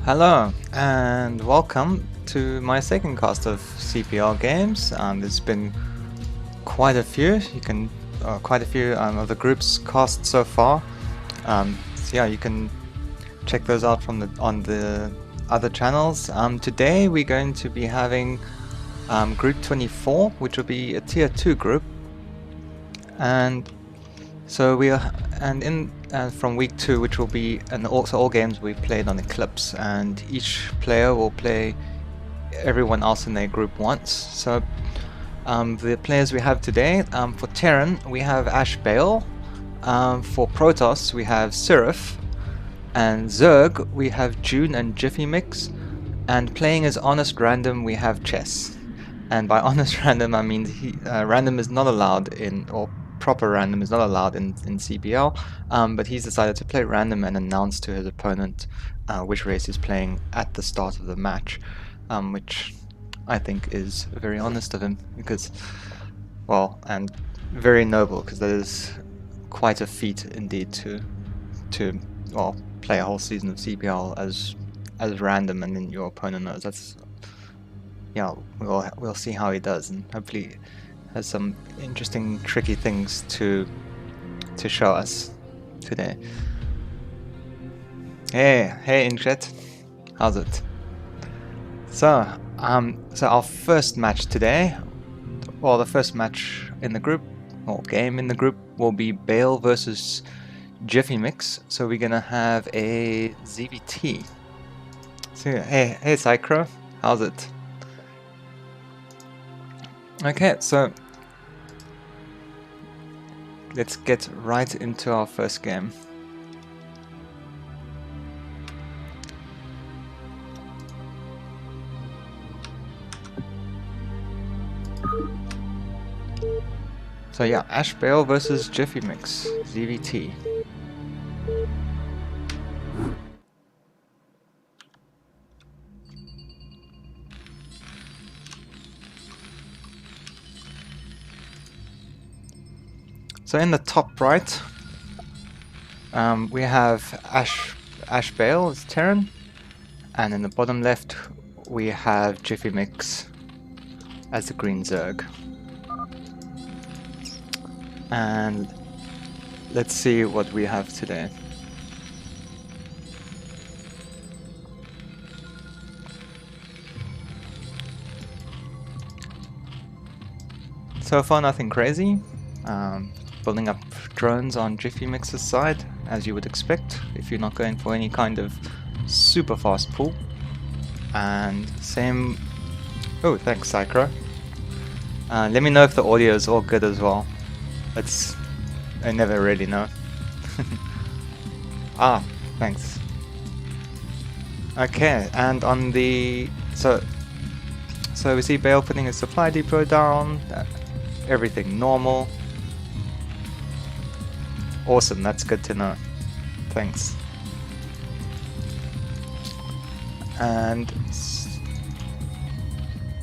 Hello and welcome to my second cast of CPL games. There's been quite a few. Quite a few of the groups cast so far. So yeah, you can check those out on the other channels. Today we're going to be having Group 24, which will be a Tier 2 group, and so from week 2, which will be, and also all games we've played on Eclipse, and each player will play everyone else in their group once. So the players we have today, for Terran we have Ash Bale, for Protoss we have Seraph, and Zerg we have June and Jiffy Mix, and playing as Honest Random we have Chess. And by Honest Random I mean random is not allowed or proper random is not allowed in CPL, but he's decided to play random and announce to his opponent which race he's playing at the start of the match, which I think is very honest of him, because, well, and very noble, because that is quite a feat indeed to well, play a whole season of CPL as random, and then your opponent knows. That's, yeah, we'll see how he does, and hopefully has some interesting, tricky things to show us today. Hey, Inkjet, how's it? So, so our first match today, well, the first match in the group, or game in the group, will be Bale versus Jiffy Mix. So we're gonna have a ZVT. So hey Psychro, how's it? Okay, so let's get right into our first game. So yeah, Ash Bale versus Jiffy Mix, ZVT. So in the top right, we have Ash Bale as Terran, and in the bottom left we have Jiffy Mix as the green Zerg. And let's see what we have today. So far nothing crazy. Building up drones on Jiffy Mix's side, as you would expect if you're not going for any kind of super fast pull. And same... Oh, thanks Psychro. Let me know if the audio is all good as well. I never really know. Ah, thanks. Okay, and on the... So we see Bale putting his supply depot down, everything normal. Awesome, that's good to know. Thanks. And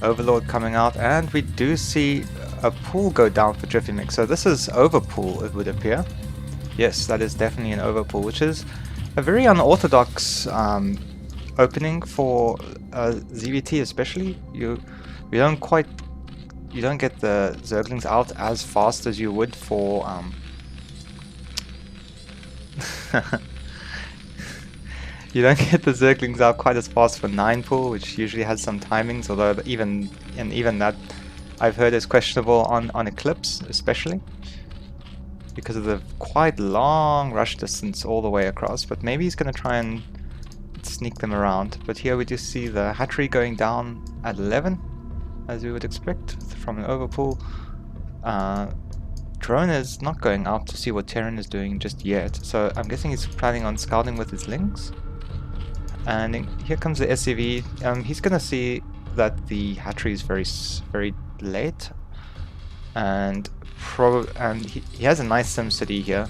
Overlord coming out, and we do see a pool go down for Jiffy Mix. So this is overpool, it would appear. Yes, that is definitely an overpool, which is a very unorthodox opening for ZVT, especially. You don't get the Zerglings out as fast as you would for you don't get the Zerglings out quite as fast for 9 pool, which usually has some timings, although even that I've heard is questionable on Eclipse, especially because of the quite long rush distance all the way across. But maybe he's going to try and sneak them around. But here we just see the hatchery going down at 11, as you would expect from an overpool. Drone is not going out to see what Terran is doing just yet, so I'm guessing he's planning on scouting with his links. And here comes the SCV. He's gonna see that the hatchery is very late, and he has a nice SimCity here,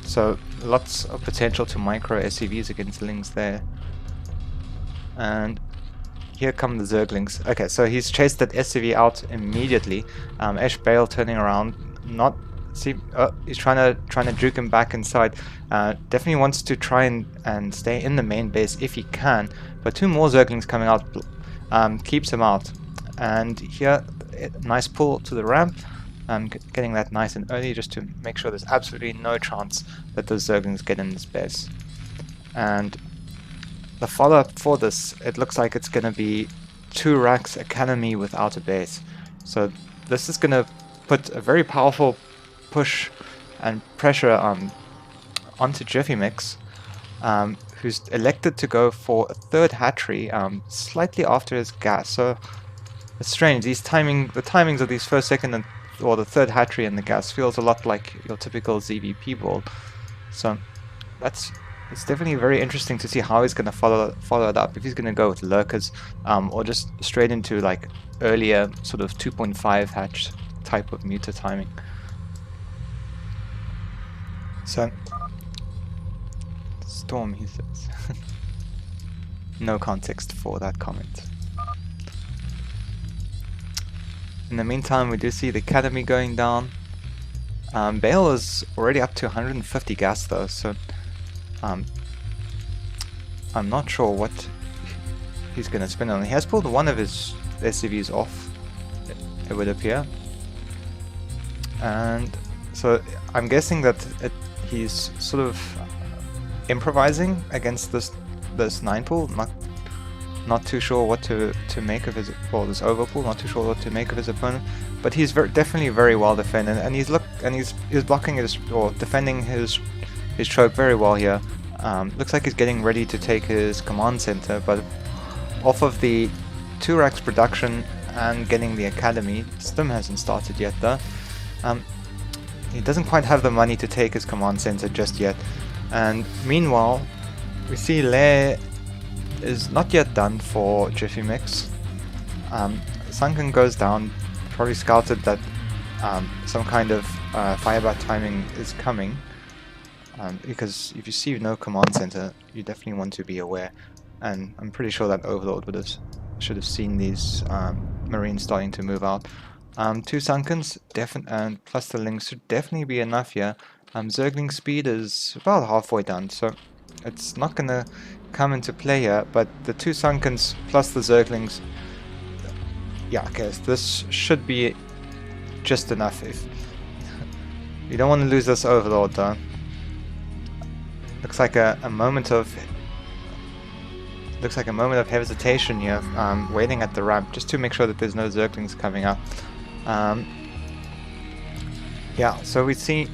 so lots of potential to micro SCVs against links there. And here come the Zerglings. Okay, so he's chased that SCV out immediately. Ash Bale turning around, not See, he's trying to juke him back inside. Definitely wants to try and stay in the main base if he can. But 2 more Zerglings coming out keeps him out. And here, nice pull to the ramp. Getting that nice and early just to make sure there's absolutely no chance that those Zerglings get in this base. And the follow-up for this, it looks like it's going to be 2 racks Academy without a base. So this is going to put a very powerful push and pressure onto Jiffymix, who's elected to go for a 3rd hatchery slightly after his gas. So it's strange. The timings of these 1st, 2nd, or the 3rd hatchery and the gas feels a lot like your typical ZVP build. So it's definitely very interesting to see how he's going to follow it up. If he's going to go with lurkers, or just straight into like earlier sort of 2.5 hatch type of muta timing. So Storm, he says. No context for that comment. In the meantime, we do see the Academy going down. Bale is already up to 150 gas though, so I'm not sure what he's going to spend on. He has pulled one of his SCVs off, it would appear. And so I'm guessing that he's sort of improvising against this 9 pool. Not too sure what to make of his, well, this overpool. Not too sure what to make of his opponent, but he's definitely very well defended, and he's blocking his, or defending his choke very well here. Looks like he's getting ready to take his command center, but off of the 2 racks production and getting the Academy, Stim hasn't started yet though. He doesn't quite have the money to take his command center just yet. And meanwhile, we see Lair is not yet done for Jiffymix. Sunken goes down, probably scouted that some kind of firebat timing is coming. Because if you see no command center, you definitely want to be aware. And I'm pretty sure that Overlord should have seen these Marines starting to move out. 2 Sunkens, and plus the links should definitely be enough here. Zergling speed is about halfway done, so it's not going to come into play here, but the 2 Sunkens plus the Zerglings, yeah, I guess this should be just enough. If you don't want to lose this Overlord though. Looks like a moment of hesitation here, waiting at the ramp just to make sure that there's no Zerglings coming up. Yeah, so we see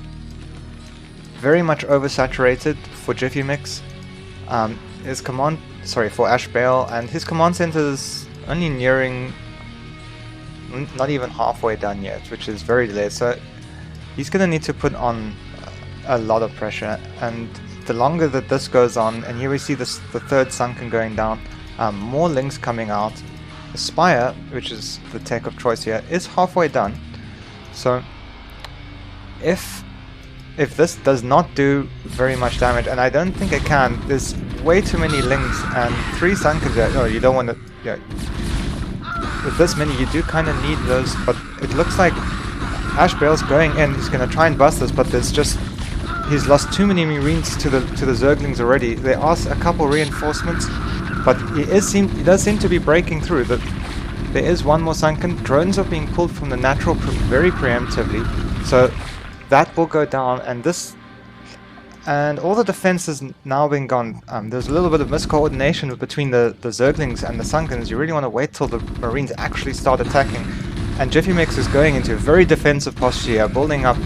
very much oversaturated for Jiffymix. For Ash Bale, and his command center is only nearing, not even halfway done yet, which is very delayed. So he's gonna need to put on a lot of pressure, and the longer that this goes on, and here we see the 3rd Sunken going down, more links coming out. The Spire, which is the tech of choice here, is halfway done. So if this does not do very much damage, and I don't think it can, there's way too many links and 3 Sunkens there. Oh, you don't want to, yeah. With this many, you do kind of need those, but it looks like Ash Bale's going in. He's going to try and bust this, but there's just, he's lost too many Marines to the Zerglings already. There are a couple reinforcements, but he does seem to be breaking through. There is 1 more Sunken. Drones are being pulled from the natural very preemptively, so that will go down, and all the defense has now been gone. There's a little bit of miscoordination between the Zerglings and the Sunkens. You really want to wait till the Marines actually start attacking, and Jiffymix is going into a very defensive posture here, building up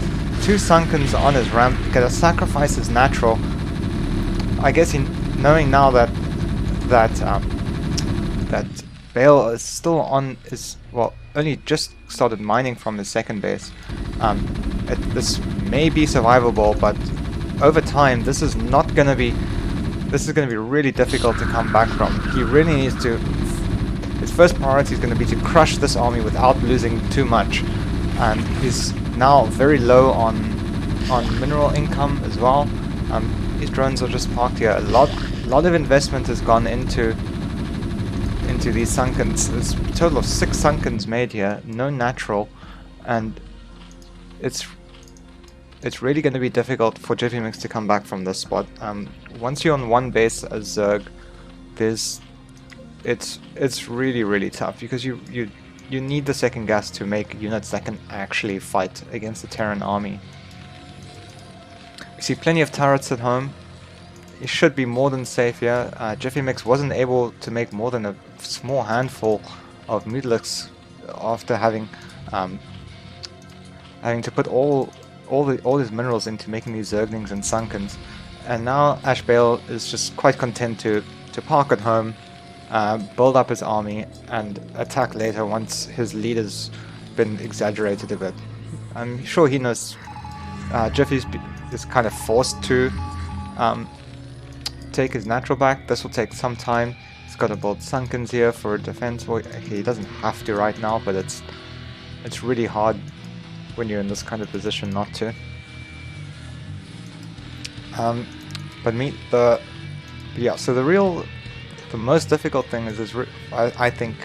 2 Sunkens on his ramp. Gonna sacrifice his natural. I guess knowing now that Bale is still on his, well, only just started mining from his 2nd base. This may be survivable, but over time this is going to be really difficult to come back from. He really needs to, his first priority is going to be to crush this army without losing too much, and he's now very low on mineral income as well. These drones are just parked here. A lot of investment has gone into these Sunkens. There's a total of 6 Sunkens made here, no natural, and it's it's really going to be difficult for G24 to come back from this spot. Once you're on one base as Zerg, it's really tough because you need the second gas to make units that can actually fight against the Terran army. We see plenty of turrets at home. It should be more than safe here. G24 wasn't able to make more than a small handful of Mutaliks after having to put all his minerals into making these Zerglings and Sunkens, and now Ash Bale is just quite content to park at home, build up his army, and attack later once his leader's been exaggerated a bit. I'm sure he knows Jeffy is kind of forced to take his natural back. This will take some time. He's got to build Sunkens here for defense. Well, he doesn't have to right now, but it's really hard when you're in this kind of position not to. So the most difficult thing I think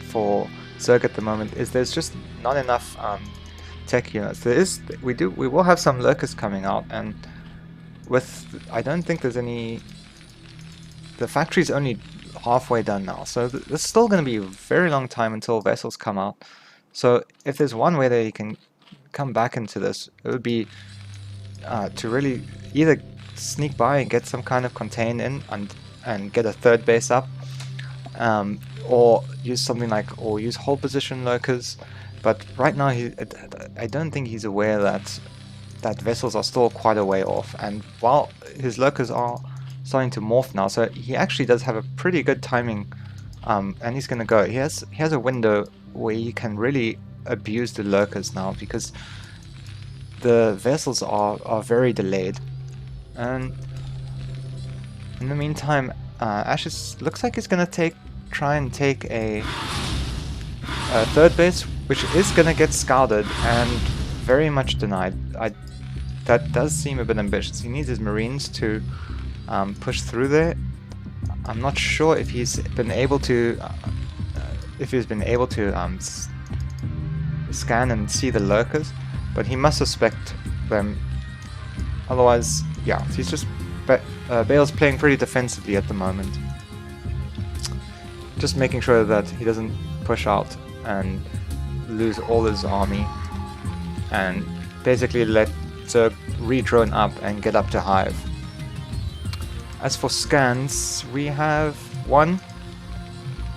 for Zerg at the moment is there's just not enough tech units. We will have some lurkers coming out, and I don't think there's any. The factory's only halfway done now, so there's still going to be a very long time until vessels come out. So if there's one way that you can come back into this, it would be to really either sneak by and get some kind of contain in and get a third base up, or use something like, or use hold position lurkers. But right now I don't think he's aware that vessels are still quite a way off, and while his lurkers are starting to morph now, so he actually does have a pretty good timing, and he's gonna go. He has a window where you can really abuse the lurkers now, because the vessels are very delayed. And in the meantime, Ashes looks like he's gonna try and take a third base, which is gonna get scouted and very much denied. That does seem a bit ambitious. He needs his Marines to push through there. I'm not sure if he's been able to scan and see the lurkers, but he must suspect them. Otherwise, yeah, he's just Bale's playing pretty defensively at the moment, just making sure that he doesn't push out and lose all his army, and basically let Zerg re-drone up and get up to Hive. As for scans, we have 1,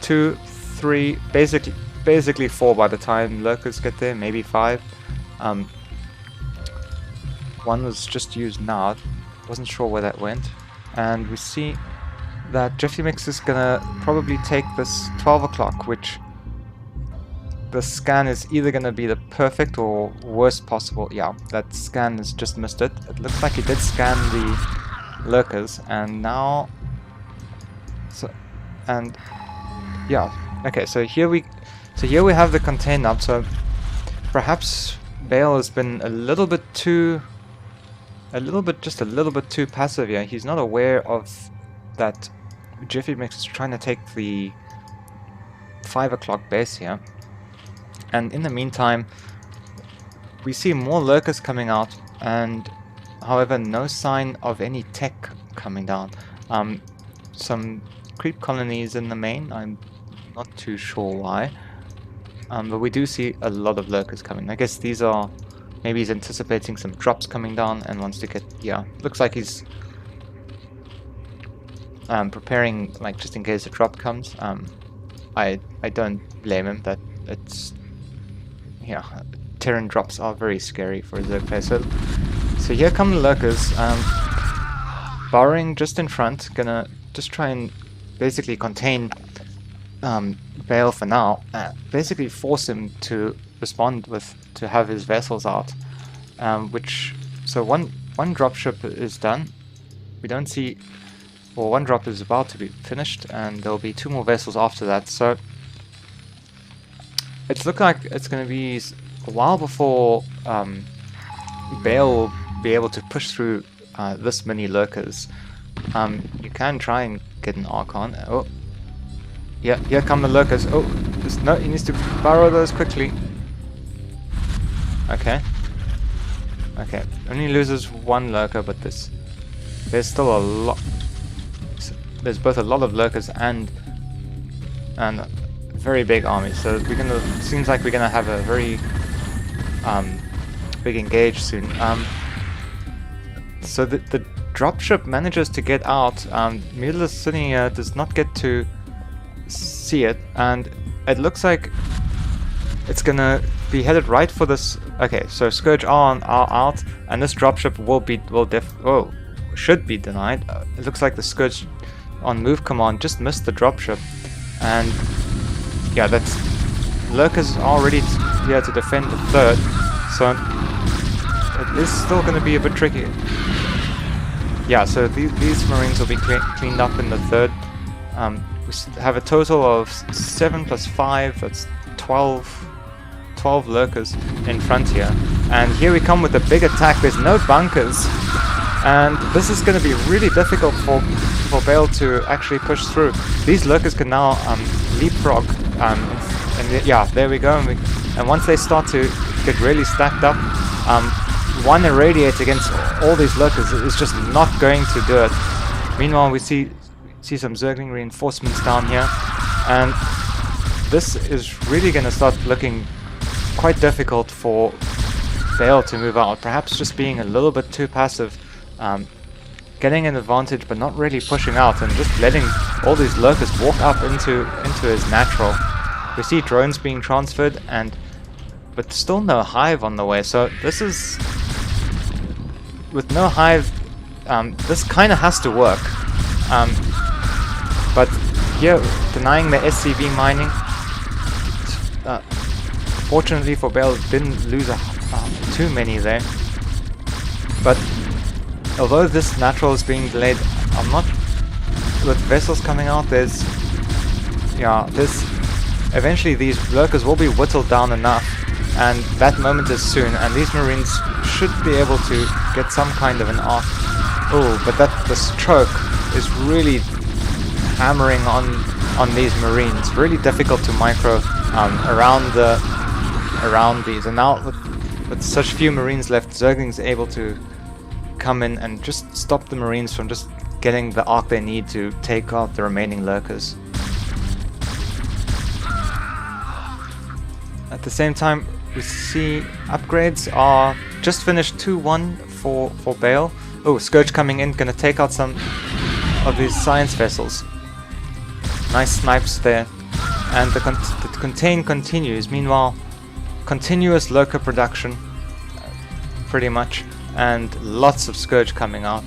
2, 3, basically 4 by the time lurkers get there, maybe 5. One was just used now, wasn't sure where that went. And we see that G24 is gonna probably take this 12 o'clock, which the scan is either gonna be the perfect or worst possible. Yeah, that scan has just missed it. It looks like he did scan the lurkers, and now okay, so here we have the contain up. So perhaps Bale has been just a little bit too passive here. He's not aware of that G24 is trying to take the 5 o'clock base here. And in the meantime, we see more lurkers coming out, and however, no sign of any tech coming down. Some creep colonies in the main, I'm not too sure why. But we do see a lot of lurkers coming. I guess these are, maybe he's anticipating some drops coming down and wants to get, yeah, looks like he's preparing, like, just in case a drop comes. I don't blame him. That it's, yeah, Terran drops are very scary for a Zerg player. So here come the lurkers, burrowing just in front, gonna just try and basically contain Bale for now, basically force him to respond to have his vessels out, so one dropship is done. We don't see, well, one drop is about to be finished, and there'll be 2 more vessels after that. So it's looking like it's going to be a while before Bale will be able to push through this many lurkers. You can try and get an Archon. Oh, yeah, here come the lurkers. Oh, no, he needs to burrow those quickly. Okay. Okay, only loses one lurker, but there's still a lot. There's both a lot of lurkers and a very big army. So seems like we're gonna have a very big engage soon. So the dropship manages to get out. Mueller sitting here does not get to see it, and it looks like it's gonna be headed right for this. Okay, so Scourge are out, and this dropship should be denied. It looks like the Scourge on move command just missed the dropship, and yeah, that's lurkers are ready here to defend the third. So it is still going to be a bit tricky. Yeah, so these Marines will be cleaned up in the third. We have a total of 7 plus 5, that's 12 lurkers in front here. And here we come with a big attack. There's no bunkers. And this is going to be really difficult for Bale to actually push through. These lurkers can now leapfrog. And yeah, there we go. And once they start to get really stacked up, one irradiate against all these lurkers is just not going to do it. Meanwhile, we see some Zergling reinforcements down here, and this is really going to start looking quite difficult for Bale to move out. Perhaps just being a little bit too passive, getting an advantage but not really pushing out, and just letting all these lurkers walk up into his natural. We see drones being transferred, but still no hive on the way. So this is, with no hive, this kind of has to work. But here, denying the SCV mining. Fortunately for Bale, didn't lose too many there. But although this natural is being delayed, I'm not, with vessels coming out, eventually these lurkers will be whittled down enough, and that moment is soon, and these Marines should be able to get some kind of an arc. Oh, but the stroke is really hammering on these Marines. Really difficult to micro around these, and now with such few Marines left, Zergling's able to come in and just stop the Marines from just getting the arc they need to take out the remaining lurkers. At the same time, we see upgrades are just finished 2-1 for Bale. Oh, Scourge coming in, gonna take out some of these science vessels. Nice snipes there. And the contain continues. Meanwhile, continuous lurker production, pretty much, and lots of Scourge coming out.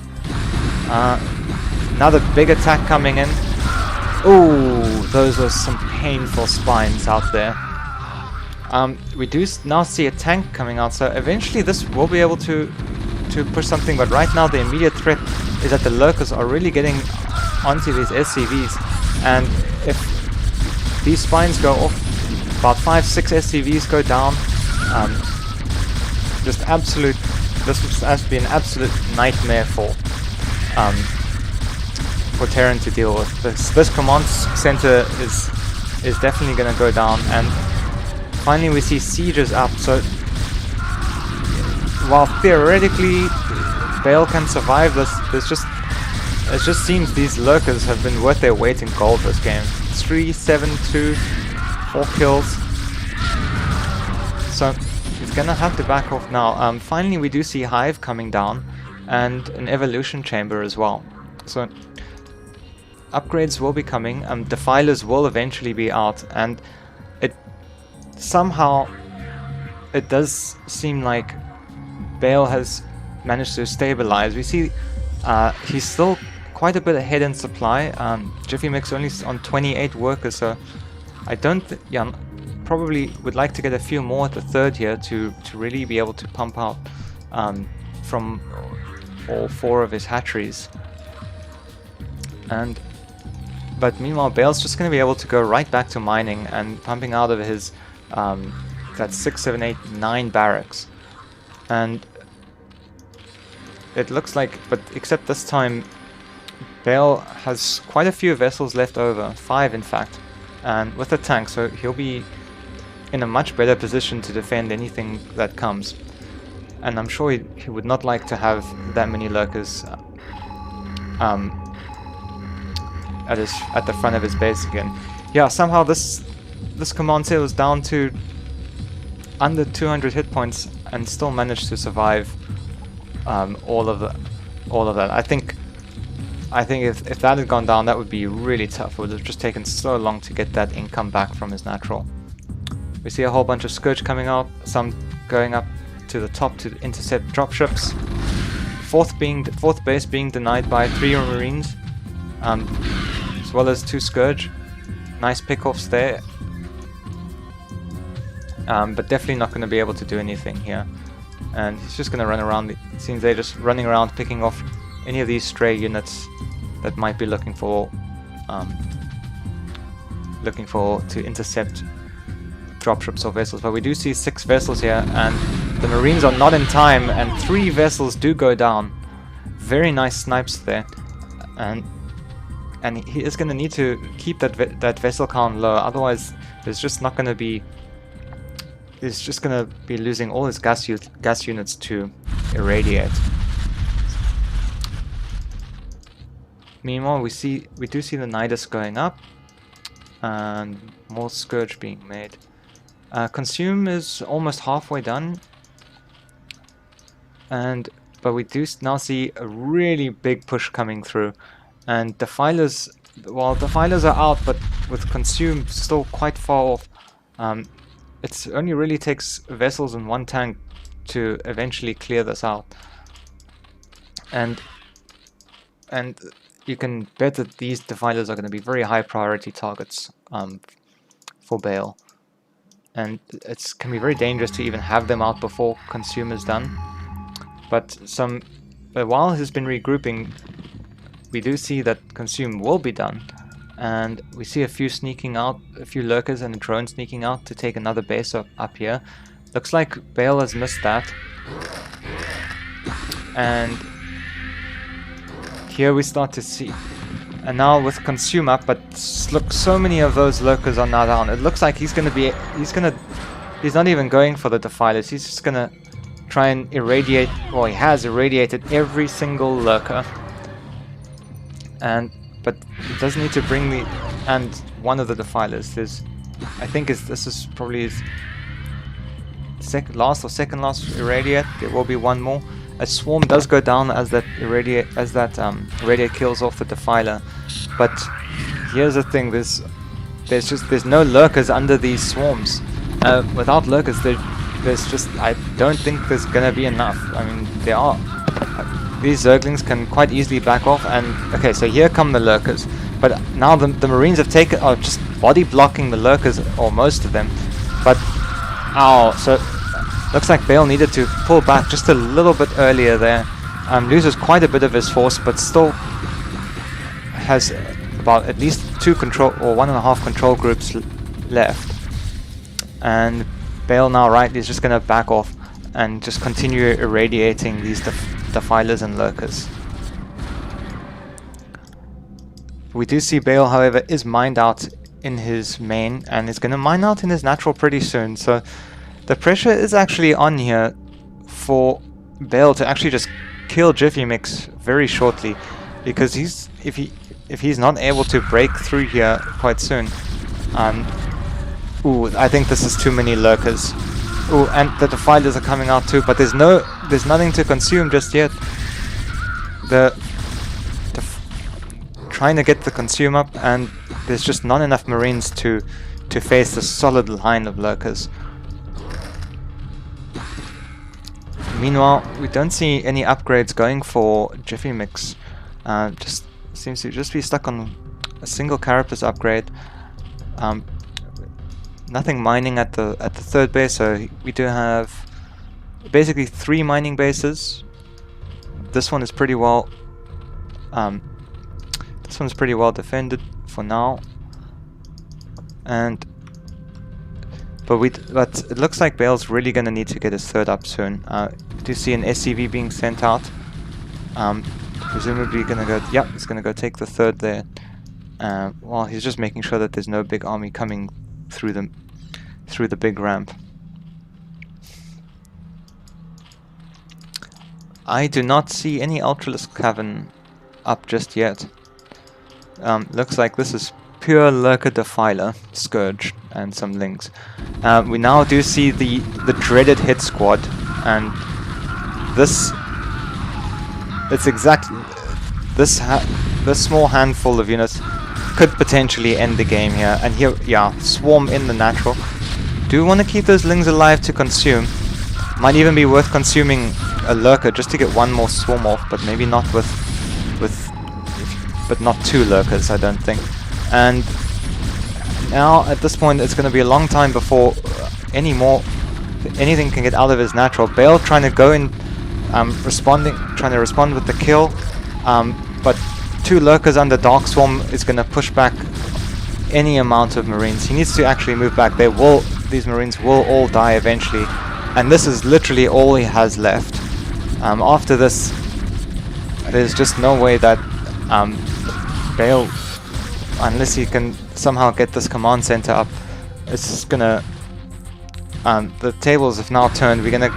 Another big attack coming in. Oh, those are some painful spines out there. We do now see a tank coming out, so eventually this will be able to push something, but right now the immediate threat is that the lurkers are really getting onto these SCVs, and if these spines go off, about 5-6 SCVs go down. This has been an absolute nightmare for Terran to deal with. This command center is definitely going to go down, and finally we see sieges up. So while theoretically Bale can survive this, it just seems these lurkers have been worth their weight in gold this game. 3-7-2, 4 kills. So he's gonna have to back off now. Finally we do see Hive coming down and an evolution chamber as well. So upgrades will be coming. Defilers will eventually be out, and somehow it does seem like Bale has managed to stabilize. We see he's still quite a bit ahead in supply. Jiffy Mix only on 28 workers, so I probably would like to get a few more at the third here to really be able to pump out from all 4 of his hatcheries. But meanwhile, Bale's just going to be able to go right back to mining and pumping out of his that's 6, 7, 8, 9 barracks. And it looks like, but except this time, Bale has quite a few vessels left over, 5 in fact, and with a tank, so he'll be in a much better position to defend anything that comes. and I'm sure he would not like to have that many lurkers at the front of his base again. Yeah, somehow this command center was down to under 200 hit points and still managed to survive all of that. I think if that had gone down, that would be really tough. It would have just taken so long to get that income back from his natural. We see a whole bunch of Scourge coming out, some going up to the top to intercept dropships. Fourth base being denied by 3 Marines, as well as 2 Scourge. Nice pickoffs there, but definitely not going to be able to do anything here. And he's just going to run around. It seems they're just running around picking off any of these stray units that might be looking for to intercept dropships or vessels. But we do see 6 vessels here, and the Marines are not in time, and 3 vessels do go down. Very nice snipes there, and he is going to need to keep that vessel count low. Otherwise, there's just not going to be. He's just going to be losing all his gas units to irradiate. Meanwhile, we do see the Nidus going up, and more Scourge being made. Consume is almost halfway done, but we do now see a really big push coming through, and Defilers. Well, Defilers are out, but with Consume still quite far off. It only really takes vessels and 1 tank to eventually clear this out, and you can bet that these Defilers are going to be very high priority targets for Bale, and it can be very dangerous to even have them out before Consume is done. But while he's been regrouping, we do see that Consume will be done, and we see a few sneaking out, a few lurkers and a drone sneaking out to take another base up here. Looks like Bale has missed that, and here we start to see, and now with Consume up, but look, so many of those lurkers are now down. It looks like he's not even going for the Defilers. He's just gonna try and irradiate, well, he has irradiated every single lurker, but he does need to bring one of the Defilers. I think this is probably his second last irradiate. There will be one more. A swarm does go down as that irradiate kills off the Defiler, but here's the thing: there's no lurkers under these swarms. Without lurkers, I don't think there's gonna be enough. I mean, there are. These Zerglings can quite easily back off, and okay, so here come the lurkers. But now the Marines are just body blocking the lurkers, or most of them. But so looks like Bale needed to pull back just a little bit earlier there. Loses quite a bit of his force, but still has about at least 2 control or 1.5 control groups left. And Bale now is just going to back off and just continue irradiating these Defilers and lurkers. We do see Bale, however, is mined out in his main, and is going to mine out in his natural pretty soon. So the pressure is actually on here for Bale to actually just kill Jiffy Mix very shortly, because if he's not able to break through here quite soon. I think this is too many lurkers. Ooh, and the Defilers are coming out too, but there's nothing to consume just yet. Trying to get the Consume up, and there's just not enough Marines to face the solid line of lurkers. Meanwhile, we don't see any upgrades going for Jiffy Mix. Just seems to just be stuck on a single Carapace upgrade. Nothing mining at the 3rd base, so we do have basically 3 mining bases. This one is pretty well. This one's pretty well defended for now, but it looks like Bale's really going to need to get his 3rd up soon. We do see an SCV being sent out. Presumably going to go. Yep, he's going to go take the 3rd there. Well, he's just making sure that there's no big army coming through the big ramp. I do not see any Ultralisk Cavern up just yet. Looks like this is pure Lurker Defiler, Scourge, and some links. We now do see the dreaded hit squad, and this it's exactly this small handful of units could potentially end the game here. And here, yeah, swarm in the natural. Do want to keep those lings alive to consume. Might even be worth consuming a lurker just to get one more swarm off, but maybe not but not two lurkers, I don't think. And now at this point it's going to be a long time before anything can get out of his natural. Bale trying to go in, trying to respond with the kill, but two lurkers under Dark Swarm is going to push back any amount of Marines. He needs to actually move back. These Marines will all die eventually, and this is literally all he has left. After this, there's just no way that Bale, unless he can somehow get this command center up, it's just gonna... the tables have now turned. We're gonna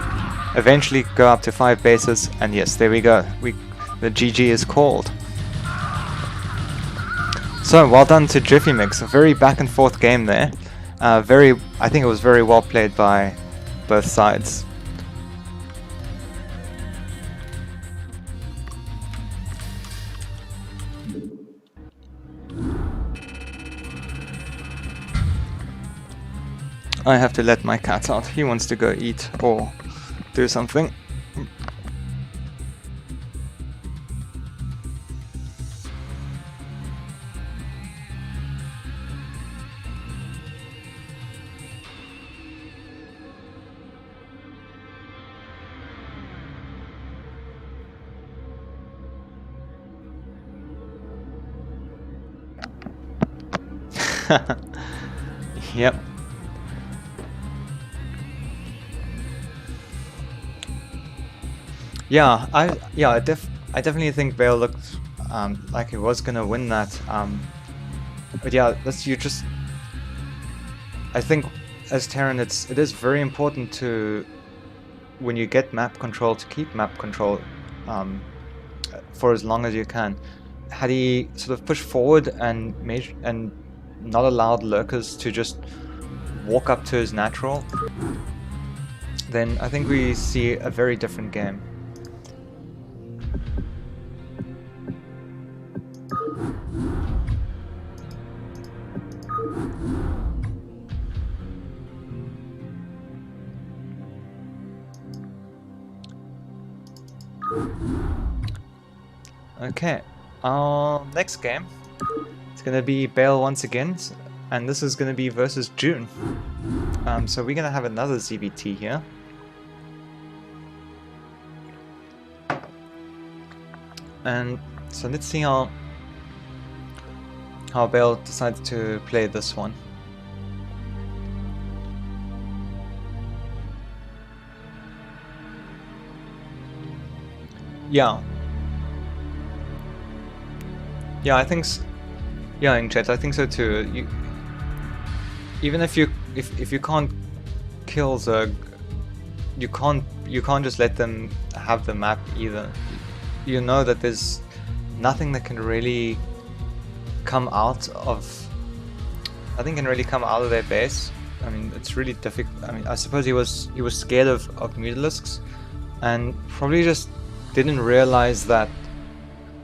eventually go up to 5 bases, and yes, there we go. The GG is called. So, well done to Jiffy Mix. A very back and forth game there. I think it was very well played by both sides. I have to let my cat out. He wants to go eat or do something. Yep. Yeah, I definitely think Bale looked like he was gonna win that. But yeah, I think as Terran, it is very important to, when you get map control, to keep map control for as long as you can. Had he sort of pushed forward and not allowed lurkers to just walk up to his natural, then I think we see a very different game. Okay, our next game, it's gonna be Bale once again, and this is gonna be versus June. So we're gonna have another ZVT here. And so let's see how Bale decides to play this one. Yeah, I think yeah, in chat, I think so too. Even if you can't kill Zerg, you can't just let them have the map either. You know that there's nothing that can really come out of... nothing can really come out of their base. I mean, it's really difficult. I mean, I suppose he was scared of Mutalisks, and probably just didn't realize that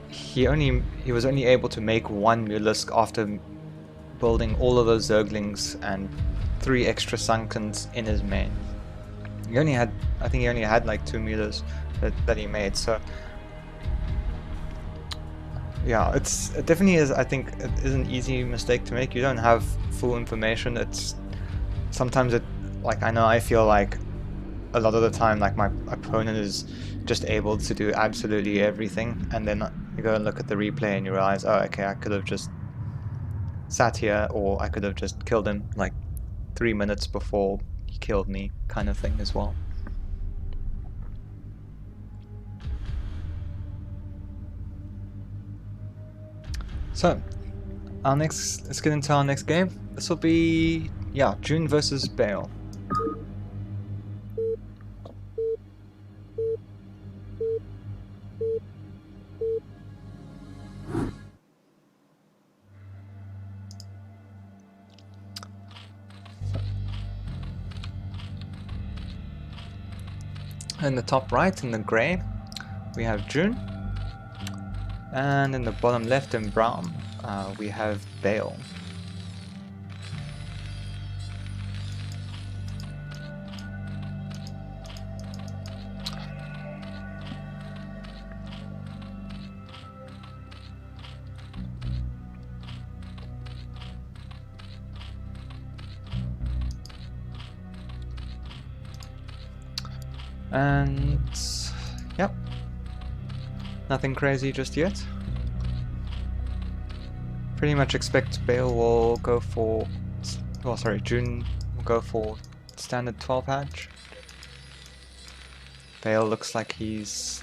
he was only able to make one Mutalisk after building all of those Zerglings and 3 extra Sunkens in his main. I think he only had like 2 Mutas that he made. So yeah, it definitely is. I think it is an easy mistake to make. You don't have full information. It's sometimes like, I know I feel like a lot of the time like my opponent is just able to do absolutely everything, and then you go and look at the replay and you realize, oh, okay, I could have just sat here, or I could have just killed him like 3 minutes before he killed me, kind of thing as well. So, let's get into our next game. This will be, yeah, June versus Bale. In the top right, in the grey, we have June. And in the bottom left, in brown, we have Bale. And yep, nothing crazy just yet. Pretty much expect Bale will go for, well, sorry, June will go for standard 12 hatch. Bale looks like he's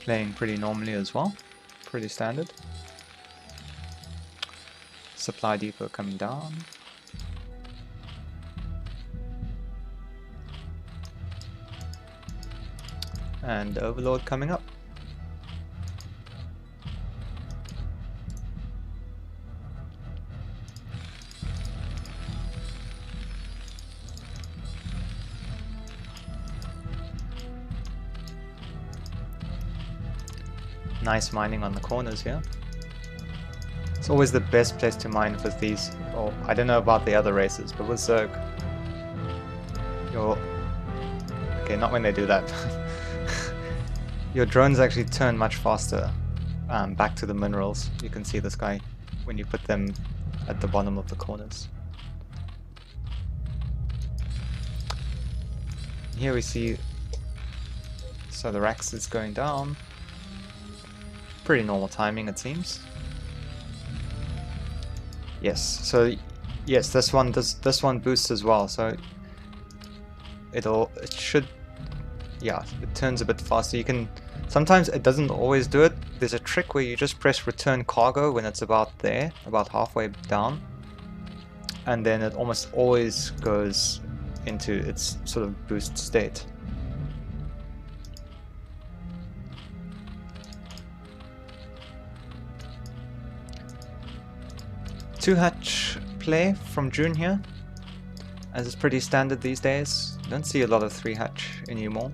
playing pretty normally as well, pretty standard. Supply depot coming down. And Overlord coming up. Nice mining on the corners here. It's always the best place to mine with these. Well, I don't know about the other races, but with Zerg, okay, not when they do that. Your drones actually turn much faster back to the minerals. You can see this guy when you put them at the bottom of the corners. Here we see, so the Rax is going down. Pretty normal timing, it seems. Yes, so yes, this one boosts as well, so it should, yeah, it turns a bit faster. You can, sometimes it doesn't always do it. There's a trick where you just press return cargo when it's about there, about halfway down, and then it almost always goes into its sort of boost state. Two hatch play from June here, as it's pretty standard these days. Don't see a lot of 3 hatch anymore.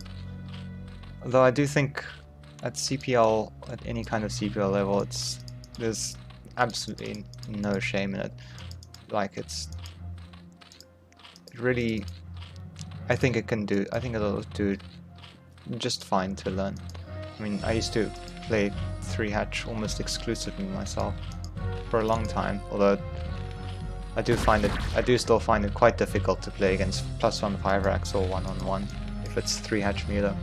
Although I do think at CPL, at any kind of CPL level, there's absolutely no shame in it. Like it really, I think it'll do just fine to learn. I mean, I used to play 3 hatch almost exclusively myself for a long time, although I do still find it quite difficult to play against +1 5 racks or 1-on-1 if it's 3 hatch meta.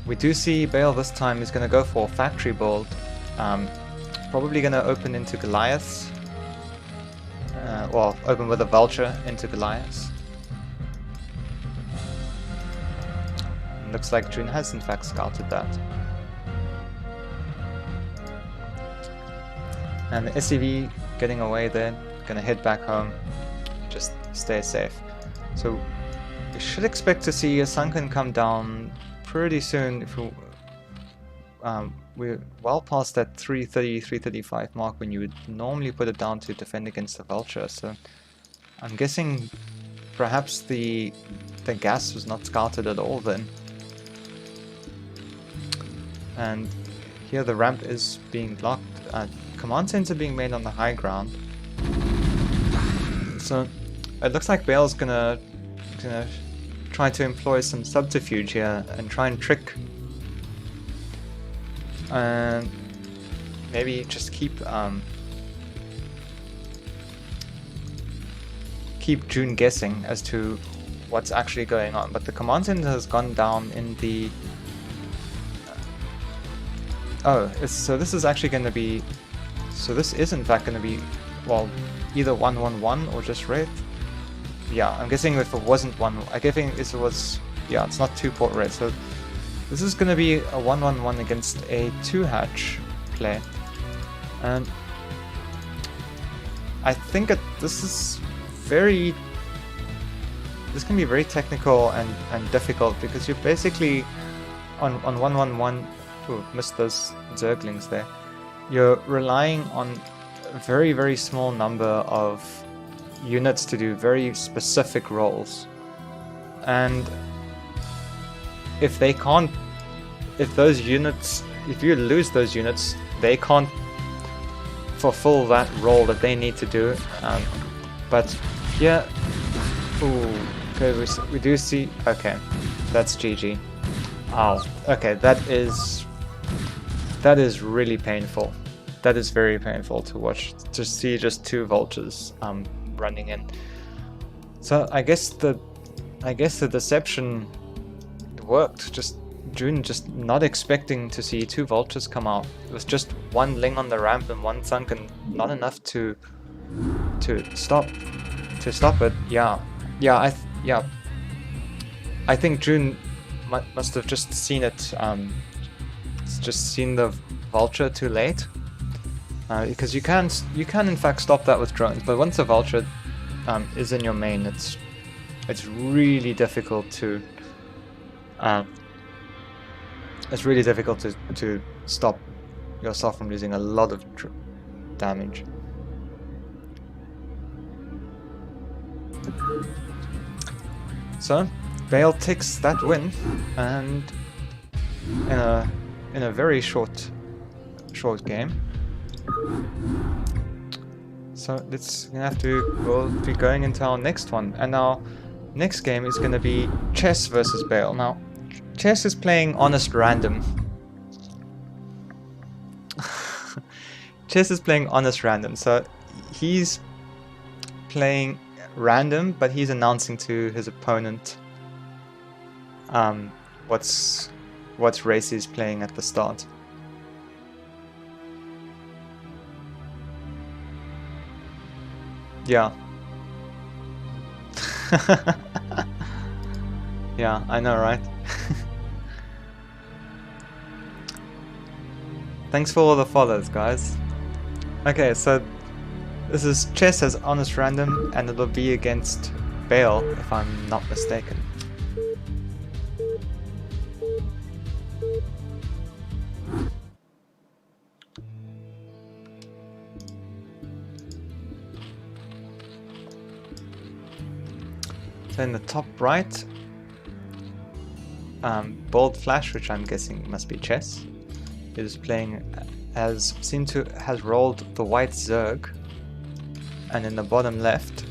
We do see Bale this time is going to go for factory build, probably going to open into Goliath, well, open with a Vulture into Goliath. Looks like June has in fact scouted that. And the SCV getting away there, gonna head back home, just stay safe. So we should expect to see a Sunken come down pretty soon. If we're well past that 330, 335 mark when you would normally put it down to defend against the Vulture. So I'm guessing perhaps the gas was not scouted at all then. And here the ramp is being blocked. Command center being made on the high ground. So it looks like Bale's gonna try to employ some subterfuge here and try and trick, and maybe just keep June guessing as to what's actually going on. But the command center has gone down in the so this is actually going to be, so this is in fact going to be, well, either 1-1-1 or just Wraith. Yeah, I'm guessing if it wasn't I'm guessing if it was, yeah, it's not 2 port Wraith. So this is going to be a 1-1-1 against a 2 hatch play. And I think this can be very technical and difficult, because you're basically on 1-1-1. Ooh, missed those Zerglings there. You're relying on a very, very small number of units to do very specific roles. and if they can't, if you lose those units, they can't fulfill that role that they need to do. But yeah, ooh, okay, we do see, okay, that's GG. Ow, okay, that is really painful. That is very painful to watch, to see just 2 vultures running in. So I guess the deception worked. Just June just not expecting to see 2 vultures come out. It was just 1 ling on the ramp and 1 sunken, not enough to stop it. Yeah, I think June must have just seen it. Just seen the vulture too late. Because you can in fact stop that with drones, but once a vulture is in your main, it's really difficult to stop yourself from losing a lot of damage. So Bale takes that win, and in a very short game. So we'll be going into our next one, and our next game is going to be Chess versus Bale. Now, Chess is playing Honest Random. Chess is playing Honest Random, so he's playing random, but he's announcing to his opponent what race he's playing at the start. Yeah. Yeah, I know, right? Thanks for all the follows, guys. Okay, so this is Chess as Honest Random, and it'll be against Bale, if I'm not mistaken. So in the top right, Bold Flash, which I'm guessing must be Chess, is playing has rolled the white Zerg, and in the bottom left,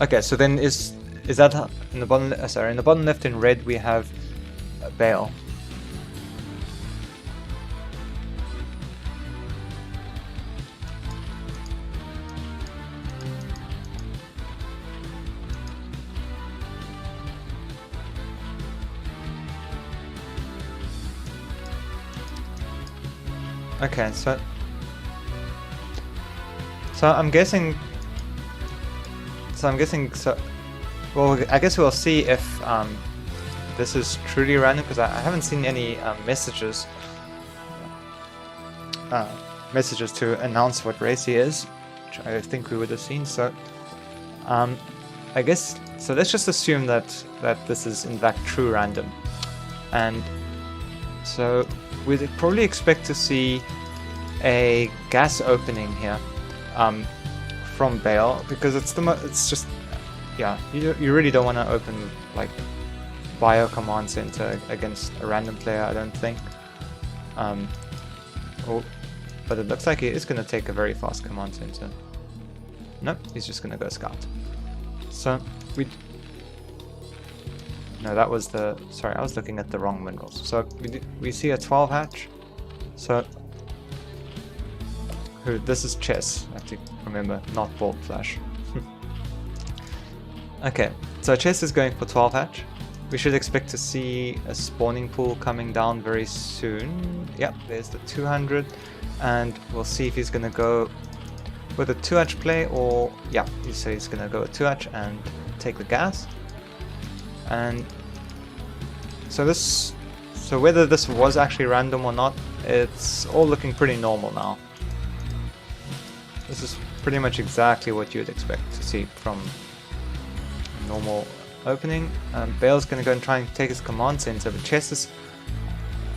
okay, so then is that in the bottom? Sorry, in the bottom left in red we have Bale. Okay, so I'm guessing. Well, I guess we'll see if this is truly random, because I haven't seen any messages to announce what race he is, which I think we would have seen. So I guess so. Let's just assume that this is in fact true random, and so we'd probably expect to see a gas opening here from Bale, because it's just, yeah, you really don't want to open like Bio Command Center against a random player, I don't think. But it looks like he is going to take a very fast Command Center. Nope, he's just going to go Scout. So no, that was sorry, I was looking at the wrong minerals. So we see a 12 hatch. So this is Chess, I have to remember, not Bold Flash. Okay, so Chess is going for 12 hatch. We should expect to see a spawning pool coming down very soon. Yep, there's the 200, and we'll see if he's going to go with a 2 hatch play, or yeah, he's going to go with 2 hatch and take the gas. And so whether this was actually random or not, it's all looking pretty normal now. This is pretty much exactly what you'd expect to see from a normal opening. Bale's gonna go and try and take his command center, but Chess is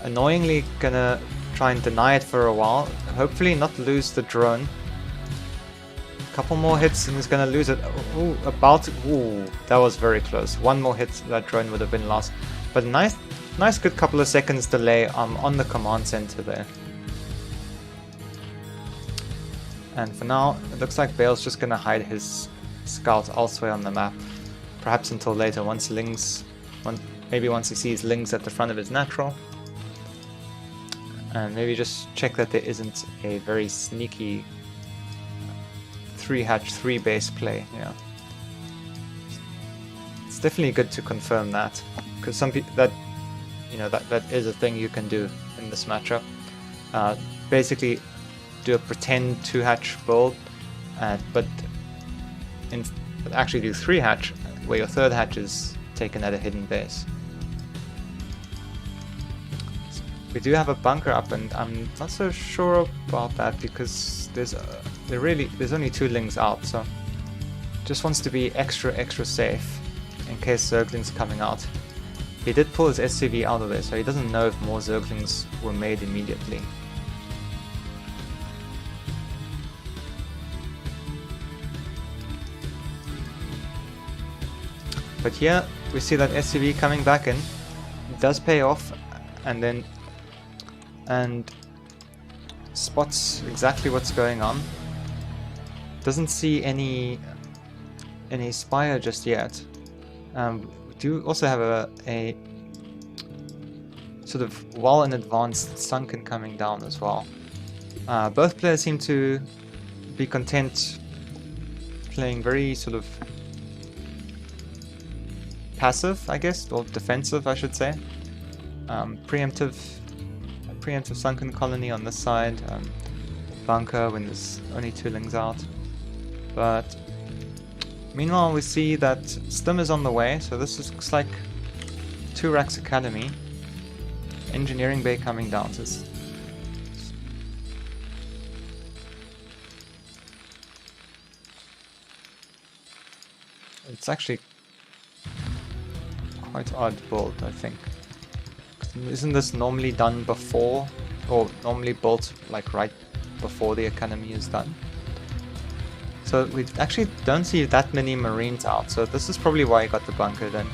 annoyingly gonna try and deny it for a while. Hopefully not lose the drone. Couple more hits and he's gonna lose it. Ooh, ooh, that was very close. One more hit, that drone would have been lost. But nice good couple of seconds delay on the command center there. And for now, it looks like Bale's just gonna hide his scouts elsewhere on the map. Perhaps until later, maybe once he sees Lings at the front of his natural. And maybe just check that there isn't a very sneaky 3-hatch 3-base play. Yeah, it's definitely good to confirm that, because some people that is a thing you can do in this matchup. Basically, do a pretend 2-hatch build, but actually do 3-hatch, where your 3rd hatch is taken at a hidden base. We do have a bunker up, and I'm not so sure about that because there's only 2 Lings out, so just wants to be extra safe in case Zergling's coming out. He did pull his SCV out of there, so he doesn't know if more Zerglings were made immediately. But here we see that SCV coming back in. It does pay off, and spots exactly what's going on. Doesn't see any Spire just yet. We do also have a sort of well in advanced Sunken coming down as well. Both players seem to be content playing very sort of passive, I guess, or defensive, I should say. Preemptive Sunken colony on this side, bunker when there's only 2 Lings out. But meanwhile, we see that Stim is on the way, so this looks like 2 Racks Academy. Engineering Bay coming down. So it's actually quite odd build, I think. Isn't this normally done before, or normally built like right before the academy is done? So we actually don't see that many Marines out, so this is probably why he got the bunker then.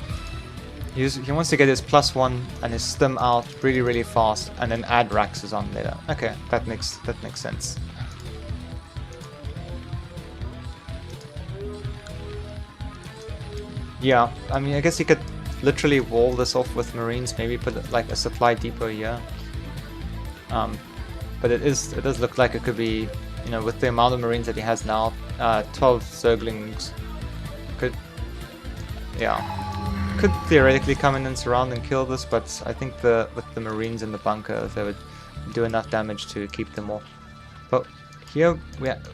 He wants to get his +1 and his Stim out really fast, and then add Raxes on later. Okay, that makes sense. Yeah, I mean, I guess he could literally wall this off with Marines, maybe put like a supply depot here. But it does look like it could be, with the amount of Marines that he has now, 12 Zerglings could theoretically come in and surround and kill this, but I think with the Marines in the bunker, they would do enough damage to keep them off. But here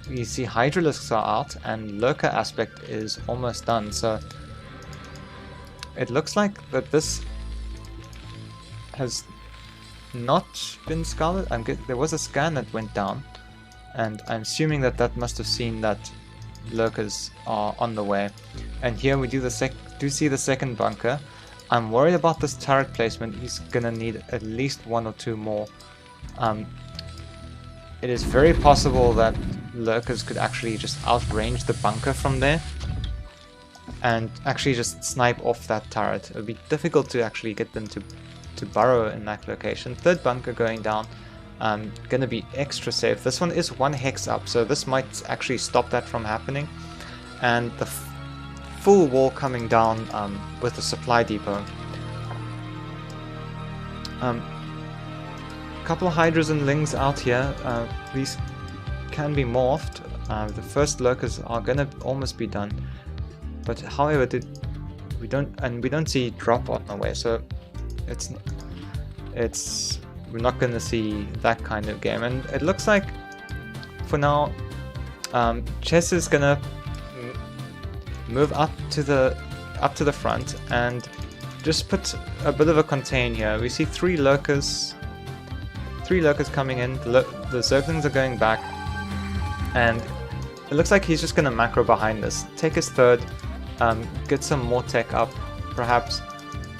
we see Hydralisks are out and Lurker aspect is almost done, so it looks like that this has not been scouted. There was a scan that went down, and I'm assuming that must have seen that Lurkers are on the way. And here we do see the second bunker. I'm worried about this turret placement. He's gonna need at least 1 or 2 more. It is very possible that Lurkers could actually just outrange the bunker from there and actually just snipe off that turret. It would be difficult to actually get them to burrow in that location. Third bunker going down. Gonna be extra safe. This one is 1 hex up, so this might actually stop that from happening. And the full wall coming down with the supply depot. Couple of Hydras and Lings out here. These can be morphed. The first Lurkers are gonna almost be done. But however, we don't see drop on the way, so we're not gonna see that kind of game. And it looks like for now, Chess is gonna move up to the front and just put a bit of a contain here. We see 3 Lurkers coming in. The Zerglings are going back, and it looks like he's just gonna macro behind this, take his third. Get some more tech up, perhaps.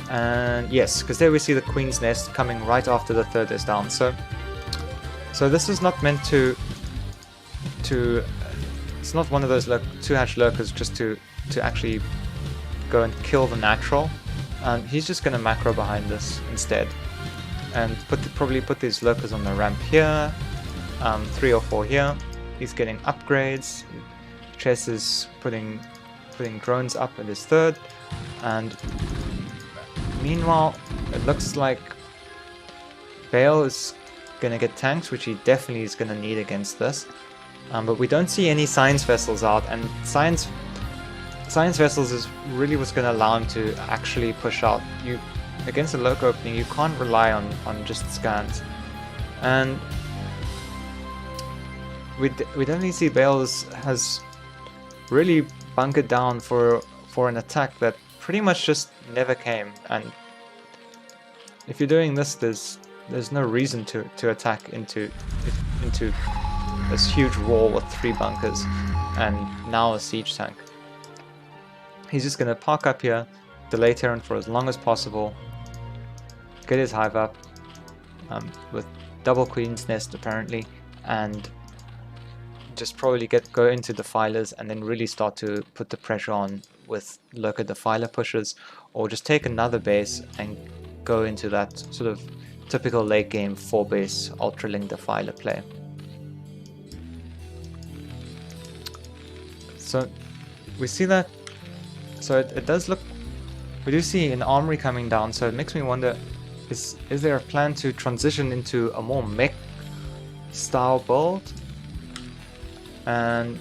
And yes, because there we see the Queen's Nest coming right after the third is down. So So this is not meant to it's not one of those 2-hatch lurkers just to actually go and kill the natural. He's just going to macro behind this instead, and probably put these lurkers on the ramp here, 3 or 4 here. He's getting upgrades. Chess is putting drones up at his 3rd, and meanwhile it looks like Bale is gonna get tanks, which he definitely is gonna need against this. But we don't see any science vessels out, and science vessels is really what's gonna allow him to actually push out. Against a lurk opening, you can't rely on just scans, and we definitely see Bale has really bunkered down for an attack that pretty much just never came. And if you're doing this, there's no reason to attack into this huge wall with 3 bunkers and now a siege tank. He's just gonna park up here, delay Terran for as long as possible, get his hive up with double Queen's Nest apparently, and just probably go into defilers and then really start to put the pressure on with lurker defiler pushes, or just take another base and go into that sort of typical late game 4-base ultraling defiler play. So we see that, so it does look, we do see an armory coming down, so it makes me wonder, is there a plan to transition into a more mech style build? And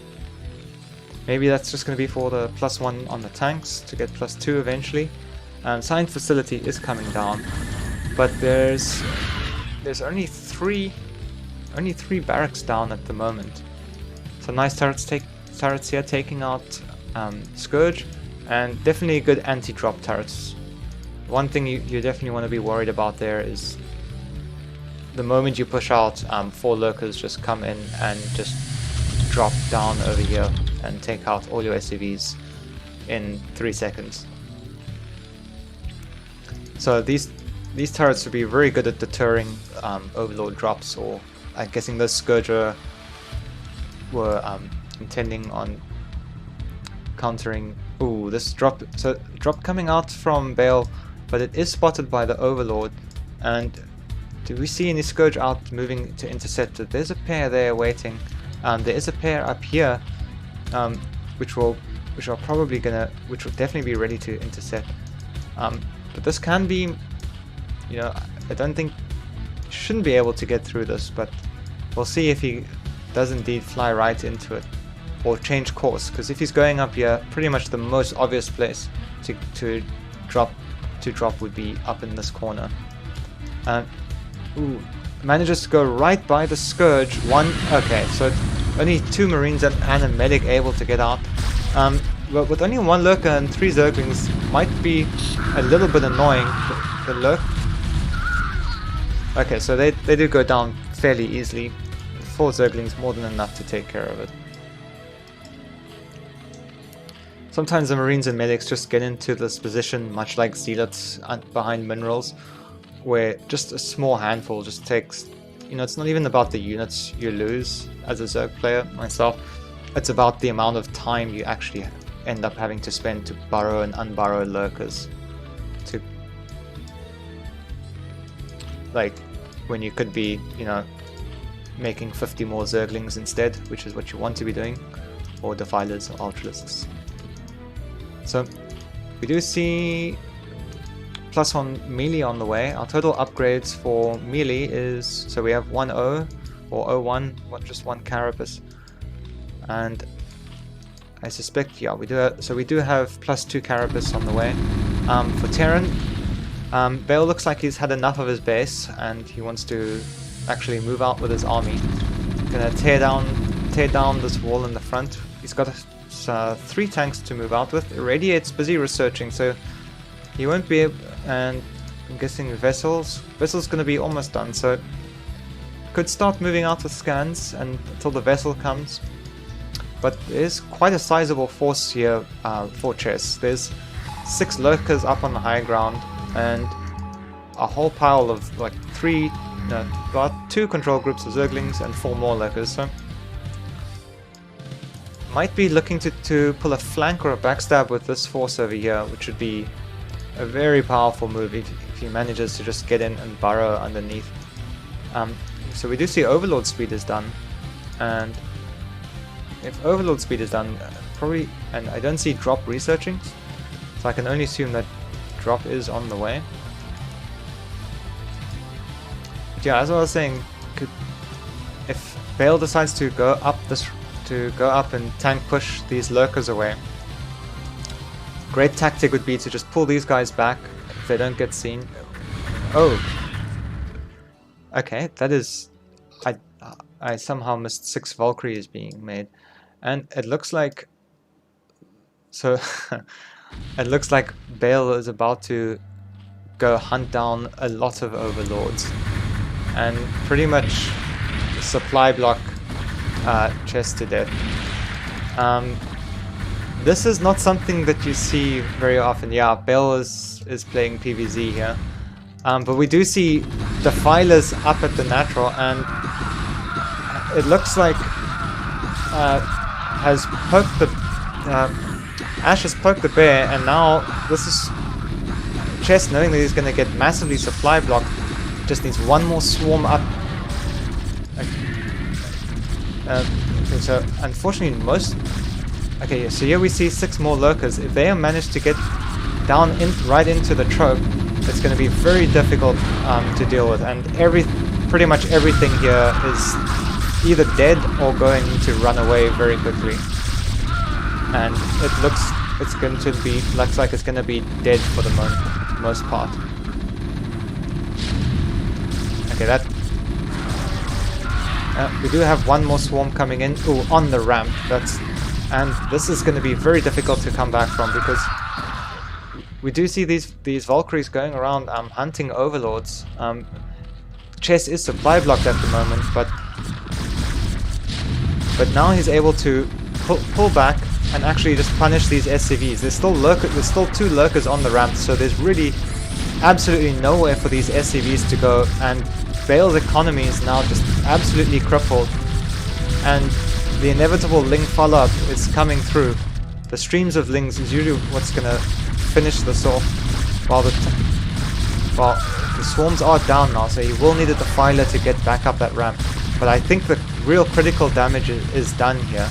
maybe that's just going to be for the +1 on the tanks to get +2 eventually. Science facility is coming down, but there's only three barracks down at the moment. So nice turrets here taking out Scourge, and definitely good anti-drop turrets. One thing you definitely want to be worried about there is the moment you push out, 4 lurkers just come in and just drop down over here and take out all your SCVs in 3 seconds. So these turrets would be very good at deterring Overlord drops, or I'm guessing those Scourge were intending on countering. Ooh, this drop. So drop coming out from Bale, but it is spotted by the Overlord. And do we see any Scourge out moving to intercept it? There's a pair there waiting. There is a pair up here, which will definitely be ready to intercept. But this can be, I don't think, shouldn't be able to get through this, but we'll see if he does indeed fly right into it or change course, because if he's going up here, pretty much the most obvious place to drop would be up in this corner. Ooh, manages to go right by the Scourge. Okay, so only 2 Marines and a medic able to get out. But with only 1 lurker and 3 Zerglings, might be a little bit annoying. The lurk. Okay, so they do go down fairly easily. 4 Zerglings more than enough to take care of it. Sometimes the Marines and medics just get into this position, much like Zealots behind minerals, where just a small handful just takes, it's not even about the units you lose as a Zerg player myself, it's about the amount of time you actually end up having to spend to burrow and unburrow lurkers. Like, when you could be, making 50 more Zerglings instead, which is what you want to be doing, or Defilers or Ultralisks. So, we do see +1 melee on the way. Our total upgrades for melee is, so we have 1-0 or 0-1, just 1 Carapace, and I suspect, yeah, we do have +2 Carapace on the way. For Terran, Bale looks like he's had enough of his base and he wants to actually move out with his army. Gonna tear down this wall in the front. He's got 3 tanks to move out with. Irradiate's busy researching, so he won't be able, and I'm guessing Vessel's gonna be almost done, so could start moving out with scans until the Vessel comes. But there's quite a sizable force here for Chess. There's 6 lurkers up on the high ground and a whole pile of like 3 no, about 2 control groups of Zerglings and 4 more lurkers, so might be looking to pull a flank or a backstab with this force over here, which would be a very powerful move if he manages to just get in and burrow underneath. So we do see Overlord speed is done, and if Overlord speed is done, probably, and I don't see drop researching, so I can only assume that drop is on the way. But yeah, as I was saying, if Bale decides to go up and tank push these lurkers away, great tactic would be to just pull these guys back if they don't get seen. Oh, okay, that is, I somehow missed 6 Valkyries being made, and it looks like, so it looks like Bale is about to go hunt down a lot of Overlords and pretty much supply block chest to death. This is not something that you see very often. Yeah, Bale is playing PvZ here, but we do see Defilers up at the natural, and it looks like has poked the Ash has poked the bear, and now this is Chess, knowing that he's going to get massively supply blocked, just needs one more swarm up. Okay, so unfortunately okay, so here we see 6 more lurkers. If they manage to get down right into the trope, it's going to be very difficult to deal with, and pretty much everything here is either dead or going to run away very quickly. And it looks like it's going to be dead for the most part. Okay, we do have one more swarm coming in. Ooh, on the ramp. And this is going to be very difficult to come back from, because we do see these Valkyries going around hunting Overlords. Chess is supply blocked at the moment, but now he's able to pull back and actually just punish these SCVs. There's still 2 lurkers on the ramp, so there's really absolutely nowhere for these SCVs to go, and Bale's economy is now just absolutely crippled, and the inevitable Ling follow-up is coming through. The streams of Lings is usually what's gonna finish this off, while the swarms are down now, so he will need a Defiler to get back up that ramp. But I think the real critical damage is done here.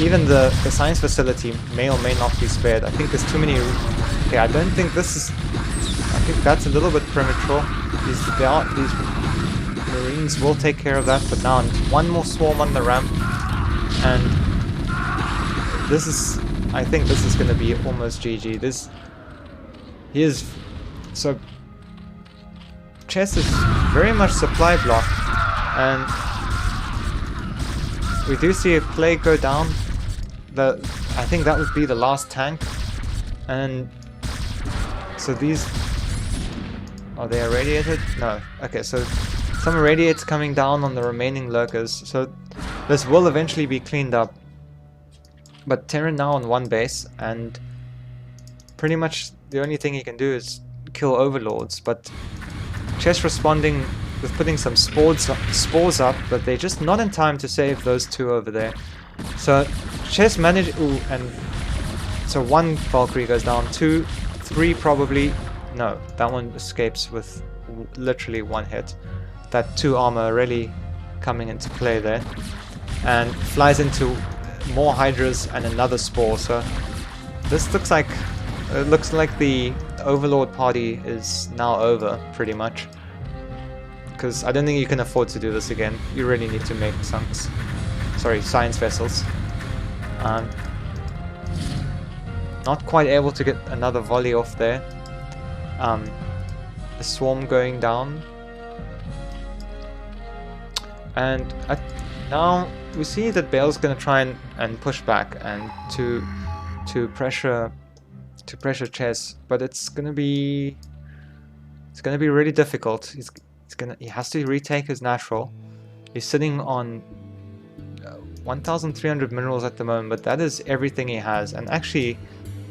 Even the science facility may or may not be spared. I think there's too many... Okay, I don't think this is... I think that's a little bit premature. These Marines will take care of that, but now one more swarm on the ramp, and this is... I think this is going to be almost GG. He is... So... Chess is very much supply blocked, and we do see a Plague go down. I think that would be the last tank, and so these... Are they irradiated? No. Okay, so some irradiates coming down on the remaining lurkers, so this will eventually be cleaned up. But Terran now on 1 base, and pretty much the only thing he can do is kill Overlords, but Chess responding with putting some spores up, but they're just not in time to save those 2 over there. So Chess managed... Ooh, and so 1 Valkyrie goes down, 2, 3 probably... No, that one escapes with literally 1 hit. That 2 armor really coming into play there. And flies into more Hydras and another Spore, so this looks like... It looks like the Overlord party is now over, pretty much. Because I don't think you can afford to do this again. You really need to make science vessels. Not quite able to get another volley off there. The swarm going down. And now we see that Bale's going to try and push back and to pressure Chess, but it's gonna be really difficult. He has to retake his natural. He's sitting on 1,300 minerals at the moment, but that is everything he has. And actually,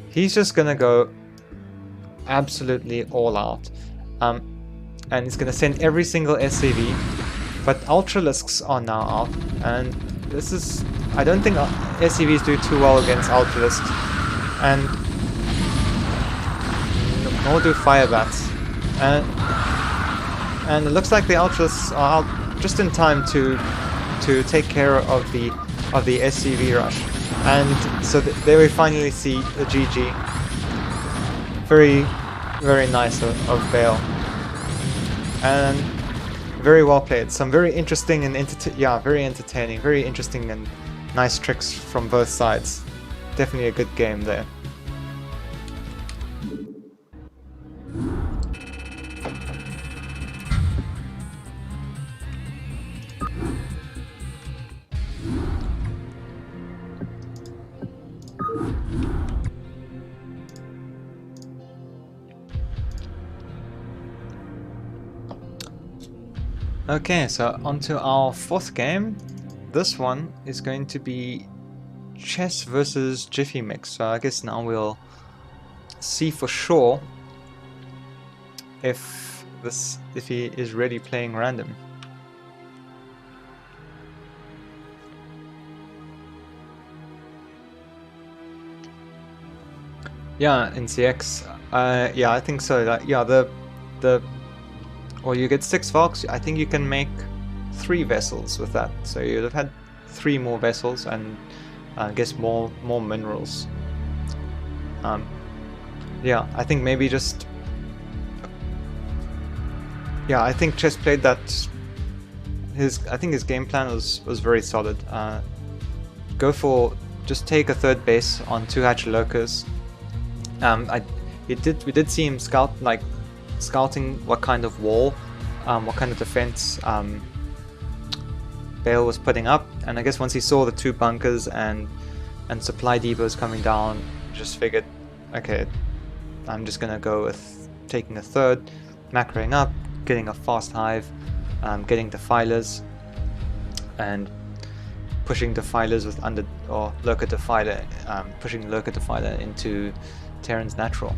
he's just gonna go absolutely all out. and it's gonna send every single SCV. But Ultralisks are now out, and this is... I don't think SCVs do too well against Ultralisks, and nor do Firebats. And it looks like the Ultralisks are out just in time to take care of the SCV rush. And so there we finally see the GG. Very, very nice of Vale. And very well played. Some very interesting and very entertaining, very interesting and nice tricks from both sides. Definitely a good game there. Okay, so on to our fourth game. This one is going to be Chess versus Jiffy Mix. So I guess now we'll see for sure if he is really playing random. Yeah, in CX, yeah, I think so. Well, you get 6 Valks. I think you can make 3 vessels with that. So you'd have had 3 more vessels and I guess more minerals. Yeah, I think maybe just... Yeah, I think Chess played that... I think his game plan was very solid. Go for... Just take a 3rd base on 2 Hatchalocas. We did see him scouting what kind of wall, what kind of defense Bale was putting up, and I guess once he saw the 2 bunkers and supply depots coming down, just figured, okay, I'm just gonna go with taking a 3rd, macroing up, getting a fast hive, getting defilers, and pushing defilers with lurker defiler, pushing lurker defiler into Terran's natural.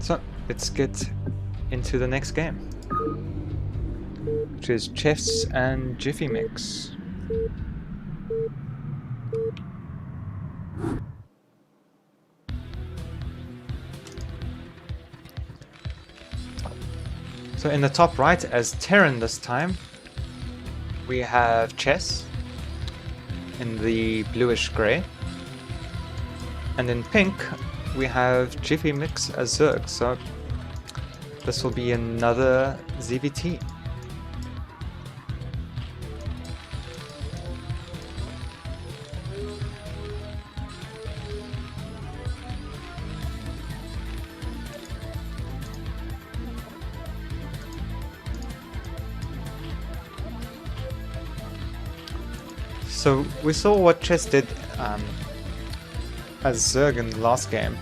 So let's get into the next game, which is Chess and Jiffy Mix. So in the top right, as Terran this time, we have Chess in the bluish grey, and in pink we have Jiffy Mix as Zerg. So this will be another ZVT. So we saw what Chess did as Zerg in the last game.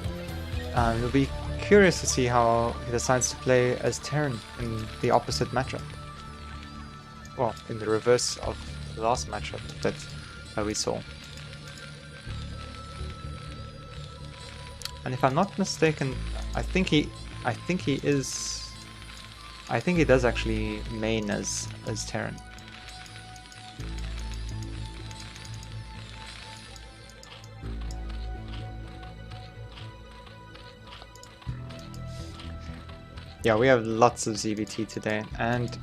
It'll be curious to see how he decides to play as Terran in the opposite matchup. Well, in the reverse of the last matchup that we saw. And if I'm not mistaken, I think he does actually main as Terran. Yeah, we have lots of ZVT today, and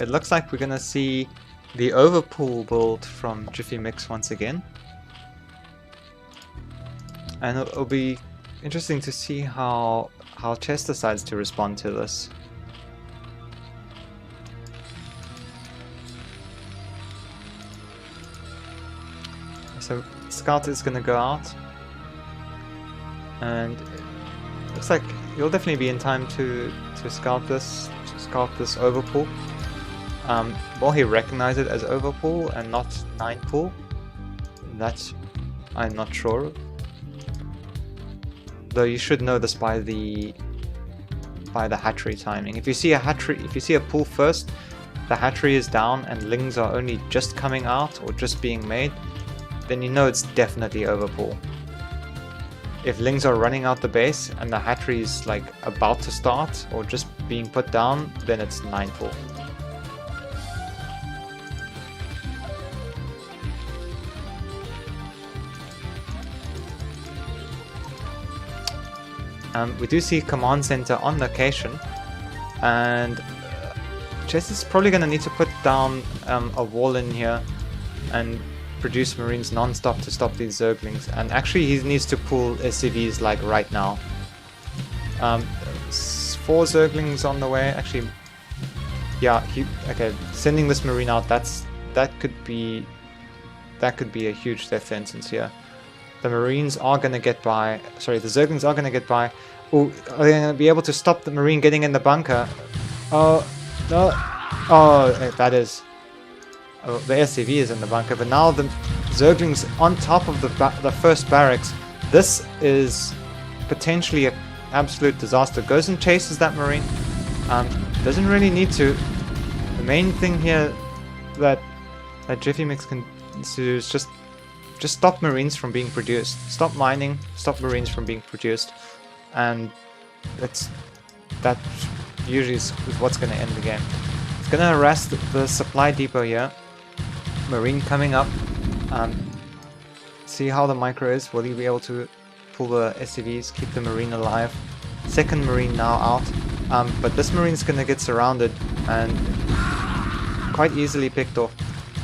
it looks like we're gonna see the overpool build from Jiffy Mix once again. And it'll be interesting to see how Chess decides to respond to this. So Scout is gonna go out, and it looks like you'll definitely be in time to scout this overpool. Will he recognize it as overpool and not 9 pool? That I'm not sure of. Though you should know this by the hatchery timing. If you see a pool first, the hatchery is down and lings are only just coming out or just being made, then you know it's definitely overpool. if Lings are running out the base and the hatchery is like about to start or just being put down, then it's 9-4. We do see Command Center on location, and Chess is probably going to need to put down a wall in here and produce Marines non-stop to stop these Zerglings. And actually he needs to pull SCVs like right now. 4 Zerglings on the way. Actually, yeah. Okay, sending this Marine out. That could be a huge death sentence here. The Marines are going to get by. Sorry, the Zerglings are going to get by. Oh, are they going to be able to stop the Marine getting in the bunker? Oh, no. Oh, that is... Oh, the SCV is in the bunker, but now the Zerglings on top of the first barracks. This is potentially an absolute disaster. Goes and chases that Marine. Doesn't really need to. The main thing here that Jiffy Mix can do is just stop Marines from being produced. Stop mining, stop Marines from being produced, and that usually is what's going to end the game. It's going to harass the supply depot here. Marine coming up. See how the micro is. Will he be able to pull the SCVs, keep the Marine alive? Second Marine now out. But this Marine's going to get surrounded and quite easily picked off.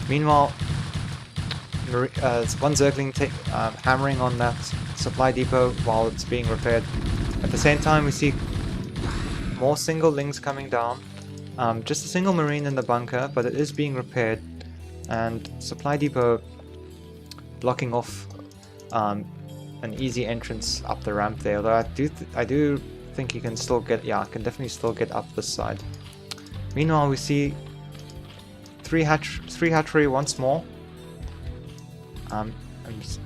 Meanwhile, one Zergling hammering on that supply depot while it's being repaired. At the same time, we see more single Lings coming down. Just a single Marine in the bunker, but it is being repaired. And supply depot blocking off an easy entrance up the ramp there. Although I do think he can still get, yeah, can definitely still get up this side. Meanwhile, we see three hatchery once more. I'm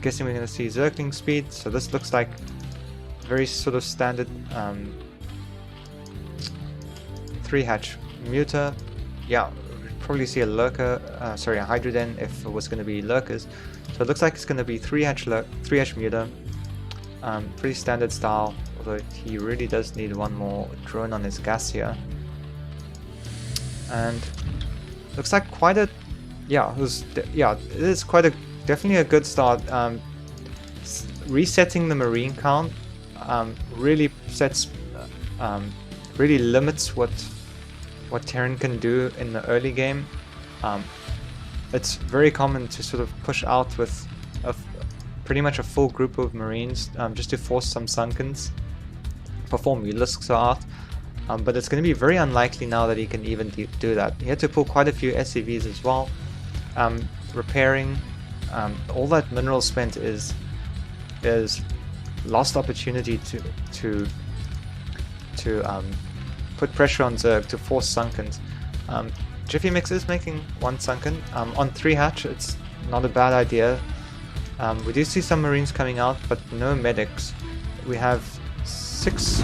guessing we're going to see Zergling speed. So this looks like very sort of standard 3-hatch muter. Yeah. Probably see a lurker, sorry, a Hydroden if it was going to be lurkers. So it looks like it's going to be 3-hatch muter. Pretty standard style, although he really does need one more drone on his gas here. And looks like quite a, yeah, it is quite a, definitely a good start. Resetting the Marine count really really limits what Terran can do in the early game. It's very common to sort of push out with pretty much a full group of Marines just to force some Sunkens, perform Mulisks out. But it's going to be very unlikely now that he can even do that. He had to pull quite a few SCVs as well. Repairing, all that mineral spent is lost opportunity to put pressure on Zerg to force Sunkens. Jiffy Mix is making one Sunken. On 3-hatch, it's not a bad idea. We do see some Marines coming out, but no medics. We have 6,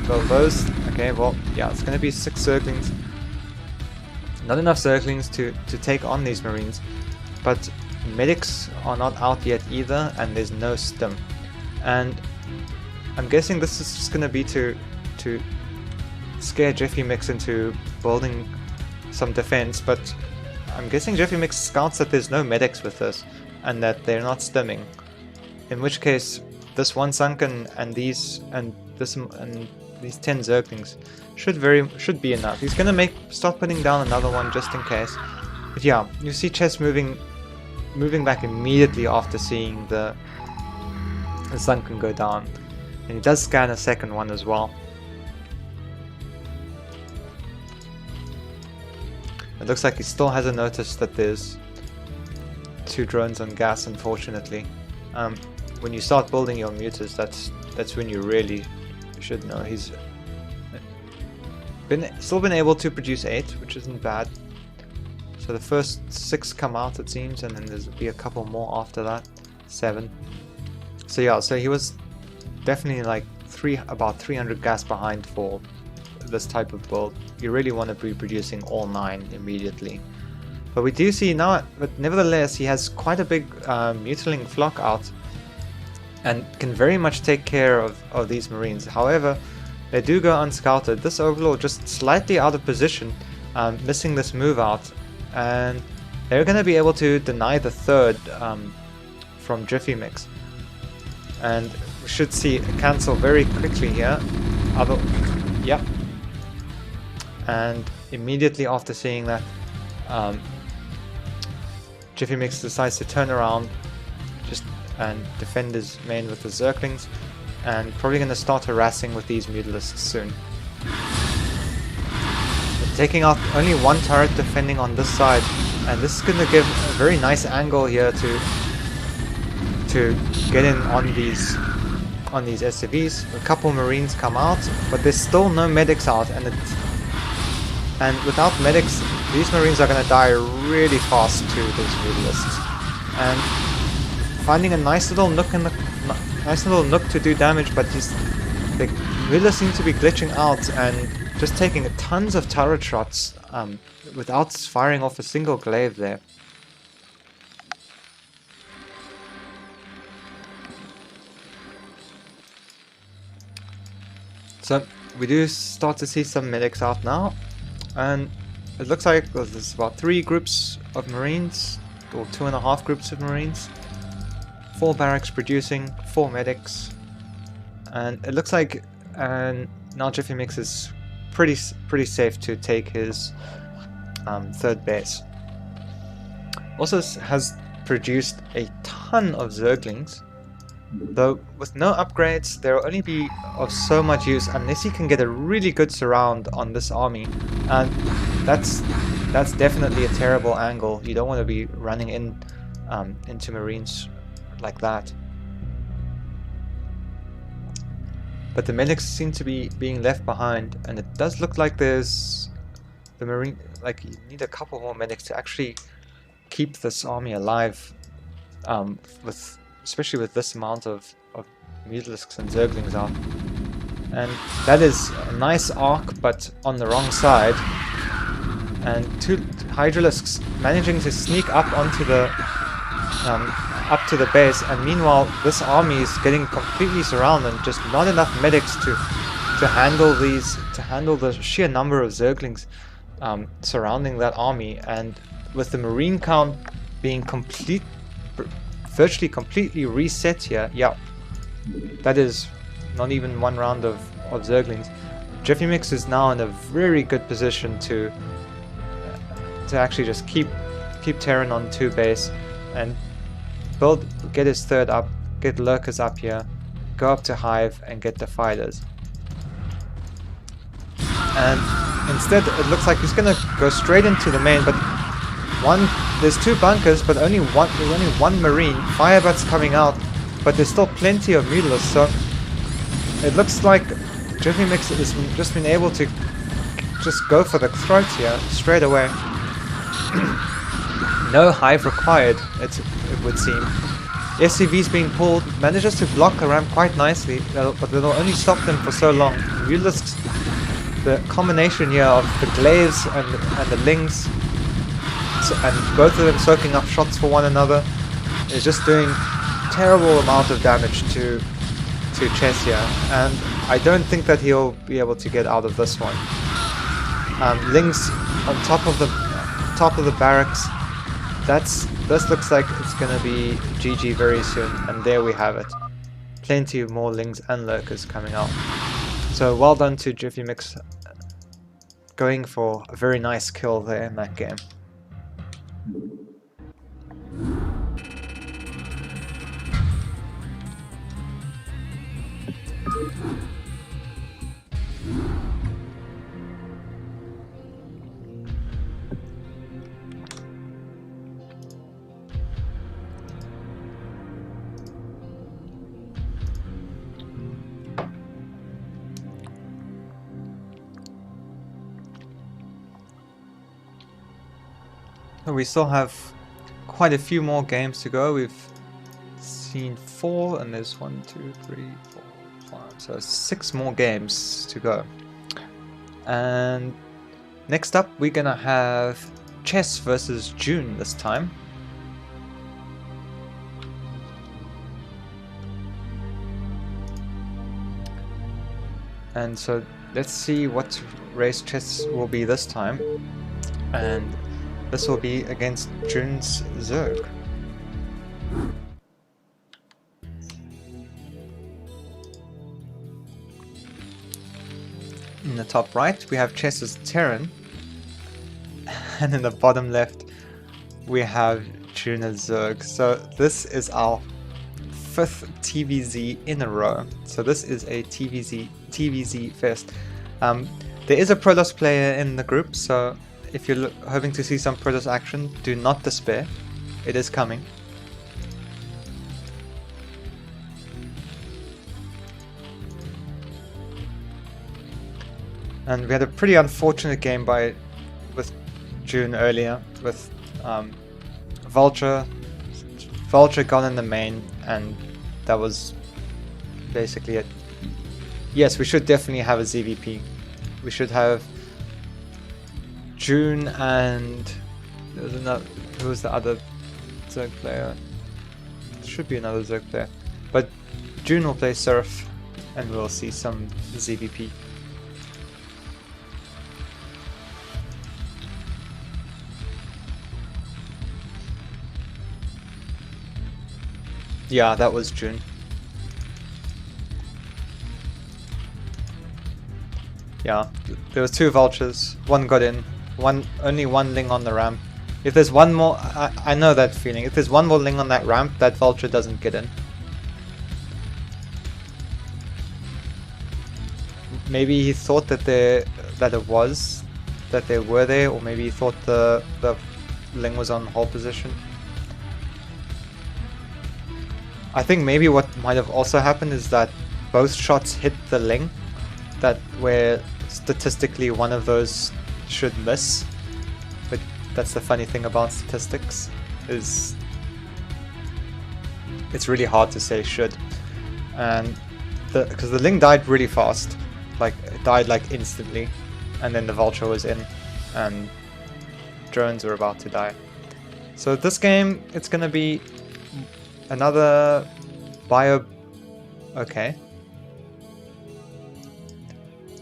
well those, okay, well, yeah, it's going to be 6 Zerglings. Not enough Zerglings to take on these Marines, but medics are not out yet either, and there's no stim. And I'm guessing this is just going to be to scare Jiffy Mix into building some defense, but I'm guessing Jiffy Mix scouts that there's no medics with this and that they're not stimming. In which case, this one Sunken and these 10 Zerglings should be enough. He's gonna start putting down another one just in case. But yeah, you see Chess moving back immediately after seeing the Sunken go down, and he does scan a second one as well. It looks like he still hasn't noticed that there's 2 drones on gas, unfortunately. When you start building your muters, that's when you really should know. He's still been able to produce 8, which isn't bad. So the first 6 come out, it seems, and then there'll be a couple more after that. 7. So yeah, so he was definitely like about 300 gas behind for this type of build. You really want to be producing all 9 immediately. But we do see now, but nevertheless, he has quite a big mutiling flock out. and can very much take care of these Marines. However, they do go unscouted. This Overlord just slightly out of position, missing this move out, and they're going to be able to deny the third from Jiffy Mix. And we should see a cancel very quickly here. Yep. And immediately after seeing that, Jiffy Mix decides to turn around and defend his main with the Zerglings, and probably going to start harassing with these Mutalisks soon. But taking out only one turret defending on this side, and this is going to give a very nice angle here to get in on these SCVs. A couple Marines come out, but there's still no medics out, and without medics, these Marines are going to die really fast to these Mutalisks. And finding a nice little nook to do damage, but the Mutalisks seem to be glitching out and just taking tons of turret shots without firing off a single glaive there. So we do start to see some medics out now, and it looks like there's about 3 groups of Marines, or 2.5 groups of Marines, 4 barracks producing, 4 medics, and it looks like now Jiffy Mix is pretty safe to take his third base. Also has produced a ton of Zerglings, though with no upgrades they'll only be of so much use unless he can get a really good surround on this army, and that's definitely a terrible angle. You don't want to be running into Marines like that. But the medics seem to be being left behind, and it does look like there's the Marine, like you need a couple more medics to actually keep this army alive, especially with this amount of Mutalisks and Zerglings out. And that is a nice arc, but on the wrong side. And 2 Hydralisks managing to sneak up onto the up to the base, and meanwhile this army is getting completely surrounded, and just not enough medics to handle the sheer number of Zerglings surrounding that army. And with the Marine count being virtually completely reset here, yeah, that is not even 1 round of Zerglings. Jiffy Mix is now in a very good position to actually just keep Terran on 2 base and get his third up, get Lurkers up here, go up to Hive and get the fighters. And instead it looks like he's gonna go straight into the main, but there's 2 bunkers, but there's only one Marine. Firebat's coming out, but there's still plenty of Mutalisks, so it looks like Jiffy Mix has just been able to just go for the throats here straight away. No Hive required, it would seem. SCVs being pulled, manages to block a ramp quite nicely, but it'll only stop them for so long. Mutalisks, the combination here of the glaives and the lings, and both of them soaking up shots for one another, is just doing terrible amount of damage to Chess here, and I don't think that he'll be able to get out of this one. Lings on top of the barracks. This looks like it's gonna be GG very soon, and there we have it. Plenty of more Lings and Lurkers coming out. So well done to Jiffy Mix, going for a very nice kill there in that game. We still have quite a few more games to go. We've seen 4, and there's 1, 2, 3, 4, 5, so 6 more games to go. And next up we're gonna have Chess versus June this time. And so let's see what race chess will be this time. And this will be against June's Zerg. In the top right, we have Chess's Terran. And in the bottom left, we have June's Zerg. So this is our 5th TVZ in a row. So this is a TVZ fest. There is a Protoss player in the group, so if you're hoping to see some Protoss action, do not despair. It is coming. And we had a pretty unfortunate game with June earlier, with Vulture got in the main, and that was basically it. Yes, we should definitely have a ZVP. We should have June and there was another. Who was the other Zerg player? There should be another Zerg player, but June will play Surf, and we'll see some ZVP. Yeah, that was June. Yeah, there was 2 vultures. One got in. Only one Ling on the ramp. If there's one more, I know that feeling. If there's one more Ling on that ramp, that vulture doesn't get in. Maybe he thought that they were there, or maybe he thought the Ling was on hold position. I think maybe what might have also happened is that both shots hit the Ling, that where statistically one of those should miss. But that's the funny thing about statistics, is it's really hard to say should. And because the Ling died really fast, like it died like instantly, and then the vulture was in, and drones were about to die. So this game, it's gonna be another bio. Okay.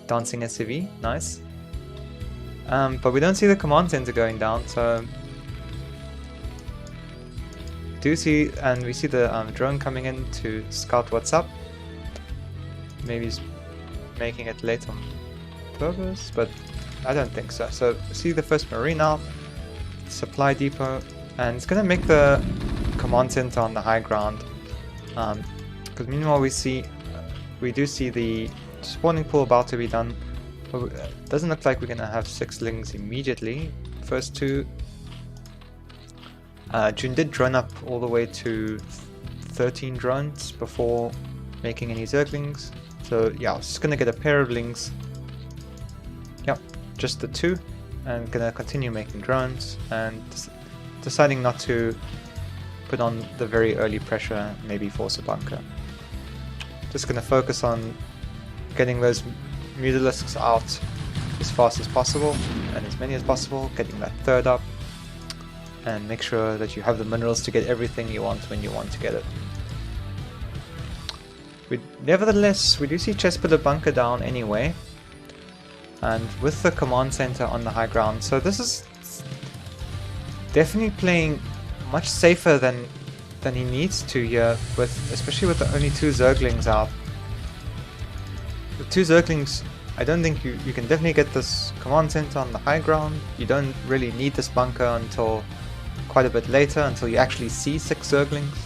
Dancing SCV, nice. But we don't see the command center going down, so do see, and we see the drone coming in to scout what's up. Maybe he's making it late on purpose, but I don't think so. So see the first marine out, supply depot, and it's gonna make the command center on the high ground. Because meanwhile we do see the spawning pool about to be done. But it doesn't look like we're gonna have 6 Lings immediately. First 2. June did drone up all the way to 13 drones before making any Zerglings. So yeah, I was just gonna get a pair of Lings. Yep, just the 2, and gonna continue making drones, and deciding not to put on the very early pressure, maybe force a bunker. Just gonna focus on getting those Mutalisks out as fast as possible, and as many as possible, getting that 3rd up, and make sure that you have the minerals to get everything you want when you want to get it. Nevertheless, we do see Chess put a bunker down anyway, and with the command center on the high ground, so this is definitely playing much safer than he needs to here, especially with the only 2 Zerglings out. With 2 Zerglings, I don't think you can definitely get this command center on the high ground. You don't really need this bunker until quite a bit later, until you actually see 6 Zerglings.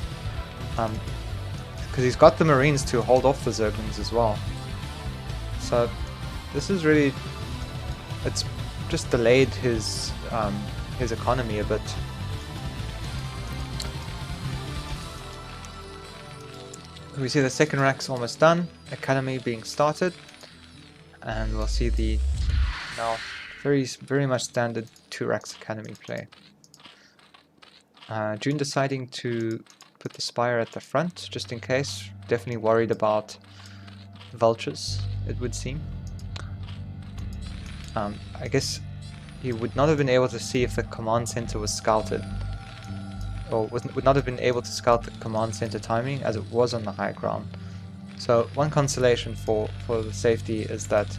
Because he's got the Marines to hold off the Zerglings as well. So this is really, it's just delayed his economy a bit. We see the second rack's almost done, academy being started, and we'll see the now very much standard 2 racks academy play. June deciding to put the Spire at the front, just in case. Definitely worried about vultures, it would seem. I guess he would not have been able to see if the command center was scouted, or would not have been able to scout the command center timing as it was on the high ground. So one consolation for the safety is that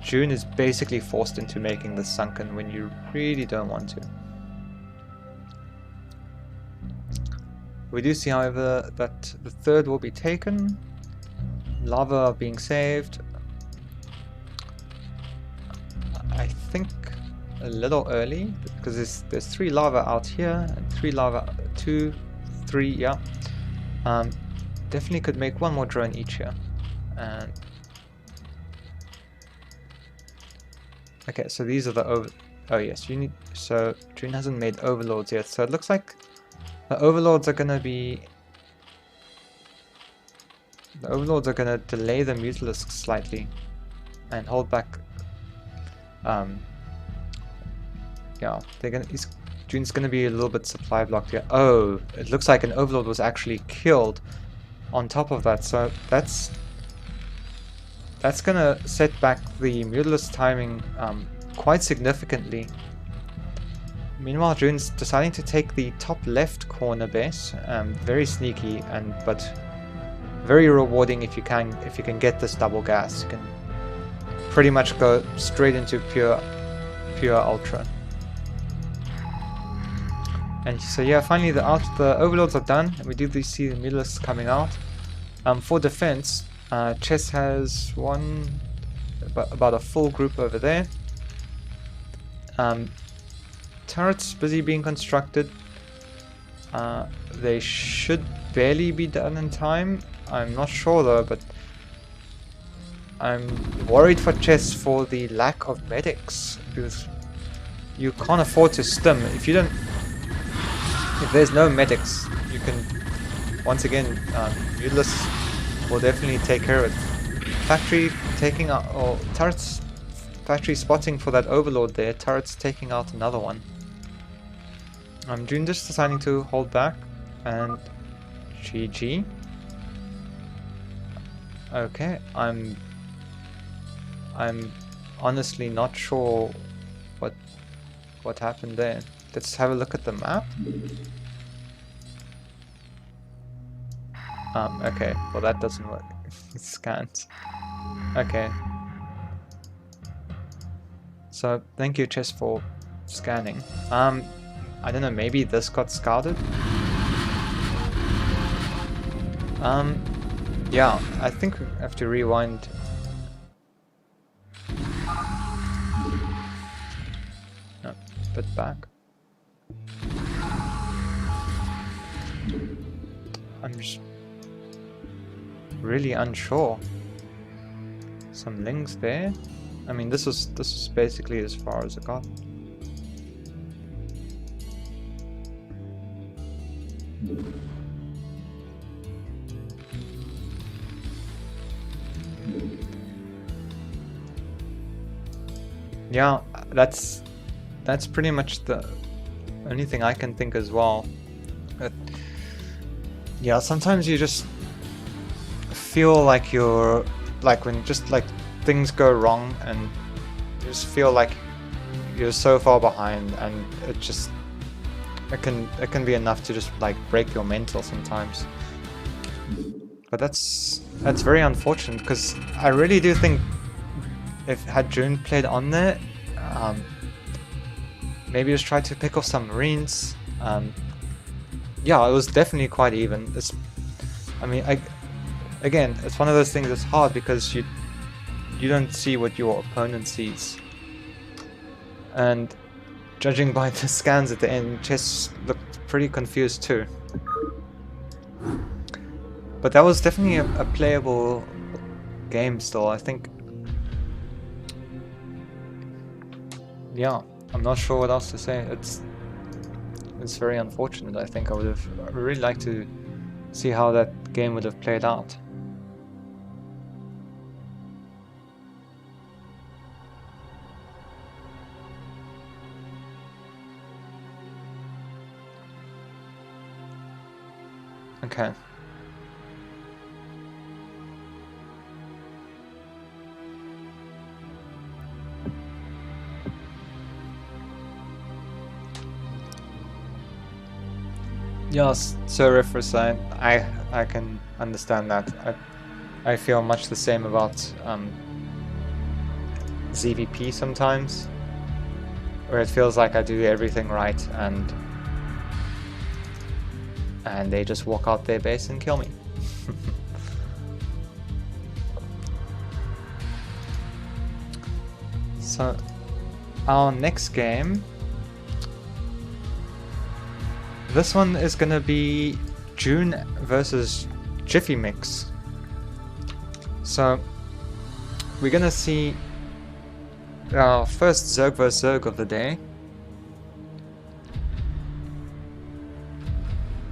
June is basically forced into making the sunken when you really don't want to. We do see, however, that the third will be taken. Lava are being saved. I think a little early because there's 3 lava out here and 3 lava, 2, 3, yeah. Definitely could make 1 more drone each here. And okay, so these are the oh yes, you need, so June hasn't made overlords yet, so it looks like the overlords are gonna delay the mutalisks slightly and hold back. Yeah, June's gonna be a little bit supply blocked here. Oh, it looks like an overlord was actually killed on top of that, so that's gonna set back the mutalist timing quite significantly. Meanwhile, June's deciding to take the top left corner base. Very sneaky, but very rewarding if you can get this double gas. You can pretty much go straight into pure ultra. And so yeah, finally the overlords are done, and we do see the mutalisks coming out. For defense, Chess has about a full group over there. Turrets busy being constructed. They should barely be done in time. I'm not sure though, but I'm worried for Chess for the lack of medics, because you can't afford to stim. If there's no medics, you can once again mutalisks will definitely take care of it. Factory taking out, or turrets, factory spotting for that overlord there. Turrets taking out another one. June just deciding to hold back, and GG. Okay, I'm honestly not sure what happened there. Let's have a look at the map. Okay, well that doesn't work. It scans. Okay. So thank you, Chess, for scanning. I don't know, maybe this got scouted? Yeah, I think we have to rewind. No, bit back. I'm just really unsure. Some links there. I mean, this is basically as far as I got. Yeah, that's pretty much the only thing I can think as well. But yeah, sometimes you just feel like you're when things go wrong and you just feel like you're so far behind, and it can be enough to just break your mental sometimes. But that's very unfortunate, because I really do think had June played on there, maybe just try to pick off some Marines. Yeah, it was definitely quite even. Again, it's one of those things that's hard because you don't see what your opponent sees. And judging by the scans at the end, Chess looked pretty confused too. But that was definitely a playable game still, I think. Yeah, I'm not sure what else to say. It's very unfortunate. I think I would really liked to see how that game would have played out. Okay. Yes, Sir Riverside, I can understand that. I feel much the same about ZVP sometimes, where it feels like I do everything right and they just walk out their base and kill me. So our next game, this one is gonna be June versus Jiffy Mix. So we're gonna see our first Zerg vs Zerg of the day.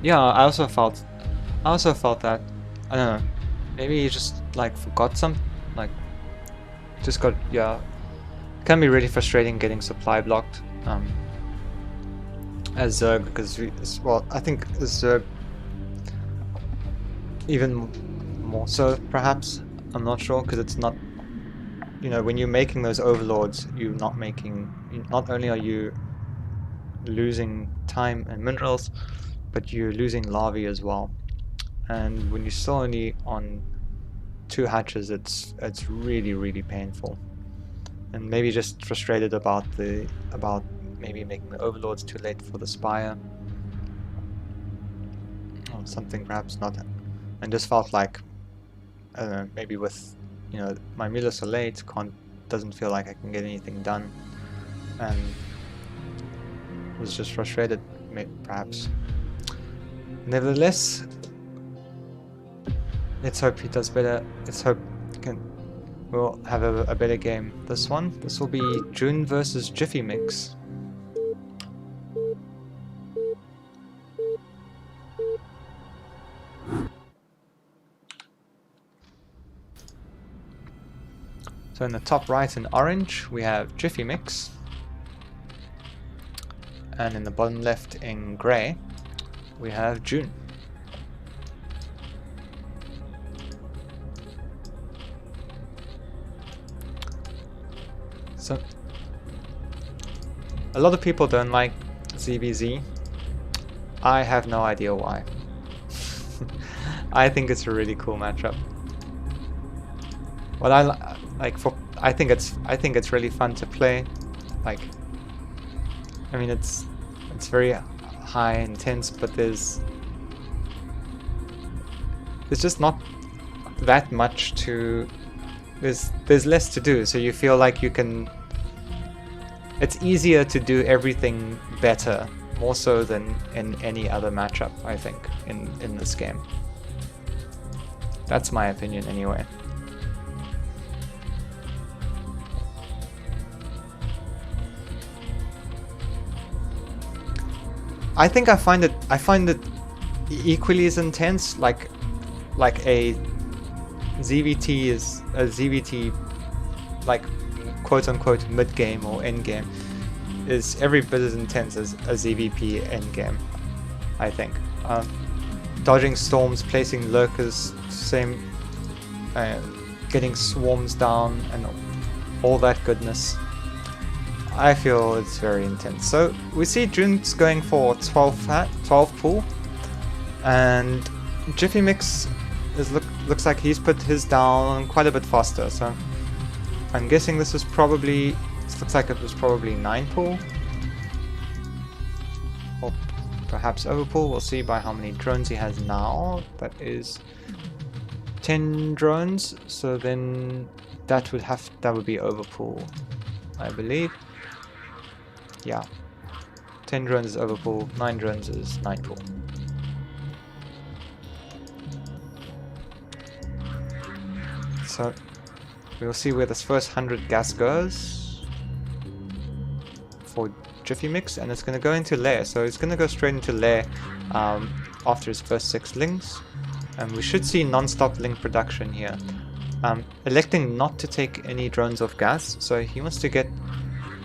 Yeah, I also felt that, I don't know, maybe he just like forgot some, like just got, yeah, it can be really frustrating getting supply blocked as Zerg, because well, I think as Zerg even more so perhaps, I'm not sure, because it's not, you know, when you're making those overlords, not only are you losing time and minerals, but you're losing larvae as well. And when you're still only on 2 hatches, it's really painful. And maybe just frustrated about maybe making the overlords too late for the spire, or something perhaps not, and just felt like, I don't know, maybe with, you know, my Mila Soleil doesn't feel like I can get anything done, and was just frustrated, perhaps. Nevertheless, let's hope he does better. Let's hope we'll have a better game. This will be June versus Jiffy Mix. So in the top right in orange we have Jiffy Mix, and in the bottom left in grey we have June. So a lot of people don't like ZVZ. I have no idea why. I think it's a really cool matchup. What I think it's really fun to play. Like, I mean, it's very high intense, but there's just not that much to, there's less to do, so you feel like you can, it's easier to do everything better, more so than in any other matchup, I think, in this game. That's my opinion anyway. I think I find it equally as intense, like a ZVT is a ZVT, like quote unquote mid game or end game, is every bit as intense as a ZVP end game, I think. Dodging storms, placing lurkers, same, getting swarms down and all that goodness. I feel it's very intense. So we see June's going for 12 pool, and Jiffy Mix looks like he's put his down quite a bit faster. So I'm guessing this looks like it was probably 9 pool, or perhaps over pool. We'll see by how many drones he has now. That is 10 drones. So then that would be over pool, I believe. Yeah, 10 drones is over pool, 9 drones is 9 pool. So we'll see where this first 100 gas goes for Jiffy Mix, and it's going to go into lair. So it's going to go straight into lair after his first 6 links, and we should see non-stop link production here. Electing not to take any drones off gas, so he wants to get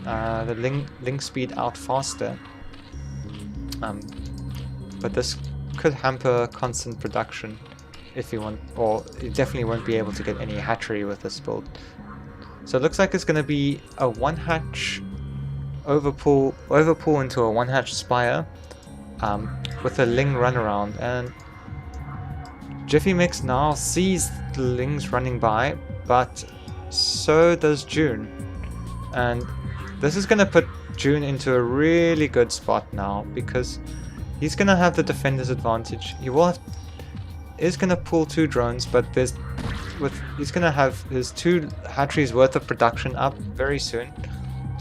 the link speed out faster, but this could hamper constant production if you want, or you definitely won't be able to get any hatchery with this build. So it looks like it's going to be a 1 hatch overpull into a 1 hatch spire, with a Ling runaround, and Jiffy Mix now sees the Lings running by, but so does June, and this is going to put June into a really good spot now, because he's going to have the defender's advantage. He is going to pull 2 drones, but he's going to have his 2 hatcheries worth of production up very soon,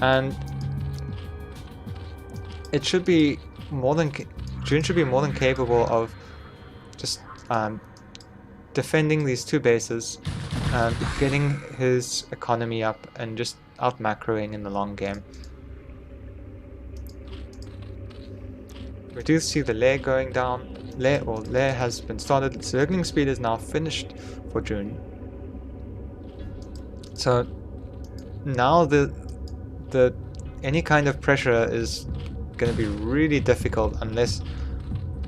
and it should be June should be more than capable of just defending these 2 bases, getting his economy up, and just out macroing in the long game. We do see the lair going down. Lair has been started. Circling speed is now finished for June. So now any kind of pressure is going to be really difficult unless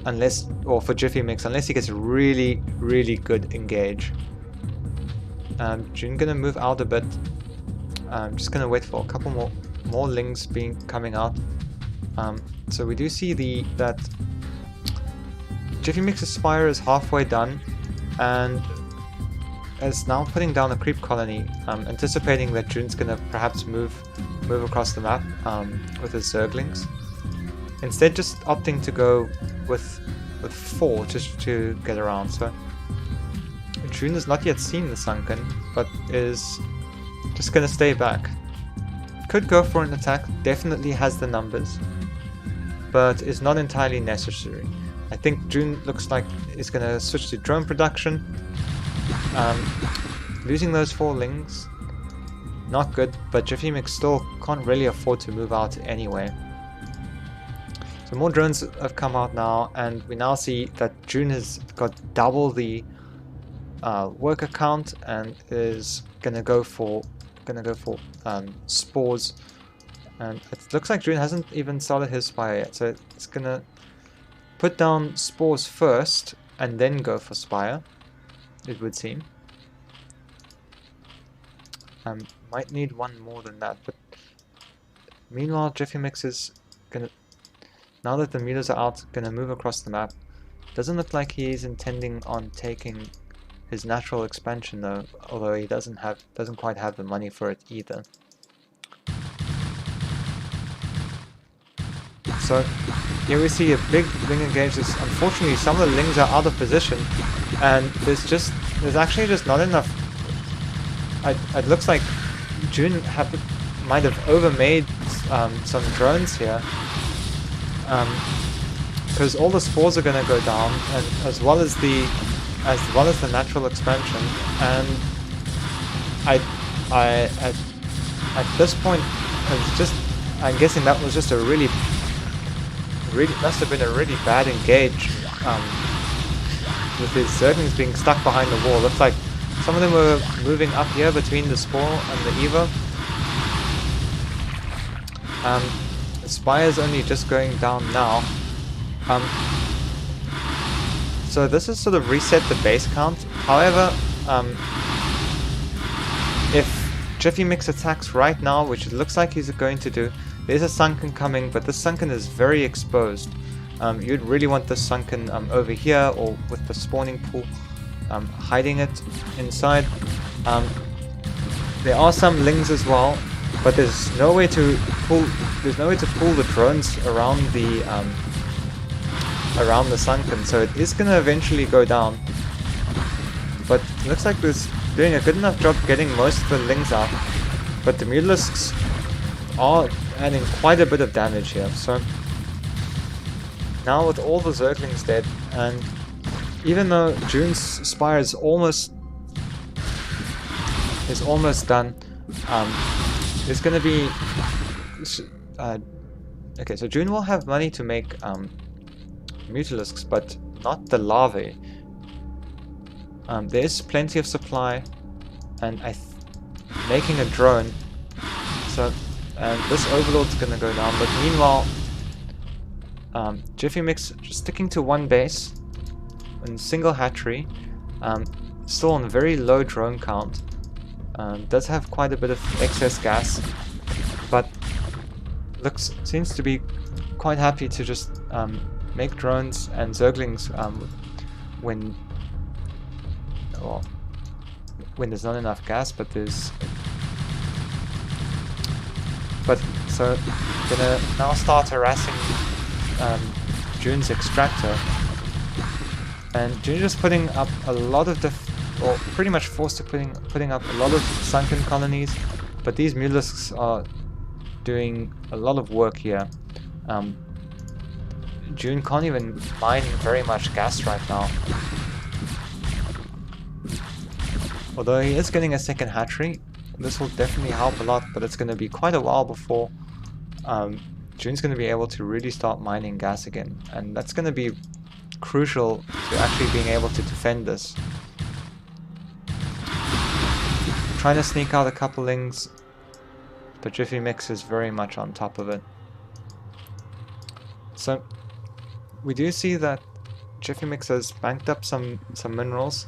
for Jiffy Mix, unless he gets really good engage. June gonna move out a bit. I'm just gonna wait for a couple more Lings coming out. So we do see that Jiffy Mix's Spire is halfway done and is now putting down a creep colony, anticipating that June's gonna perhaps move across the map with his Zerglings. Instead, just opting to go with 4 just to get around. So June has not yet seen the Sunken, but is just gonna stay back. Could go for an attack, definitely has the numbers, but is not entirely necessary. I think June looks like is gonna switch to drone production. Losing those 4 Lings, not good, but Jiffy Mix still can't really afford to move out anyway. So more drones have come out now, and we now see that June has got double the worker count and is gonna go for spores. And it looks like June hasn't even started his Spire yet, so it's gonna put down spores first and then go for Spire, it would seem. Might need one more than that, but meanwhile Jiffy Mix is gonna, now that the meters are out, gonna move across the map. Doesn't look like he's intending on taking his natural expansion though, although he doesn't quite have the money for it either. So here we see a big Ling engage. Unfortunately, some of the Lings are out of position, and there's actually just not enough. It looks like June might have overmade some drones here, because all the spores are going to go down, and as well as the natural expansion. And at this point, I'm guessing that was just a really must have been a really bad engage, with his Zerglings being stuck behind the wall. Looks like some of them were moving up here between the Spore and the Evo. The Spire's only just going down now. So this has sort of reset the base count. However, if Jiffy Mix attacks right now, which it looks like he's going to do, there's a Sunken coming, but this Sunken is very exposed. You'd really want this Sunken over here or with the spawning pool, hiding it inside. There are some Lings as well, but there's no way to pull the drones around the Sunken, so it is gonna eventually go down. But it looks like it's doing a good enough job getting most of the Lings out, but the Mutalisks are adding quite a bit of damage here. So now with all the Zerglings dead, and even though June's Spire is almost done, there's gonna be okay, so June will have money to make Mutalisks, but not the larvae. There is plenty of supply, and making a drone. So, and this Overlord's gonna go down. But meanwhile, Jiffy Mix just sticking to one base and single hatchery. Still on very low drone count. Does have quite a bit of excess gas, but seems to be quite happy to just make drones and zerglings when there's not enough gas, but so gonna now start harassing June's extractor, and June just putting up a lot of or pretty much forced to putting up a lot of sunken colonies, but these mutalisks are doing a lot of work here. June can't even mine very much gas right now. Although he is getting a second hatchery, this will definitely help a lot, but it's going to be quite a while before June's going to be able to really start mining gas again, and that's going to be crucial to actually being able to defend this. Trying to sneak out a couple lings, but Jiffy Mix is very much on top of it. So we do see that Jiffy Mix has banked up some minerals,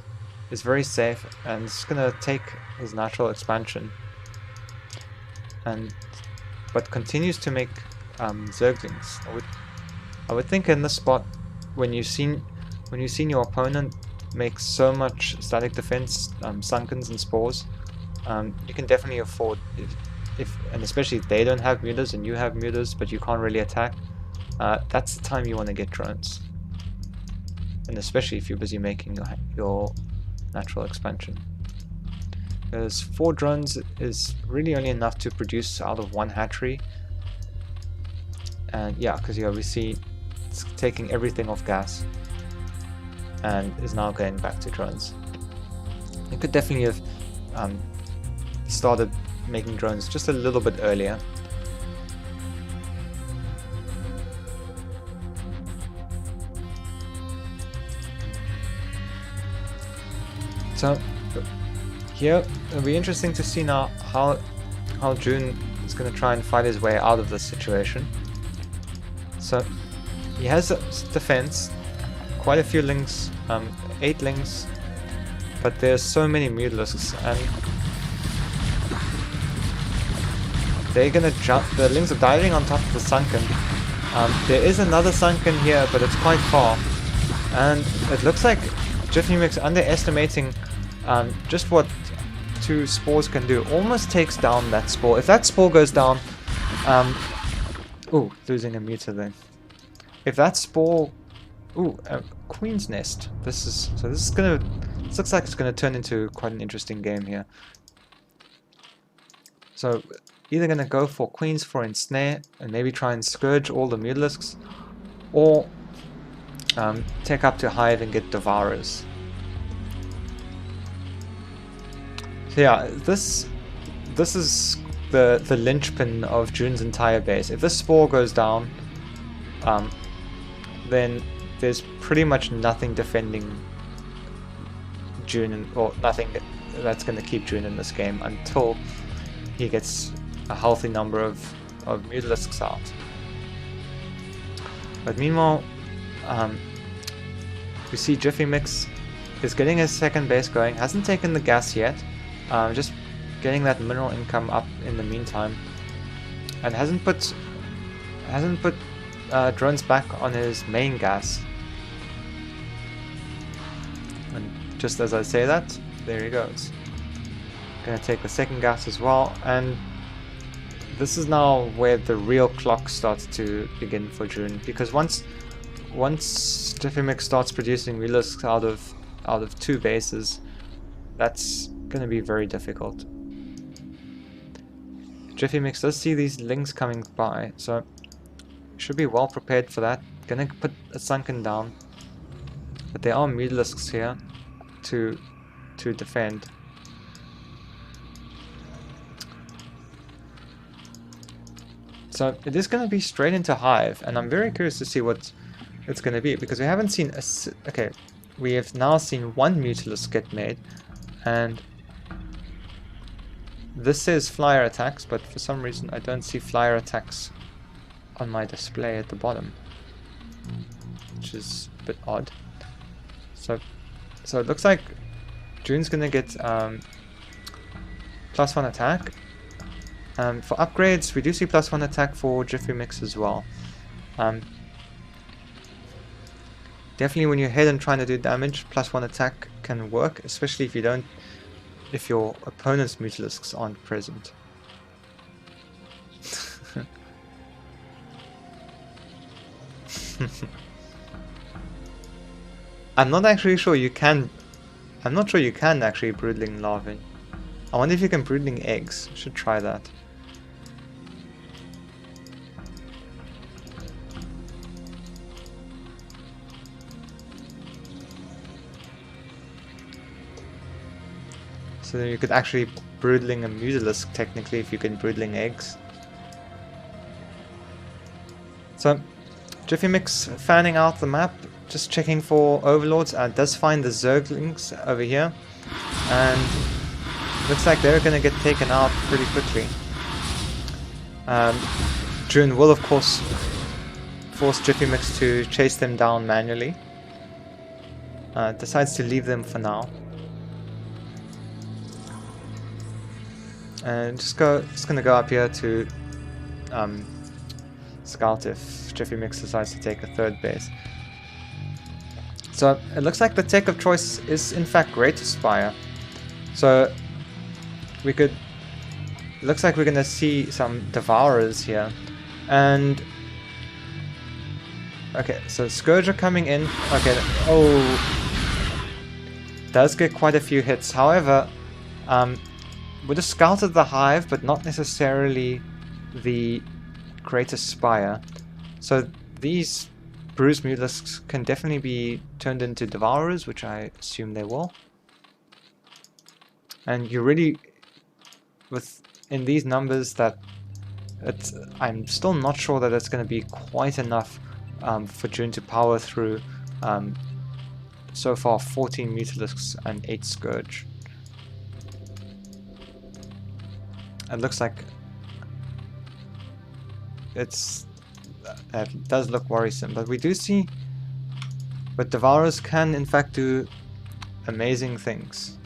is very safe, and it's gonna take his natural expansion, but continues to make zerglings. I would think in this spot, when you've seen your opponent make so much static defense, sunkens and spores, you can definitely afford, and especially if they don't have mutas and you have mutas but you can't really attack, that's the time you want to get drones, and especially if you're busy making your natural expansion. Because 4 drones is really only enough to produce out of 1 hatchery, and yeah, because you obviously it's taking everything off gas and is now going back to drones. You could definitely have started making drones just a little bit earlier. So here it'll be interesting to see now how June is going to try and fight his way out of this situation. So he has defense, quite a few lings, 8 lings, but there's so many mutalisks, and they're gonna jump. The lings are diving on top of the sunken. There is another sunken here, but it's quite far, and it looks like Jiffy Mix underestimating just what 2 spores can do. Almost takes down that spore. If that spore goes down, ooh, losing a muta then. If that spore, ooh, Queen's Nest. This looks like it's gonna turn into quite an interesting game here. So either gonna go for Queens for Ensnare and maybe try and scourge all the mutalisks, or take up to Hive and get Devourers. So yeah, this is the linchpin of June's entire base. If this spore goes down, then there's pretty much nothing defending June, or nothing that's going to keep June in this game until he gets a healthy number of mutalisks out. But meanwhile, we see Jiffy Mix is getting his second base going, hasn't taken the gas yet, just getting that mineral income up in the meantime, and hasn't put drones back on his main gas. And just as I say that, there he goes. Gonna take the second gas as well, and this is now where the real clock starts to begin for June, because once Jiffy Mix starts producing mutalisks out of 2 bases, that's gonna be very difficult. Jiffy Mix does see these lings coming by, so should be well prepared for that. Gonna put a sunken down, but there are mutalisks here to defend. So it is going to be straight into Hive, and I'm very curious to see what it's going to be, because we haven't seen okay, we have now seen 1 mutalisk get made, and this says flyer attacks, but for some reason I don't see flyer attacks on my display at the bottom, which is a bit odd. So it looks like June's gonna get +1 attack. For upgrades, we do see +1 attack for Jiffy Mix as well. Definitely when you're Saieden trying to do damage, +1 attack can work, especially if your opponent's Mutalisks aren't present. I'm not actually sure you can. I'm not sure you can actually broodling larvae. I wonder if you can broodling eggs. Should try that. So you could actually broodling a Mutalisk technically if you can broodling eggs. So Jiffy Mix fanning out the map, just checking for overlords, does find the Zerglings over here, and looks like they're gonna get taken out pretty quickly. June will of course force Jiffy Mix to chase them down manually. Decides to leave them for now. And just gonna go up here to scout if Jiffy Mix decides to take a third base. So it looks like the tech of choice is in fact Greater Spire. So it looks like we're gonna see some Devourers here. And okay, so Scourge are coming in. Okay, oh, does get quite a few hits. However, would have scouted the Hive, but not necessarily the Greater Spire. So these Bruised Mutalisks can definitely be turned into Devourers, which I assume they will. And you really, in these numbers, I'm still not sure that it's going to be quite enough for June to power through so far 14 Mutalisks and 8 Scourge. It looks like it does look worrisome, but we do see, but Devourers can in fact do amazing things.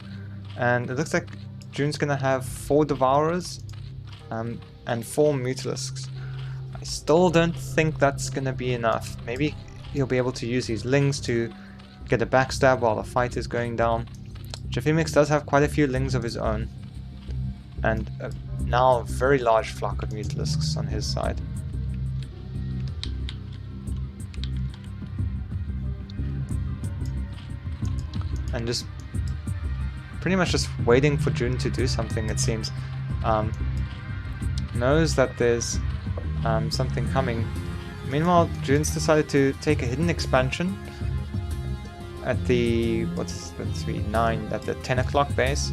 And it looks like June's gonna have 4 Devourers and 4 Mutalisks. I still don't think that's gonna be enough. Maybe he'll be able to use these Lings to get a backstab while the fight is going down. Jiffy Mix does have quite a few Lings of his own, and now a very large flock of Mutalisks on his side. And just pretty much just waiting for June to do something, it seems. Knows that there's something coming. Meanwhile, June's decided to take a hidden expansion at the, what's the 3-9, at the 10 o'clock base.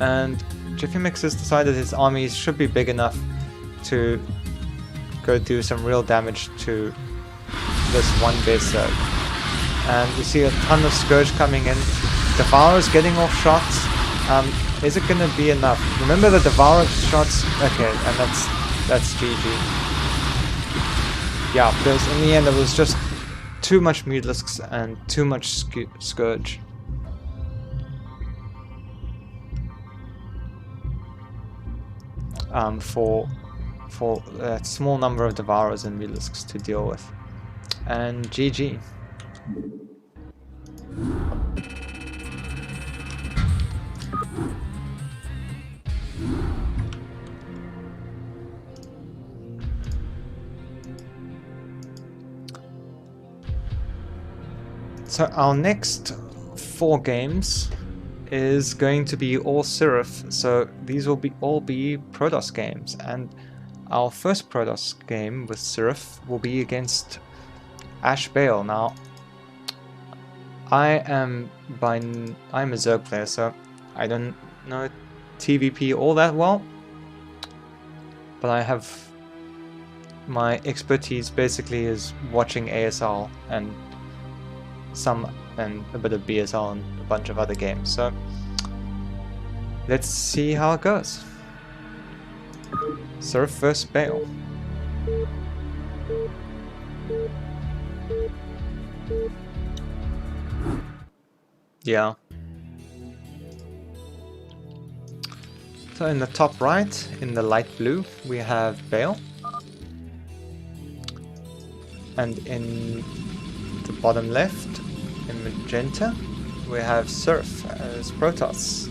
And Jiffy Mix has decided his armies should be big enough to go do some real damage to this one base Zerg. And you see a ton of Scourge coming in. Devourer's getting off shots. Is it gonna be enough? Remember the Devourer shots? Okay, and that's GG. Yeah, because in the end it was just too much Mutalisks and too much Scourge. For a small number of Devourers and Mutalisks to deal with. And GG. So our next 4 games is going to be all Seraph, so these will all be Protoss games, and our first Protoss game with Seraph will be against Ash Bale. Now, I'm a Zerg player, so I don't know TVP all that well, but I have my expertise basically is watching ASL and a bit of BSL and a bunch of other games. So let's see how it goes. Seraph vs Bale. Yeah. So in the top right, in the light blue, we have Bale. And in the bottom left, in magenta, we have Surf as Protoss.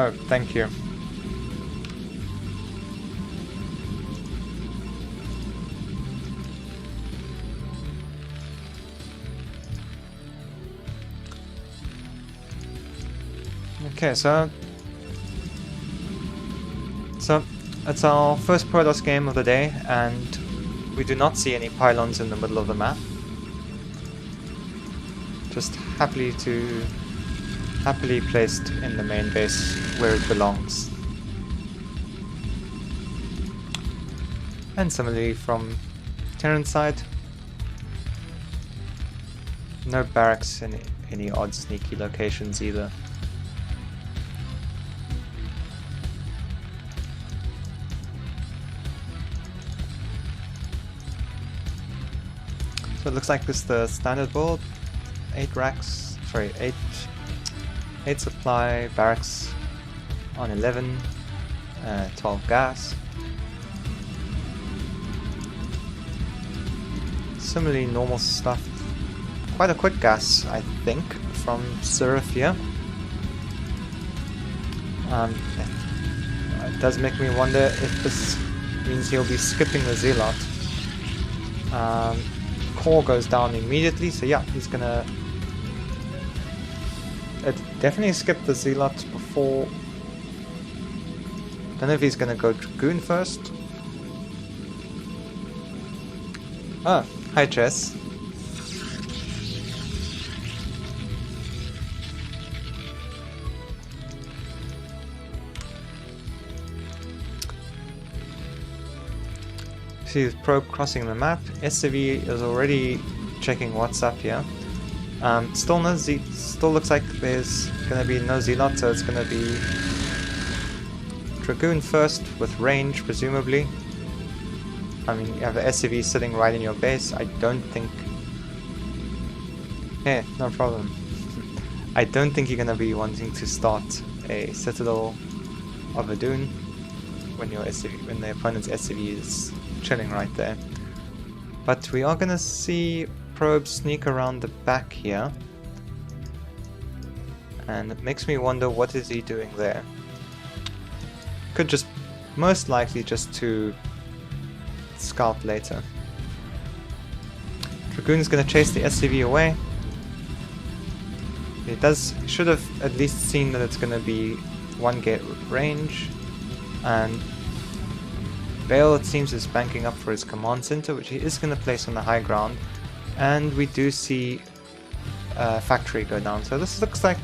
Oh, thank you. Okay, so it's our first Protoss game of the day, and we do not see any pylons in the middle of the map. Just happily placed in the main base where it belongs. And similarly from Terran's side, no barracks in any odd sneaky locations either. So it looks like this is the standard build. 8 supply barracks on 11, 12 gas. Similarly normal stuff. Quite a quick gas, I think, from Surf here. It does make me wonder if this means he'll be skipping the Zealot. Core goes down immediately, so yeah, he's gonna definitely skip the Zealot before. Don't know if he's gonna go Dragoon first. Ah, hi Jess. See the probe crossing the map. SCV is already checking WhatsApp here. Still looks like there's gonna be no Zealot, so it's gonna be Dragoon first with range, presumably. I mean, you have the SCV sitting right in your base. I don't think. Yeah, no problem. I don't think you're gonna be wanting to start a Citadel of a Dune when the opponent's SCV is chilling right there. But we are gonna see Probe sneak around the back here, and it makes me wonder what is he doing there. Could just most likely just to scout later. Dragoon's gonna chase the SCV away. He should have at least seen that it's gonna be 1 gate range, and Bale, it seems, is banking up for his command center, which he is going to place on the high ground. And we do see factory go down. So this looks like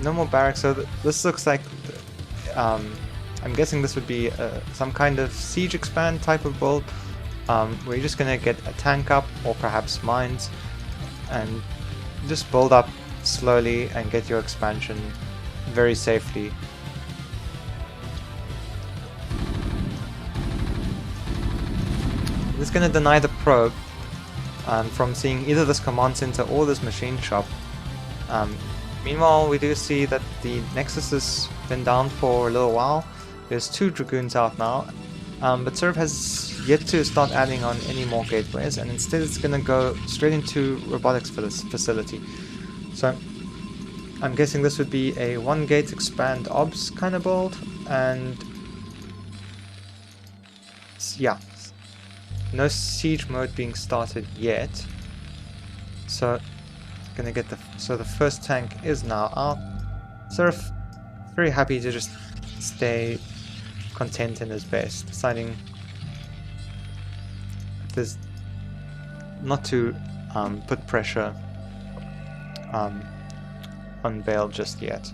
no more barracks. So this looks like I'm guessing this would be some kind of siege expand type of build, where you're just going to get a tank up or perhaps mines and just build up slowly and get your expansion very safely. This is going to deny the probe from seeing either this command center or this machine shop. Meanwhile, we do see that the Nexus has been down for a little while. There's 2 Dragoons out now, but Serb has yet to start adding on any more gateways, and instead it's going to go straight into robotics for this facility. So I'm guessing this would be a 1 gate expand obs kind of build, and yeah. No siege mode being started yet, so gonna get the first tank is now out. Surf very happy to just stay content in his base, deciding there's not to put pressure on Bale just yet.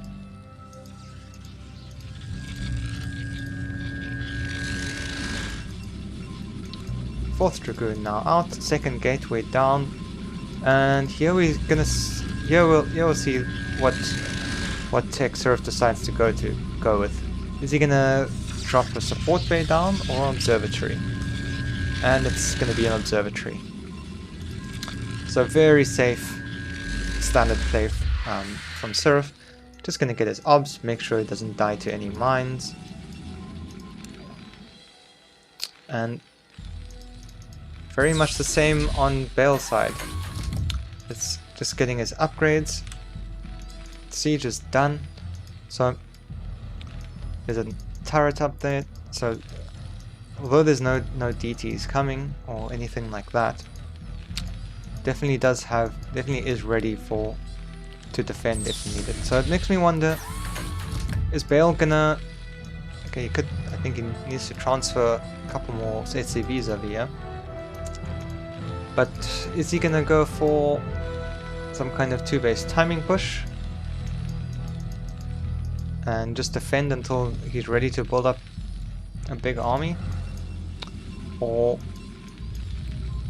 Fourth Dragoon now out, 2nd gateway down, and here we'll see what what tech Surf decides to go with. Is he gonna drop a support bay down or observatory? And it's gonna be an observatory. So very safe standard play from Surf. Just gonna get his obs, make sure he doesn't die to any mines. And very much the same on Bale's side. It's just getting his upgrades. Siege is done. So there's a turret up there. So although there's no DTs coming or anything like that, definitely is ready to defend if needed. So it makes me wonder, is Bale gonna... Okay, I think he needs to transfer a couple more SCVs over here. But is he gonna go for some kind of 2-base timing push and just defend until he's ready to build up a big army? Or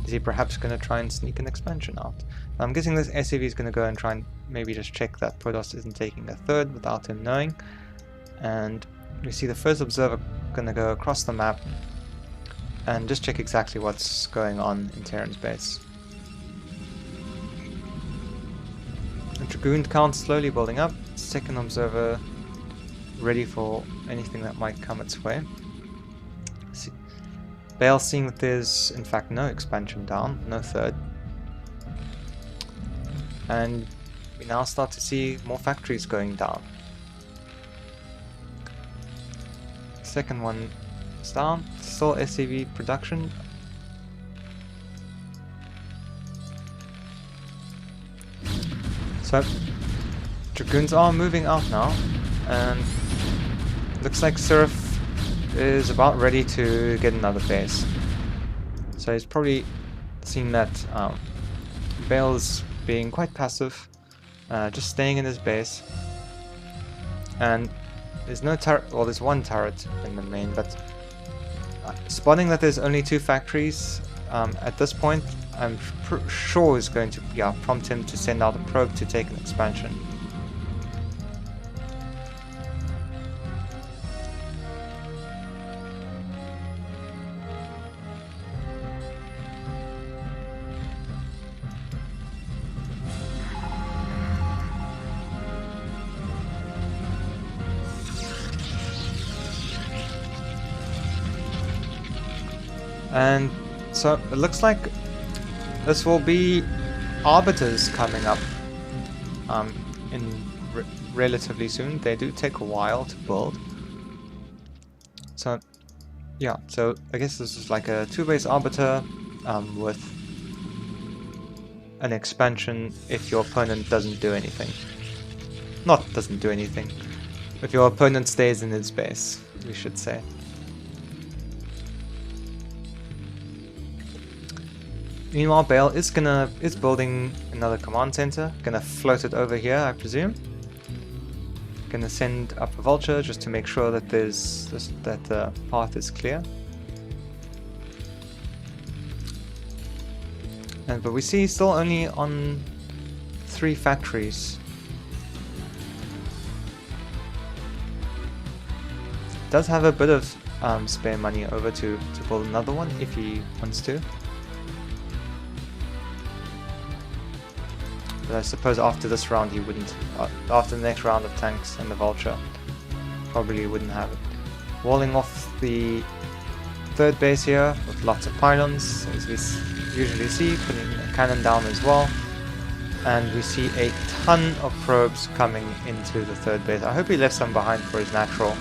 is he perhaps going to try and sneak an expansion out? I'm guessing this SCV is going to go and try and maybe just check that Protoss isn't taking a third without him knowing. And we see the first observer going to go across the map and just check exactly what's going on in Terran's base. The Dragoon count slowly building up. Second observer ready for anything that might come its way. Bale seeing that there's in fact no expansion down, no third. And we now start to see more factories going down. Second one is down, still SCV production. So Dragoons are moving out now, and looks like Surf is about ready to get another base. So he's probably seen that Bale's being quite passive, just staying in his base. And there's no turret, well there's one turret in the main, but spotting that there's only 2 factories at this point, I'm sure is going to prompt him to send out a probe to take an expansion. And so it looks like this will be arbiters coming up in relatively soon. They do take a while to build. So yeah, so I guess this is like a 2-base arbiter with an expansion if your opponent doesn't do anything. Not doesn't do anything. If your opponent stays in its base, we should say. Meanwhile, Bale is building another command center. Gonna float it over here, I presume. Gonna send up a vulture just to make sure that that the path is clear. But we see still only on 3 factories. Does have a bit of spare money over to build another one if he wants to. But I suppose after this round he wouldn't. After the next round of tanks and the vulture, probably wouldn't have it. Walling off the 3rd base here with lots of pylons, as we usually see, putting a cannon down as well. And we see a ton of probes coming into the 3rd base. I hope he left some behind for his natural.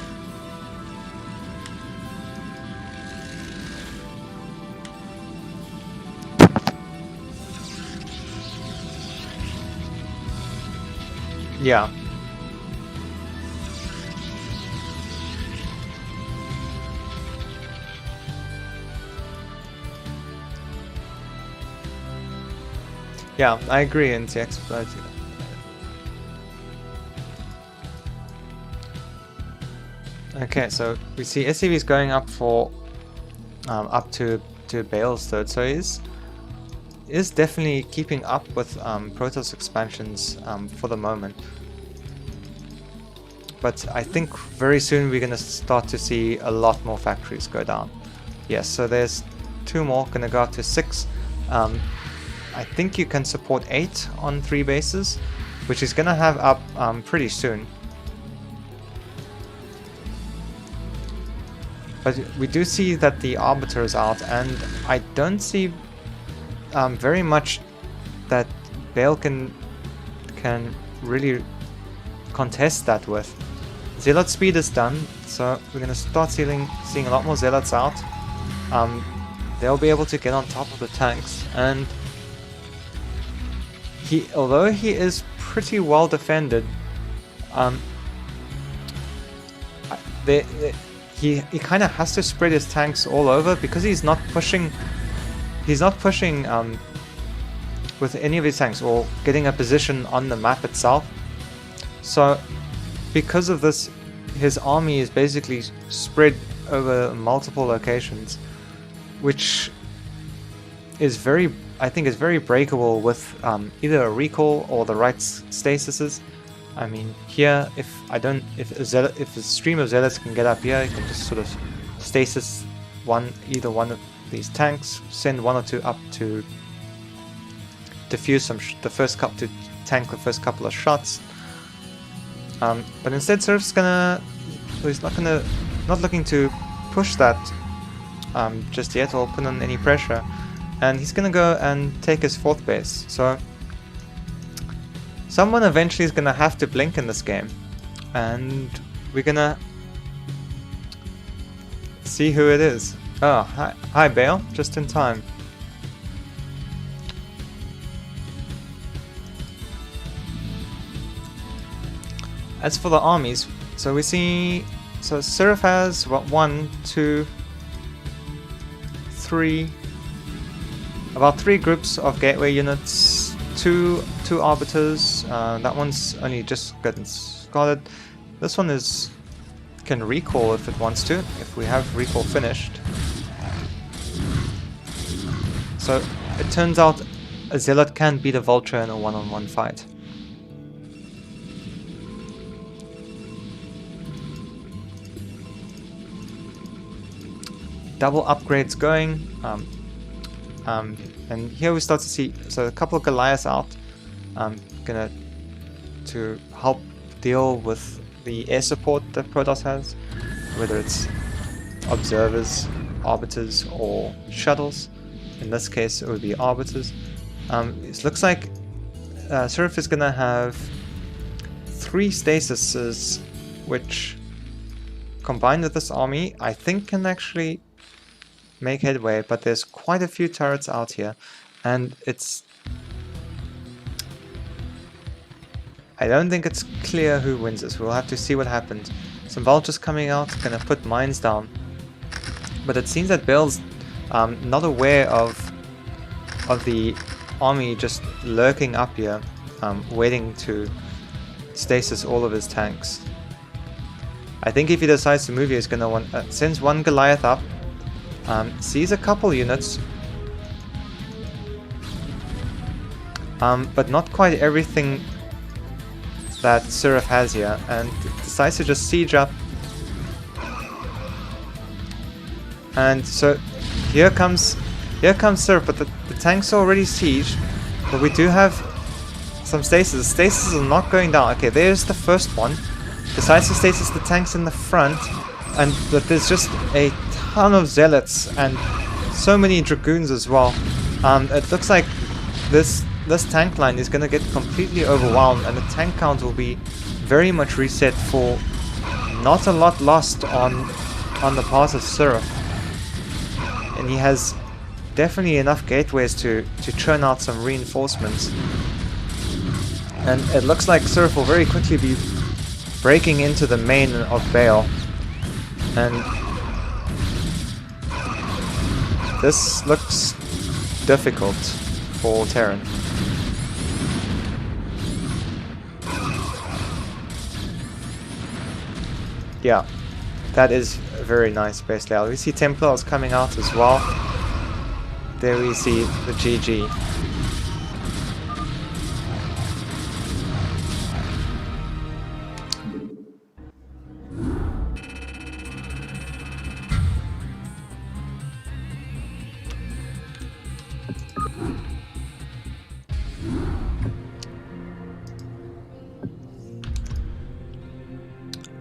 Yeah. Yeah, I agree, NTX. But okay, so we see SCV's going up for up to Bale's 3rd, so he is definitely keeping up with Protoss expansions for the moment. but I think very soon we're going to start to see a lot more factories go down. Yes, so there's 2 more, going to go up to 6. I think you can support 8 on 3 bases, which is going to have up pretty soon. But we do see that the Arbiter is out, and I don't see very much that Bale can really contest that with. Zealot speed is done, so we're going to start seeing a lot more Zealots out. They'll be able to get on top of the tanks, and although he is pretty well defended, he kind of has to spread his tanks all over because he's not pushing with any of his tanks or getting a position on the map itself. So because of this, his army is basically spread over multiple locations, which is I think is very breakable with either a recall or the right stasises. I mean, here, if a stream of Zealots can get up here, you can just sort of stasis either one of these tanks, send 1 or 2 up to defuse to tank the first couple of shots. But instead, Surf's he's not looking to push that just yet or put on any pressure, and he's gonna go and take his 4th base. So someone eventually is gonna have to blink in this game, and we're gonna see who it is. Oh, hi Bale, just in time. As for the armies, so we see, Surf has what, 1, 2, 3, about 3 groups of gateway units, two arbiters. That one's only just gotten started. This one can recall if it wants to, if we have recall finished. So it turns out a Zealot can beat a Vulture in a one-on-one fight. Double upgrades going, and here we start to see a couple of Goliaths out, to help deal with the air support that Protoss has, whether it's observers, arbiters, or shuttles. In this case, it would be arbiters. It looks like Surf is gonna have 3 stasises, which combined with this army, I think can actually make headway, but there's quite a few turrets out here, and I don't think it's clear who wins this. We'll have to see what happens. Some vultures coming out, gonna put mines down, but it seems that Bale's not aware of the army just lurking up here, waiting to stasis all of his tanks. I think if he decides to move here, he's gonna sends 1 Goliath up. Sees a couple units, but not quite everything that Surf has here, and decides to just siege up. And so here comes Surf, but the tanks are already sieged. But we do have some stasis. Stasis are not going down. Okay, there's the first one. Decides to stasis the tanks in the front, but there's just a ton of Zealots and so many Dragoons as well. It looks like this tank line is going to get completely overwhelmed, and the tank count will be very much reset for not a lot lost on the part of Surf. And he has definitely enough gateways to churn out some reinforcements. And it looks like Surf will very quickly be breaking into the main of Bale. And this looks difficult for Terran. Yeah, that is a very nice base layout. We see Templars coming out as well. There we see the GG.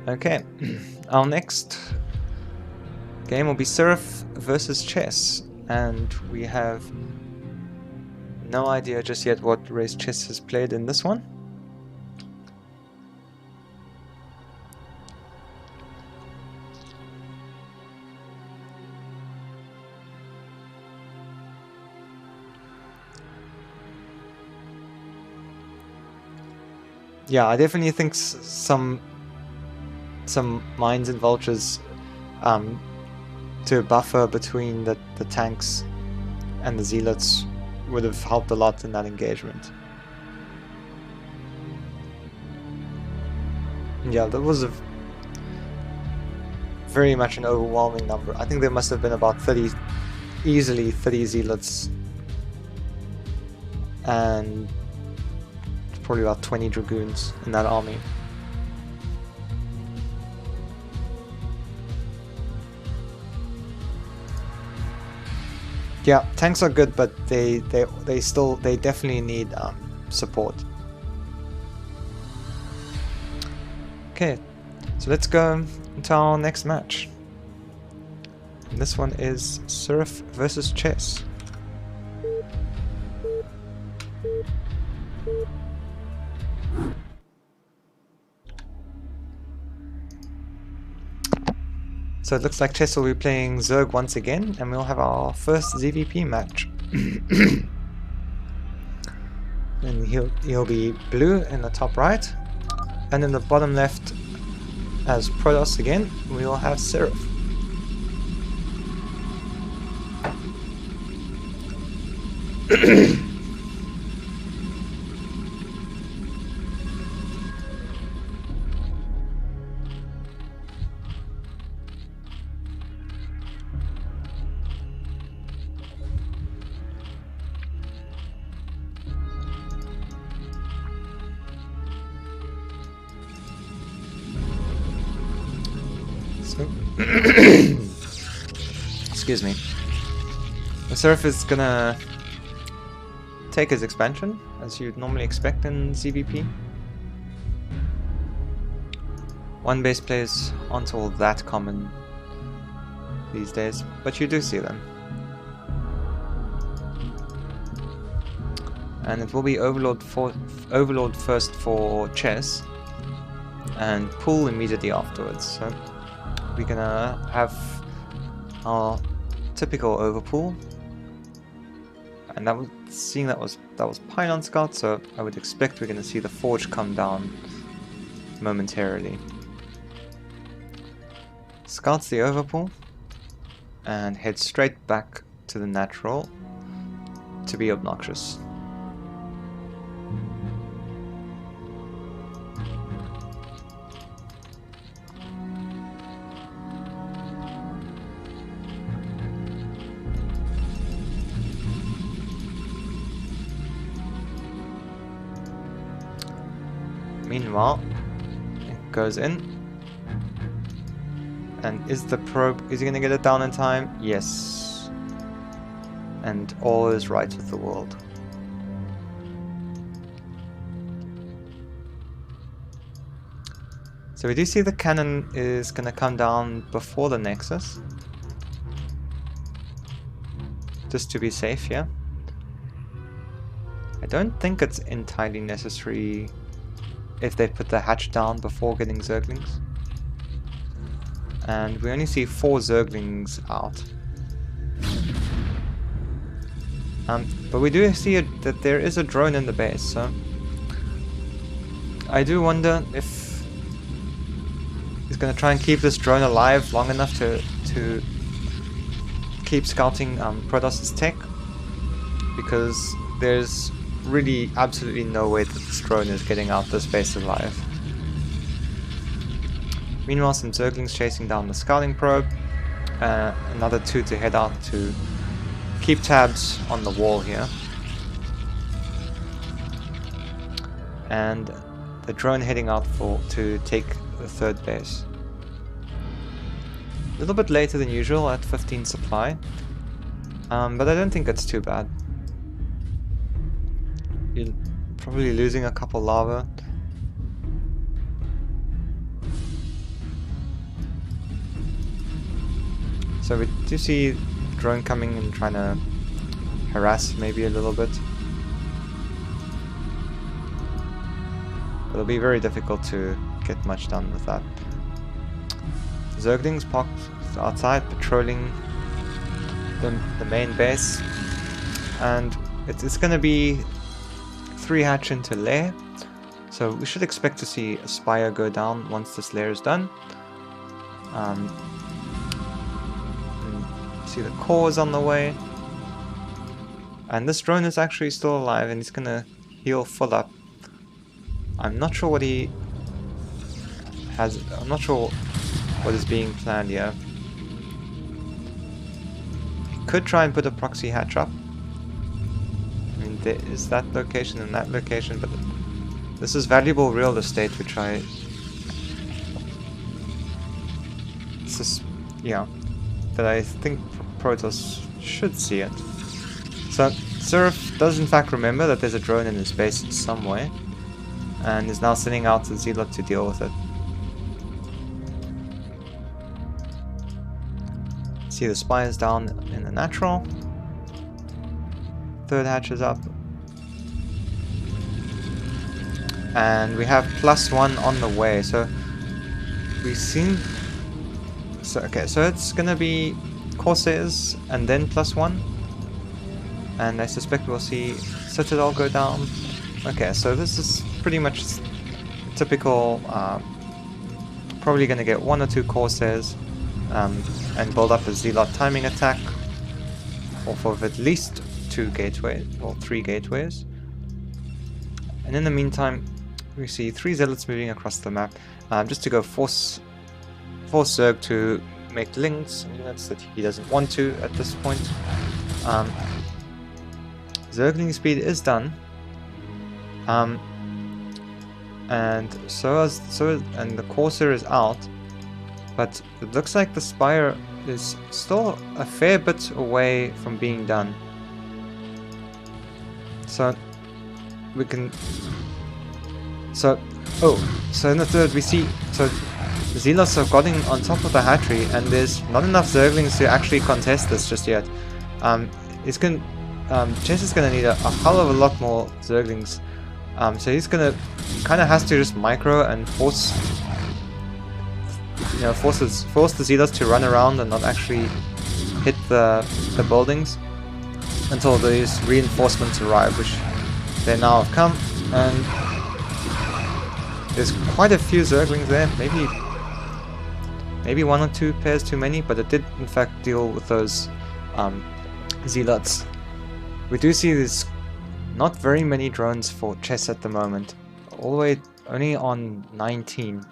Okay, our next game will be Surf versus Chess, and we have no idea just yet what race Chess has played in this one. Yeah, I definitely think some mines and vultures to buffer between the tanks and the zealots would have helped a lot in that engagement. Yeah, that was a very much an overwhelming number. I think there must have been about 30, easily 30 zealots, and probably about 20 dragoons in that army. Yeah, tanks are good, but they definitely need support. Okay, so let's go into our next match. And this one is Surf versus Chess. So it looks like Chess will be playing Zerg once again, and we'll have our first ZVP match. And he'll be blue in the top right, and in the bottom left, as Protoss again, we will have Seraph. Excuse me. The Seraph is gonna take his expansion, as you'd normally expect in ZVP. One base players aren't all that common these days, but you do see them. And it will be Overlord first for Chess, and Pool immediately afterwards. So we're gonna have our typical overpool, and that was Pylon Scout, so I would expect we're gonna see the Forge come down momentarily. Scouts the overpool and head straight back to the natural to be obnoxious. Meanwhile, it goes in. And is he gonna get it down in time? Yes. And all is right with the world. So we do see the cannon is gonna come down before the Nexus. Just to be safe here. I don't think it's entirely necessary if they put the hatch down before getting Zerglings. And we only see 4 Zerglings out. But we do see that there is a drone in the base, so I do wonder if he's going to try and keep this drone alive long enough to keep scouting Protoss's tech, because there's really absolutely no way that this drone is getting out this base alive. Meanwhile, some Zerglings chasing down the scouting probe, another 2 to head out to keep tabs on the wall here, and the drone heading out to take the 3rd base. A little bit later than usual at 15 supply, but I don't think it's too bad. You're probably losing a couple lava. So we do see drone coming and trying to harass maybe a little bit. It'll be very difficult to get much done with that. Zerglings parked outside patrolling the main base, and it's going to be 3 hatch into lair, so we should expect to see a spire go down once this lair is done. See the core is on the way, and this drone is actually still alive and he's going to heal full up. I'm not sure what he has, I'm not sure what is being planned here. He could try and put a proxy hatch up. I mean, there is that location and that location, but this is valuable real estate which I... that I think Protoss should see it. So Seraph does in fact remember that there's a drone in his base somewhere, and is now sending out a Zealot to deal with it. See the spires down in the natural. 3rd hatch is up. And we have +1 on the way, so we've seen... So, okay, so it's gonna be Corsairs and then +1. And I suspect we'll see Citadel go down. Okay, so this is pretty much typical, probably gonna get 1 or 2 Corsairs, and build up a Zealot timing attack off of at least 2 gateways, or 3 gateways. And in the meantime, we see 3 Zealots moving across the map, just to go force Zerg to make links, units that he doesn't want to at this point. Zergling speed is done. And and the Corsair is out, but it looks like the Spire is still a fair bit away from being done. So we can... So in the 3rd we see... So the Zealots have gotten on top of the hatchery, and there's not enough Zerglings to actually contest this just yet. Chess is going to need a hell of a lot more Zerglings. So he's kind of has to just micro and force the Zealots to run around and not actually hit the buildings until these reinforcements arrive, which they now have come. And there's quite a few Zerglings there, maybe 1 or 2 pairs too many, but it did in fact deal with those Zealots. We do see there's not very many drones for chess at the moment, all the way only on 19.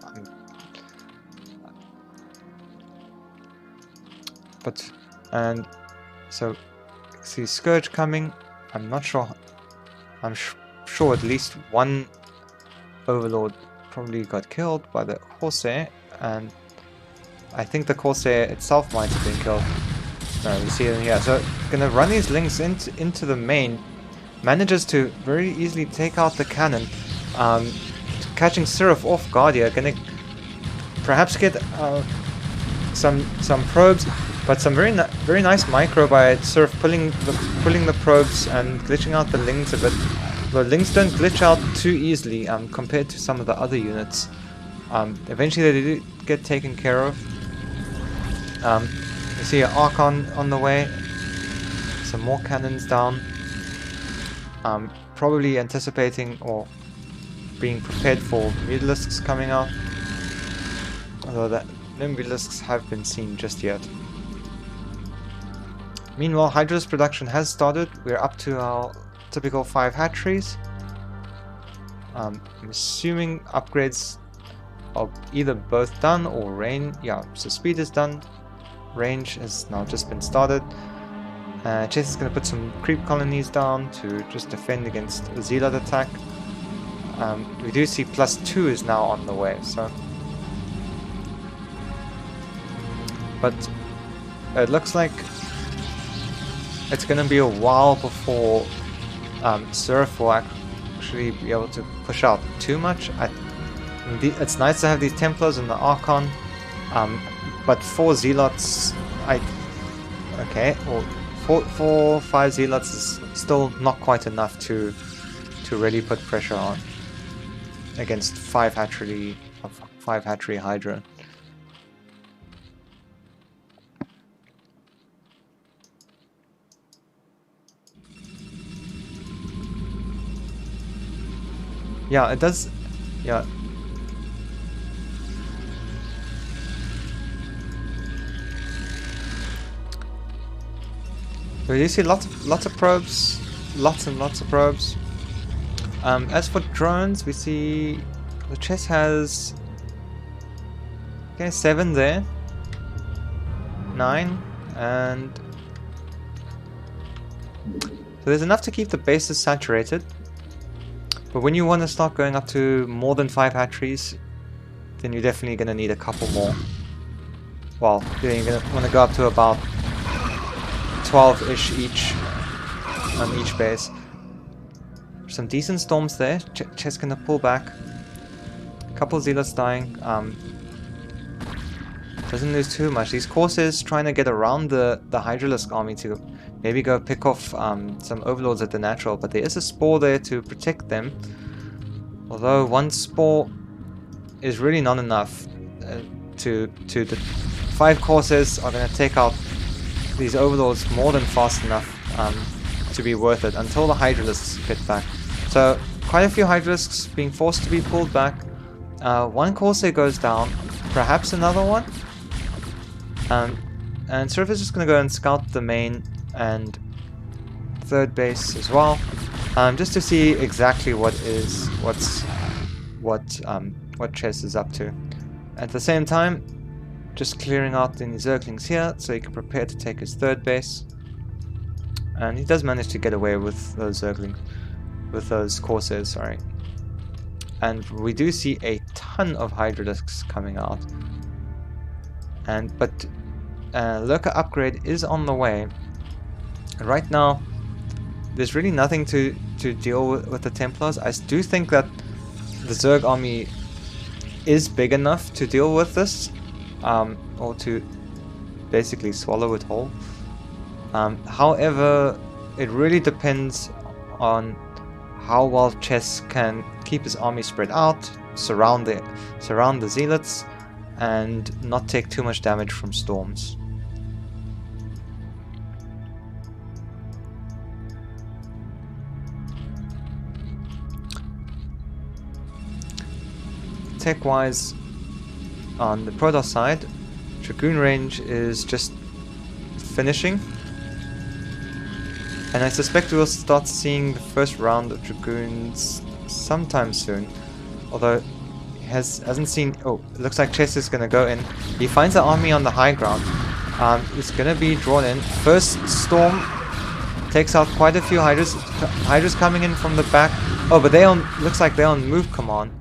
And so see Scourge coming. I'm not sure. I'm sure at least 1 Overlord probably got killed by the Corsair, and I think the Corsair itself might have been killed. No, you see them here. So gonna run these links into the main. Manages to very easily take out the cannon, catching Seraph off guard here. Gonna perhaps get some probes, but some very nice micro by Seraph pulling the probes and glitching out the lings a bit. The lings don't glitch out too easily compared to some of the other units. Eventually they do get taken care of. You see an Archon on the way. Some more cannons down. Probably anticipating or being prepared for Mutalisks coming out. Although no Mutalisks have been seen just yet. Meanwhile, Hydra's production has started. We're up to our typical 5 hatcheries. I'm assuming upgrades are either both done or range. Yeah, so speed is done. Range has now just been started. Chess is going to put some creep colonies down to just defend against a Zealot attack. We do see +2 is now on the way, so... But it looks like it's going to be a while before Seraph will actually be able to push out too much. It's nice to have these Templars and the Archon, but for Zealots, I Okay, well, 5 zealots is still not quite enough to really put pressure on against 5 hatchery Hydra. Yeah, it does. Yeah. So you see lots of probes, lots and lots of probes. As for drones, we see the chess has 7 there, 9, and so there's enough to keep the bases saturated. But when you want to start going up to more than 5 hatcheries, then you're definitely going to need a couple more. Well, you're going to want to go up to about 12-ish each on each base. Some decent storms there. Chess going to pull back. A couple zealots dying. Doesn't lose too much. These Corsairs trying to get around the Hydralisk army to maybe go pick off some overlords at the natural, but there is a spore there to protect them. Although one spore is really not enough to the 5 Corsairs are going to take out these overlords more than fast enough to be worth it until the Hydralisks get back. So quite a few Hydralisks being forced to be pulled back. One Corsair goes down, perhaps another one. And Surf is just going to go and scout the main and 3rd base as well, just to see exactly what Chess is up to. At the same time, just clearing out any Zerglings here so he can prepare to take his 3rd base. And he does manage to get away with those Zerglings, with those Corsairs, sorry. And we do see a ton of Hydralisks coming out. But Lurker upgrade is on the way. Right now, there's really nothing to deal with the Templars. I do think that the Zerg army is big enough to deal with this, or to basically swallow it whole. However, it really depends on how well Chess can keep his army spread out, surround the zealots, and not take too much damage from storms. Tech-wise, on the Protoss side, Dragoon range is just finishing, and I suspect we'll start seeing the first round of Dragoons sometime soon. Although hasn't seen. Oh, it looks like Chess is gonna go in. He finds the army on the high ground. It's gonna be drawn in. First storm takes out quite a few Hydras. Hydras coming in from the back. Oh, but looks like they're on move command.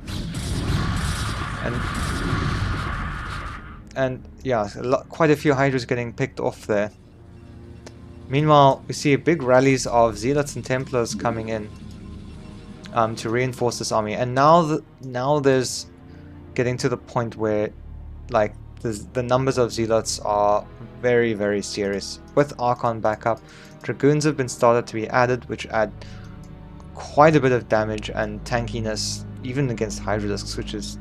And yeah, quite a few Hydras getting picked off there. Meanwhile, we see big rallies of Zealots and Templars coming in to reinforce this army. And now there's getting to the point where, like, the numbers of Zealots are very, very serious. With Archon backup, Dragoons have been started to be added, which add quite a bit of damage and tankiness, even against Hydralisks, which is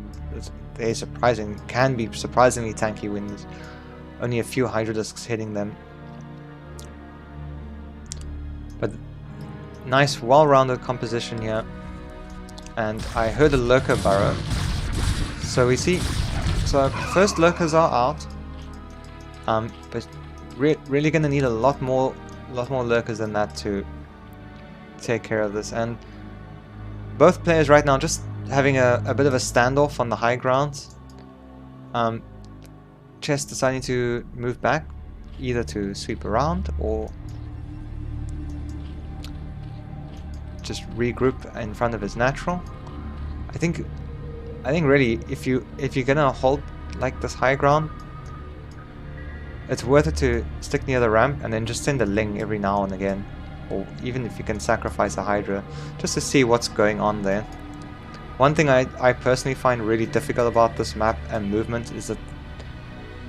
can be surprisingly tanky when there's only a few Hydralisks hitting them. But nice, well-rounded composition here. And I heard a Lurker burrow. So we see, first Lurkers are out. But really gonna need a lot more Lurkers than that to take care of this. And both players right now just having a bit of a standoff on the high ground. Chess deciding to move back, either to sweep around or just regroup in front of his natural. I think really, if you're gonna hold like this high ground, it's worth it to stick near the ramp and then just send a Ling every now and again, or even if you can sacrifice a Hydra, just to see what's going on there. One thing I personally find really difficult about this map and movement is that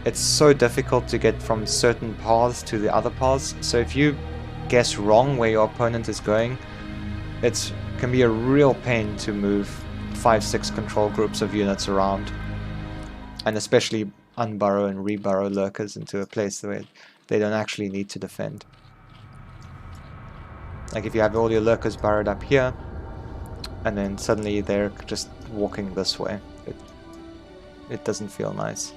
it's so difficult to get from certain paths to the other paths. So if you guess wrong where your opponent is going, it can be a real pain to move 5-6 control groups of units around, and especially unburrow and reburrow lurkers into a place where they don't actually need to defend. Like if you have all your lurkers burrowed up here, and then suddenly they're just walking this way, it doesn't feel nice.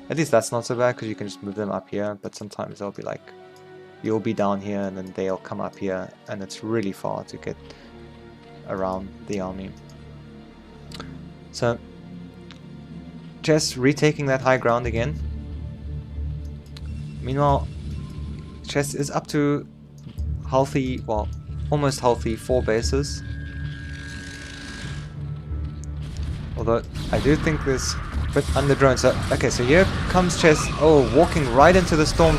At least that's not so bad, because you can just move them up here, but sometimes they'll be like, you'll be down here and then they'll come up here, and it's really far to get around the army. So Chess retaking that high ground again. Meanwhile, Chess is up to healthy, well, almost healthy 4 bases. Although I do think there's a bit under drone. So okay, so here comes Chess. Oh, walking right into the storm.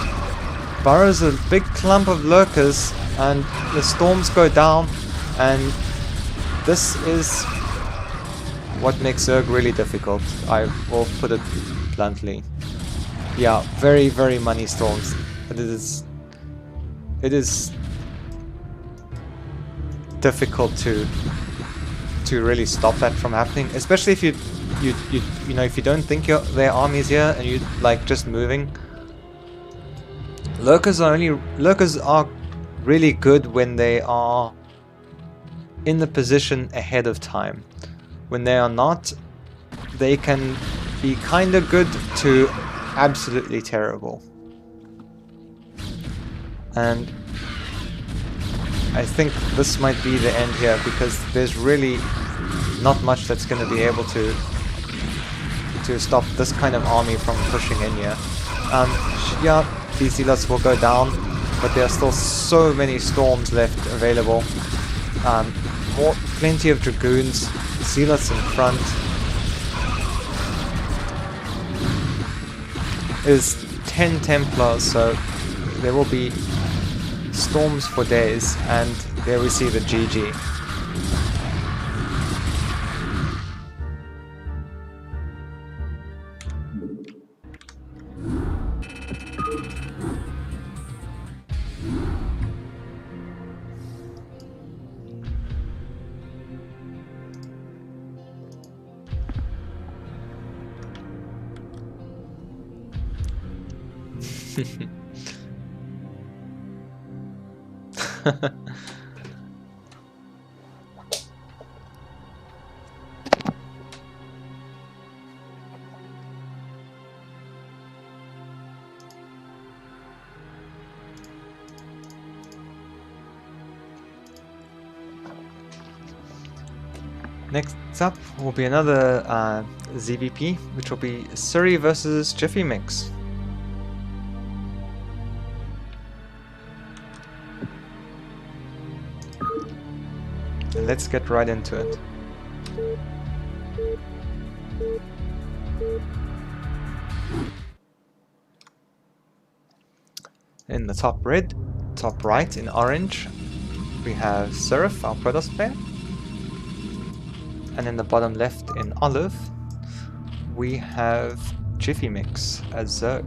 Burrows a big clump of lurkers, and the storms go down, and this is what makes Zerg really difficult. I will put it bluntly. Yeah, very, very money storms. But it is difficult to really stop that from happening, especially if you know, if you don't think their army's here and you like just moving. Lurkers are really good when they are in the position ahead of time. When they are not, they can be kinda good to absolutely terrible. And I think this might be the end here, because there's really not much that's going to be able to stop this kind of army from pushing in here. Yeah, these zealots will go down, but there are still so many storms left available. Plenty of dragoons, zealots in front. Is 10 Templars, so there will be storms for days, and there we see the GG. Next up will be another ZVP, which will be Surrey versus Jiffy Mix. And let's get right into it. In the top red, top right in orange, we have Seraph, our Protoss player. And in the bottom left in olive, we have Jiffy Mix as Zerg.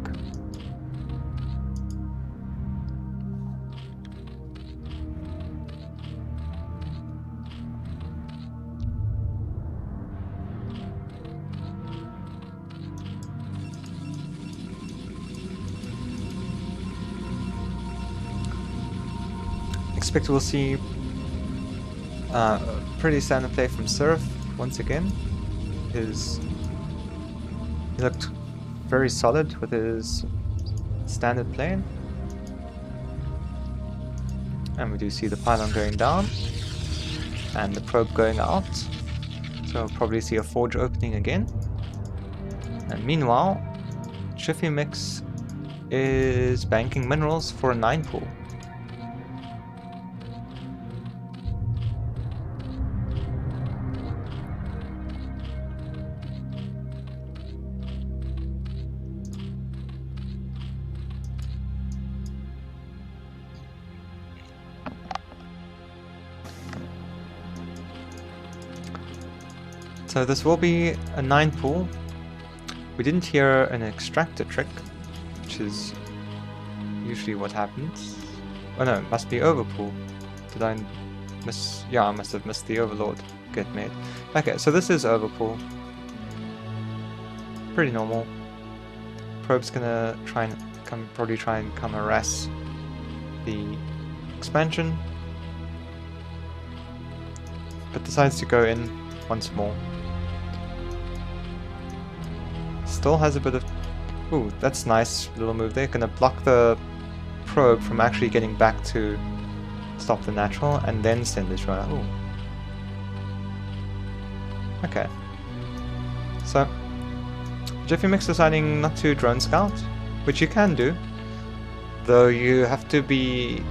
Expect we'll see pretty standard play from Seraph once again. He looked very solid with his standard plane. And we do see the pylon going down and the probe going out. So we'll probably see a forge opening again. And meanwhile, Jiffy Mix is banking minerals for a 9 pool. So this will be a 9 pool, We didn't hear an extractor trick, which is usually what happens. Oh no, it must be overpull. Did I miss? Yeah, I must have missed the overlord get made. Okay, so this is overpull. Pretty normal. Probe's gonna probably try and come harass the expansion, but decides to go in once more. Still has a bit of... Ooh, that's nice little move there. Gonna block the probe from actually getting back to stop the natural and then send this runner. Ooh. Okay. So, G24 deciding not to drone scout, which you can do, though you have to be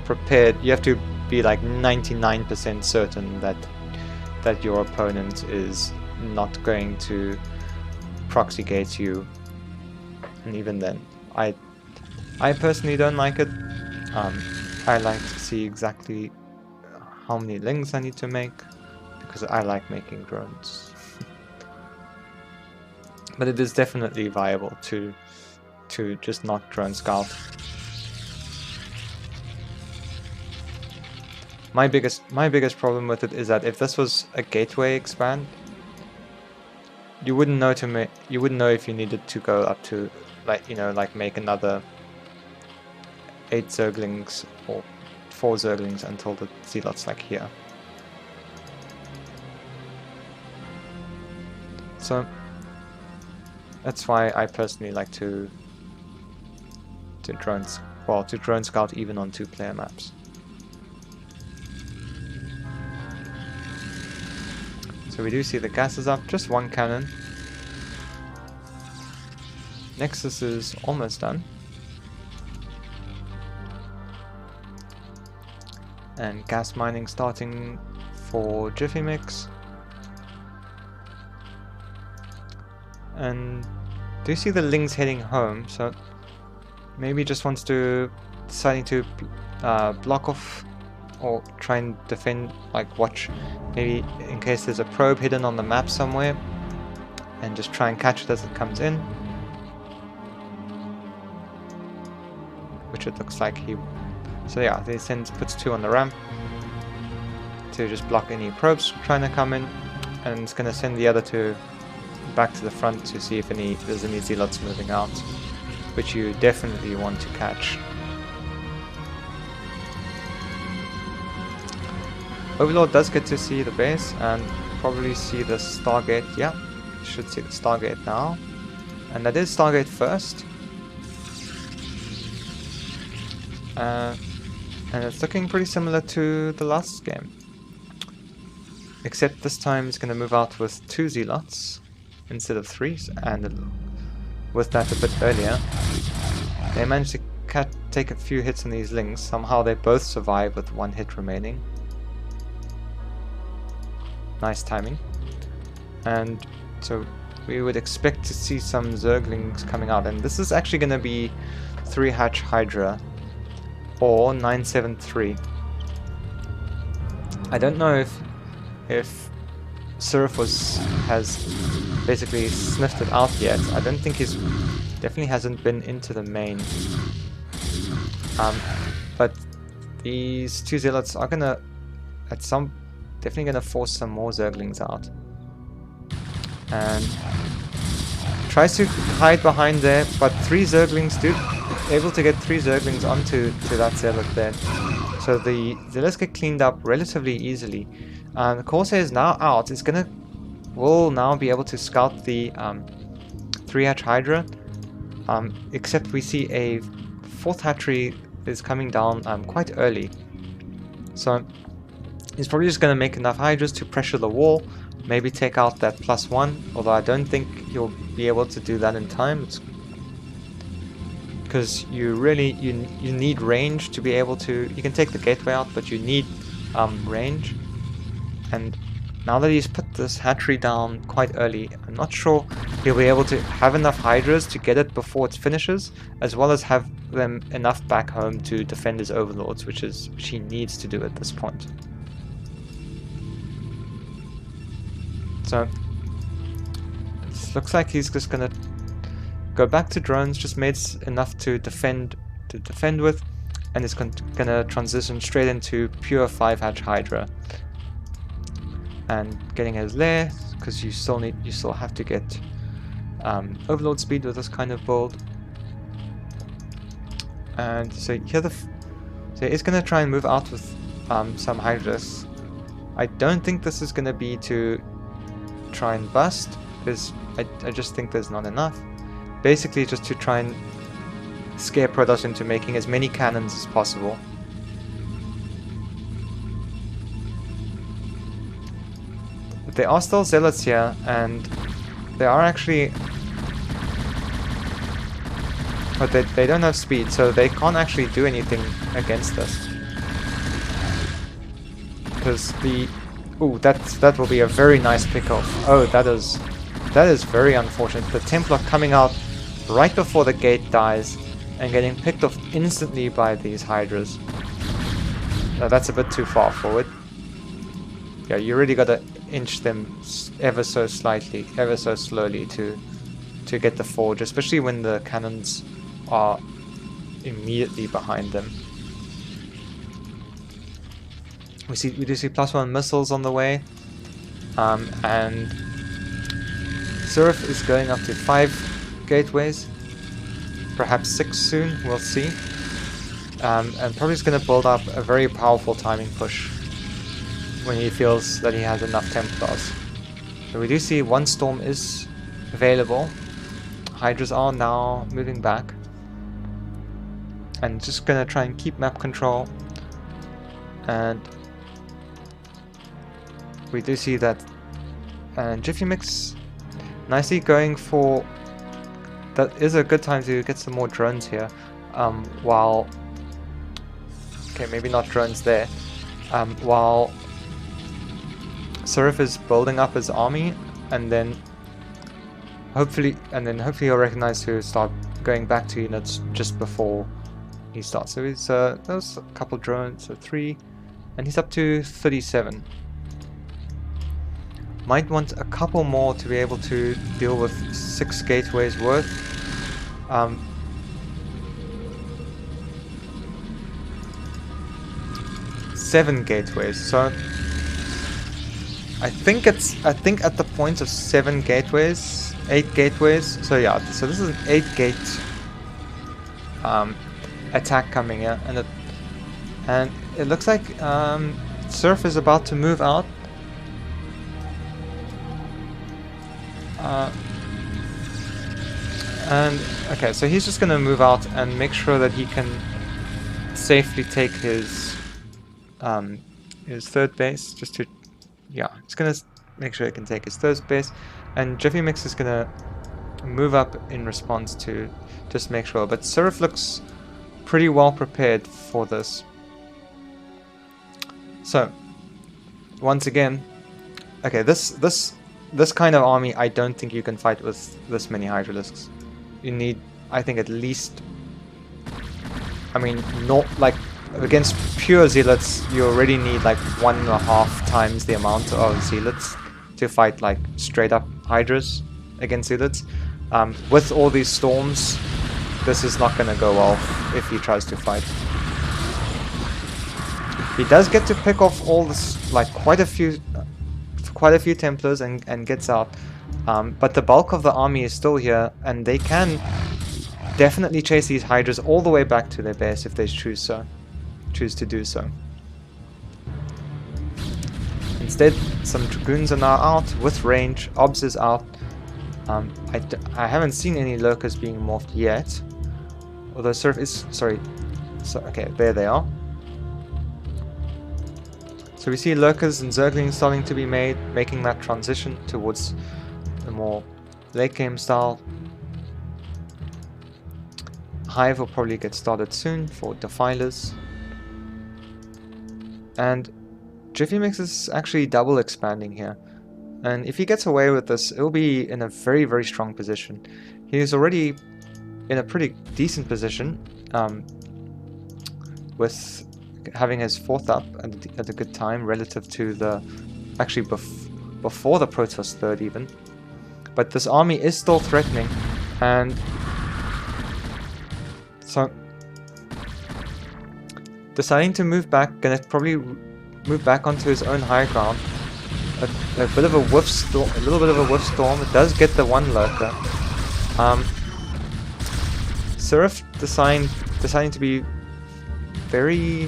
prepared. You have to be like 99% certain that your opponent is not going to proxy gate you, and even then, I personally don't like it. I like to see exactly how many links I need to make, because I like making drones. But it is definitely viable to just not drone scout. My biggest problem with it is that if this was a gateway expand, you wouldn't know if you needed to go up to like make another 8 zerglings or 4 zerglings until the zealots like here. So that's why I personally like to drone scout even on 2-player maps. So we do see the gas is up, just 1 cannon. Nexus is almost done. And gas mining starting for G24. And do you see the Lings heading home? So maybe just wants to deciding to block off or try and defend, like watch maybe in case there's a probe hidden on the map somewhere, and just try and catch it as it comes in, which it looks like he... So yeah, he puts 2 on the ramp to just block any probes trying to come in, and it's going to send the other 2 back to the front to see if there's any zealots moving out, which you definitely want to catch. Overlord does get to see the base and probably see the Stargate. Yeah, should see the Stargate now, and that is Stargate first. And it's looking pretty similar to the last game, except this time it's going to move out with 2 zealots instead of 3, and with that a bit earlier, they managed to take a few hits on these Lings. Somehow they both survive with 1 hit remaining. Nice timing. And so we would expect to see some Zerglings coming out, and this is actually going to be 3-hatch Hydra or 973. I don't know if Surf has basically sniffed it out yet. I don't think definitely hasn't been into the main. But these 2 zealots are gonna definitely gonna force some more Zerglings out. And tries to hide behind there, but 3 Zerglings able to get 3 Zerglings onto that zealot there. So the zealots get cleaned up relatively easily. The Corsair is now out. Will now be able to scout the 3-hatch Hydra. Except we see a 4th hatchery is coming down quite early. So he's probably just going to make enough Hydras to pressure the wall, maybe take out that +1, although I don't think you'll be able to do that in time. Because you need range to be able to... You can take the gateway out, but you need range. And now that he's put this hatchery down quite early, I'm not sure he'll be able to have enough Hydras to get it before it finishes, as well as have them enough back home to defend his overlords, which he needs to do at this point. So looks like he's just gonna go back to drones, just made enough to defend with, and is gonna transition straight into pure 5-hatch Hydra. And getting his lair, because you still have to get overload speed with this kind of build. And so here so he's gonna try and move out with some Hydras. I don't think this is gonna be to try and bust, because I just think there's not enough. Basically just to try and scare Protoss into making as many cannons as possible. But there are still Zealots here, and they are actually... But they don't have speed, so they can't actually do anything against us. Because the... Ooh, that will be a very nice pickoff. Oh, that is very unfortunate. The Templar coming out right before the gate dies and getting picked off instantly by these Hydras. No, that's a bit too far forward. Yeah, you really gotta inch them ever so slightly, ever so slowly to get the forge, especially when the cannons are immediately behind them. We do see +1 missiles on the way, and Surf is going up to 5 gateways, perhaps 6 soon, we'll see, and probably is going to build up a very powerful timing push when he feels that he has enough Templars. So we do see 1 storm is available. Hydras are now moving back, and just going to try and keep map control. And we do see that Jiffy Mix nicely going for... That is a good time to get some more drones here, while... Okay, maybe not drones there. While Surf is building up his army, and then hopefully he'll recognize to start going back to units just before he starts. So he's there's a couple drones, so 3, and he's up to 37. Might want a couple more to be able to deal with 6 gateways worth. 7 gateways. So I think at the point of 7 gateways, 8 gateways. So yeah, so this is an 8-gate attack coming in, and it looks like Surf is about to move out. And okay, so he's just gonna move out and make sure that he can safely take his 3rd base. Just to, yeah, he's gonna make sure he can take his 3rd base, and Jiffy Mix is gonna move up in response to just make sure. But Surf looks pretty well prepared for this. So once again, okay, this kind of army, I don't think you can fight with this many Hydralisks. You need, I think, at least... I mean, not like against pure Zealots, you already need like 1.5 times the amount of Zealots to fight like straight up Hydras against Zealots. With all these storms, this is not going to go well if he tries to fight. He does get to pick off all this, like quite a few Templars and gets out, but the bulk of the army is still here, and they can definitely chase these Hydras all the way back to their base if they choose to do so. Instead, some Dragoons are now out with range. Obs is out. I haven't seen any Lurkers being morphed yet, although Surf is... sorry. So, okay, there they are. So we see Lurkers and Zerglings starting to be made, making that transition towards the more late game style. Hive will probably get started soon for Defilers. And Jiffy Mix is actually double expanding here. And if he gets away with this, it'll be in a very, very strong position. He is already in a pretty decent position, with having his 4th up at a good time relative to the... actually before the Protoss 3rd even. but this army is still threatening, and so deciding to move back, gonna probably move back onto his own high ground. A bit of a whiff storm, a little bit of a whiff storm. It does get the one lurker. Seraph deciding to be very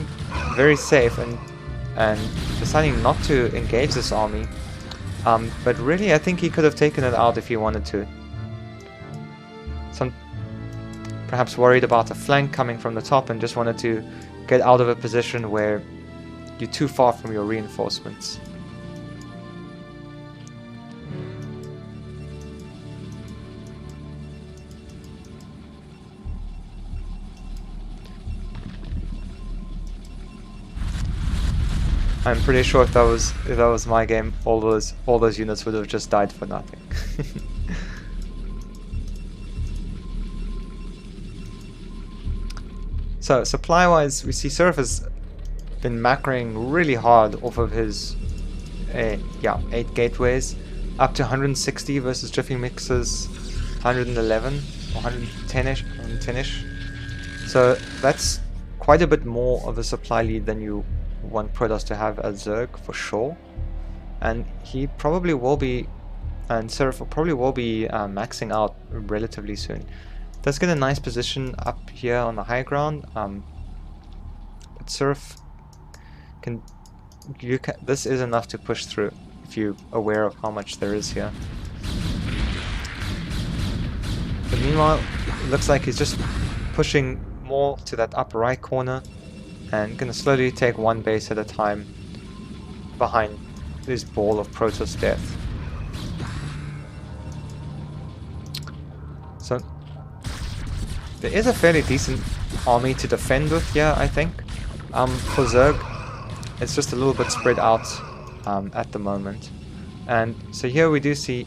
safe and deciding not to engage this army. But really, I think he could have taken it out if he wanted to. Perhaps worried about a flank coming from the top and just wanted to get out of a position where you're too far from your reinforcements. I'm pretty sure if that was my game, all those units would have just died for nothing. So supply-wise, we see Seraph has been macroing really hard off of his 8 gateways, up to 160 versus Jiffy Mix's 111 or 110ish. So that's quite a bit more of a supply lead than you want Protoss to have as Zerg for sure, and he probably will be, and Seraph probably will be maxing out relatively soon. Does get a nice position up here on the high ground, but Seraph this is enough to push through if you're aware of how much there is here. But meanwhile, it looks like he's just pushing more to that upper right corner and gonna slowly take one base at a time behind this ball of Protoss death. So there is a fairly decent army to defend with here, I think. For Zerg, it's just a little bit spread out at the moment. And so here we do see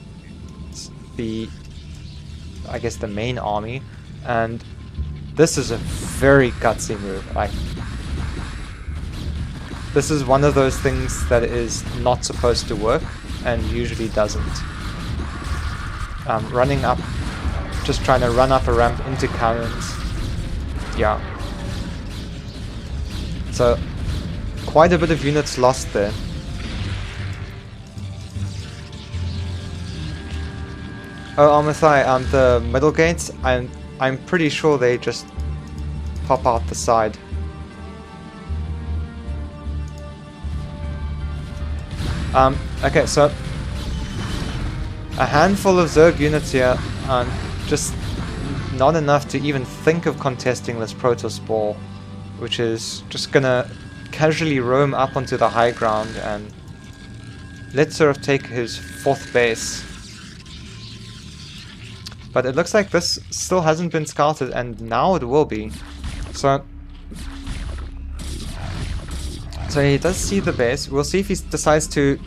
I guess the main army, and this is a very gutsy move. Like, this is one of those things that is not supposed to work and usually doesn't. Running up, just trying to run up a ramp into cannons. Yeah. So quite a bit of units lost there. Oh, Almathai, the middle gates, I'm pretty sure they just pop out the side. Okay, so a handful of Zerg units here, just not enough to even think of contesting this Protoss ball, which is just gonna casually roam up onto the high ground and let Seraph take his 4th base. But it looks like this still hasn't been scouted, and now it will be. So he does see the base. We'll see if he decides to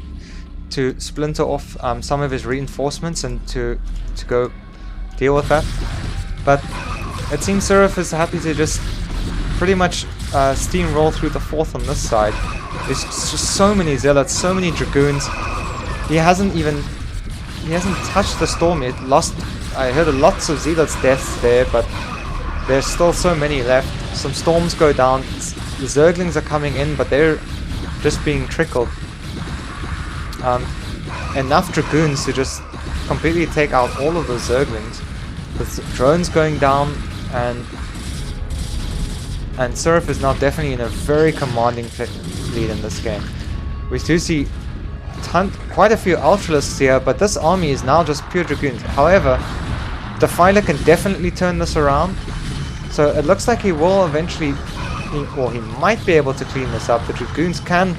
splinter off some of his reinforcements and to go deal with that. But it seems Seraph is happy to just pretty much steamroll through the 4th on this side. There's just so many zealots, so many dragoons. He hasn't touched the storm yet. I heard lots of zealots deaths there, but there's still so many left. Some storms go down. The Zerglings are coming in, but they're just being trickled. Enough dragoons to just completely take out all of the Zerglings. With drones going down, and Seraph is now definitely in a very commanding lead in this game. We do see quite a few Ultralisks here, but this army is now just pure dragoons. However, Defiler can definitely turn this around, so it looks like he will eventually, or he might be able to clean this up. The dragoons can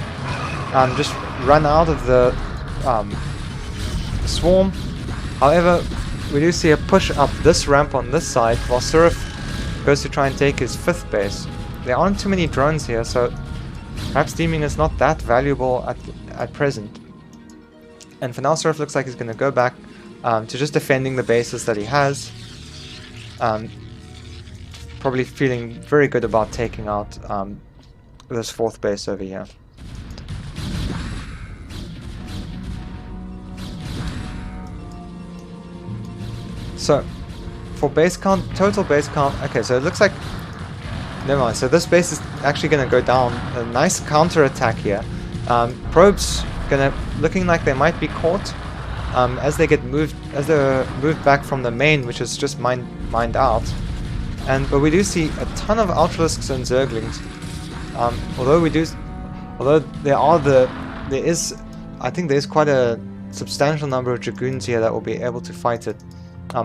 just run out of the swarm. However, we do see a push up this ramp on this side, while Seraph goes to try and take his 5th base. There aren't too many drones here, so perhaps teaming is not that valuable at present. And for now, Seraph looks like he's going to go back to just defending the bases that he has. Probably feeling very good about taking out this 4th base over here. So, for base count, total base count, okay, so it looks like, never mind, so this base is actually going to go down. A nice counter attack here. Probes looking like they might be caught as they're moved back from the main, which is just mined out. But we do see a ton of Ultralisks and Zerglings. I think there's quite a substantial number of Dragoons here that will be able to fight it,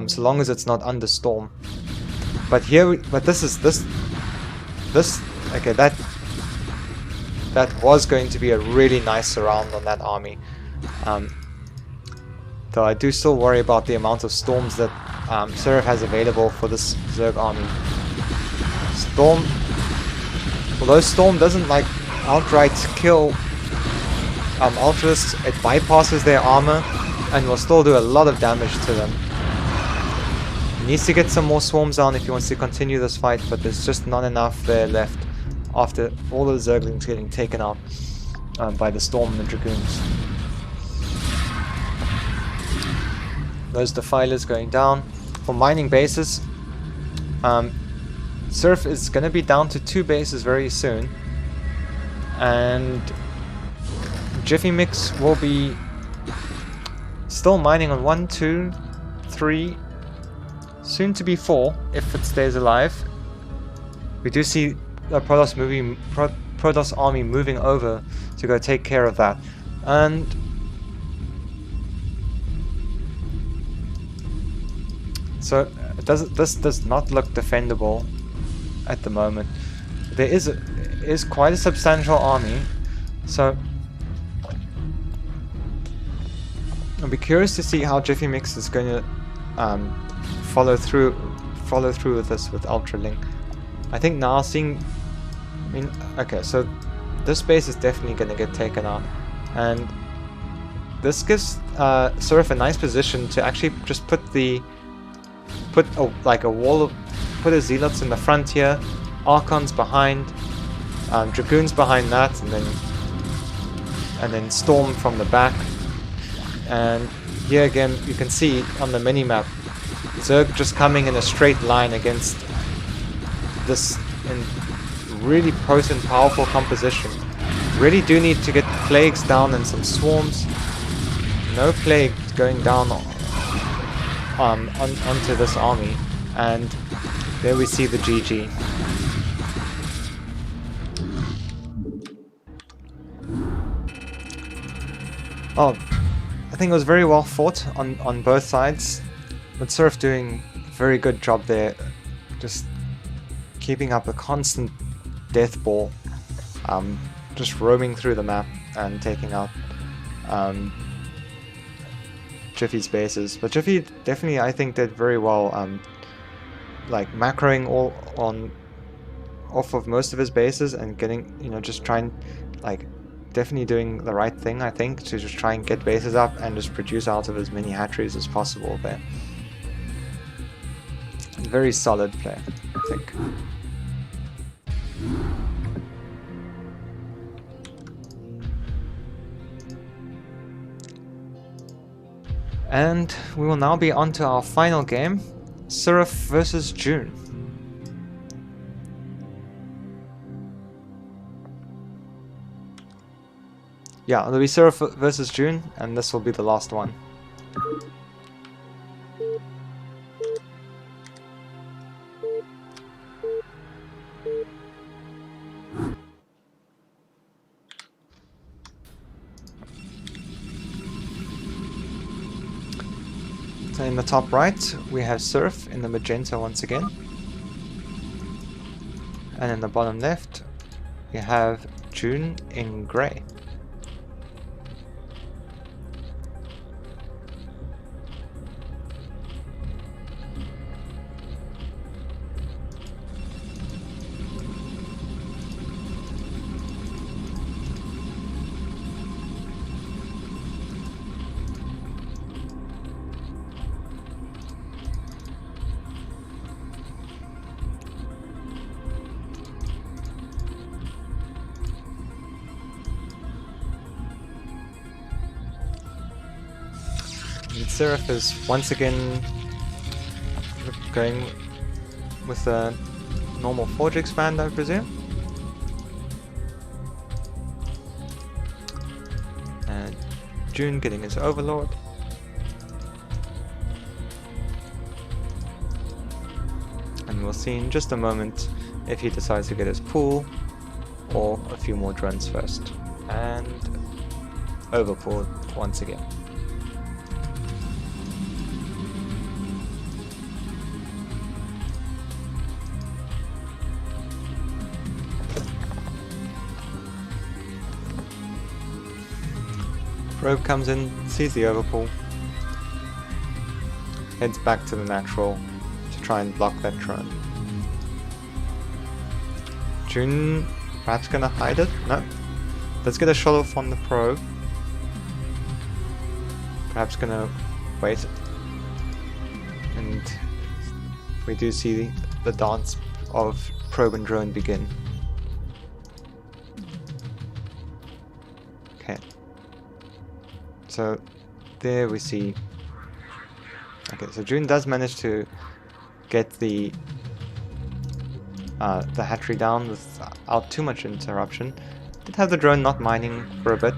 so long as it's not under storm. But okay, that was going to be a really nice surround on that army. Though I do still worry about the amount of storms that Seraph has available for this Zerg army. Although Storm doesn't like outright kill Ultras, it bypasses their armor and will still do a lot of damage to them. He needs to get some more swarms on if he wants to continue this fight, but there's just not enough there left after all the Zerglings getting taken out by the Storm and the Dragoons. Those Defilers going down. For mining bases, Surf is going to be down to 2 bases very soon, and Jiffy Mix will be still mining on 1, 2, 3, soon to be 4 if it stays alive. We do see the Protoss army moving over to go take care of that, and so this does not look defendable at the moment. There is quite a substantial army, so I'll be curious to see how Jiffy Mix is going to follow through with this with Ultralink. I think now okay, so this base is definitely going to get taken out, and this gives Surf a nice position to actually just put a wall of, put his Zealots in the front here, Archons behind, Dragoons behind that, and then Storm from the back. And here again you can see on the mini-map Zerg just coming in a straight line against this in really potent, powerful composition. Really do need to get plagues down and some swarms. No plague going down onto this army, and there we see the GG. Oh, I think it was very well fought on both sides, with Surf doing a very good job there, just keeping up a constant death ball, just roaming through the map and taking out Jiffy's bases. But Jiffy definitely, I think, did very well, like macroing off of most of his bases and getting, just trying, like, definitely doing the right thing, I think, to just try and get bases up and just produce out of as many hatcheries as possible there. Very solid play, I think. And we will now be on to our final game, Seraph versus June. Yeah, it'll be Seraph versus June, and this will be the last one. So in the top right, we have Surf in the magenta once again. And in the bottom left, we have June in grey. Seraph is once again going with the normal Forge expand, I presume. And June getting his Overlord. And we'll see in just a moment if he decides to get his pool or a few more drones first. And overpool once again. Probe comes in, sees the overpool, heads back to the natural to try and block that drone. June perhaps gonna hide it? No. Let's get a shot off on the probe. Perhaps gonna wait. And we do see the dance of probe and drone begin. Okay. So there we see. Okay, so June does manage to get the hatchery down without too much interruption. Did have the drone not mining for a bit.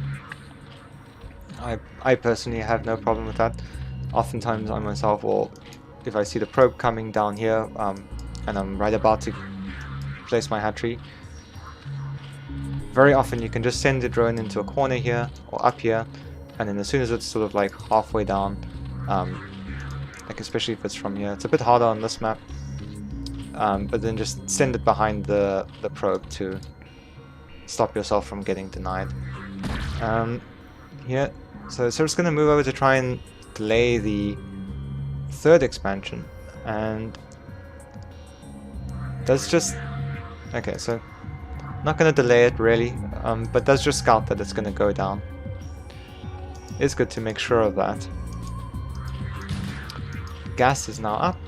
I personally have no problem with that. Oftentimes I myself, or if I see the probe coming down here and I'm right about to place my hatchery, very often you can just send the drone into a corner here or up here, and then as soon as it's sort of like halfway down, like especially if it's from here, it's a bit harder on this map, but then just send it behind the probe to stop yourself from getting denied. Here, so it's going to move over to try and delay the third expansion, and does just, okay, so not going to delay it really, but does just scout that it's going to go down. It's good to make sure of that. Gas is now up,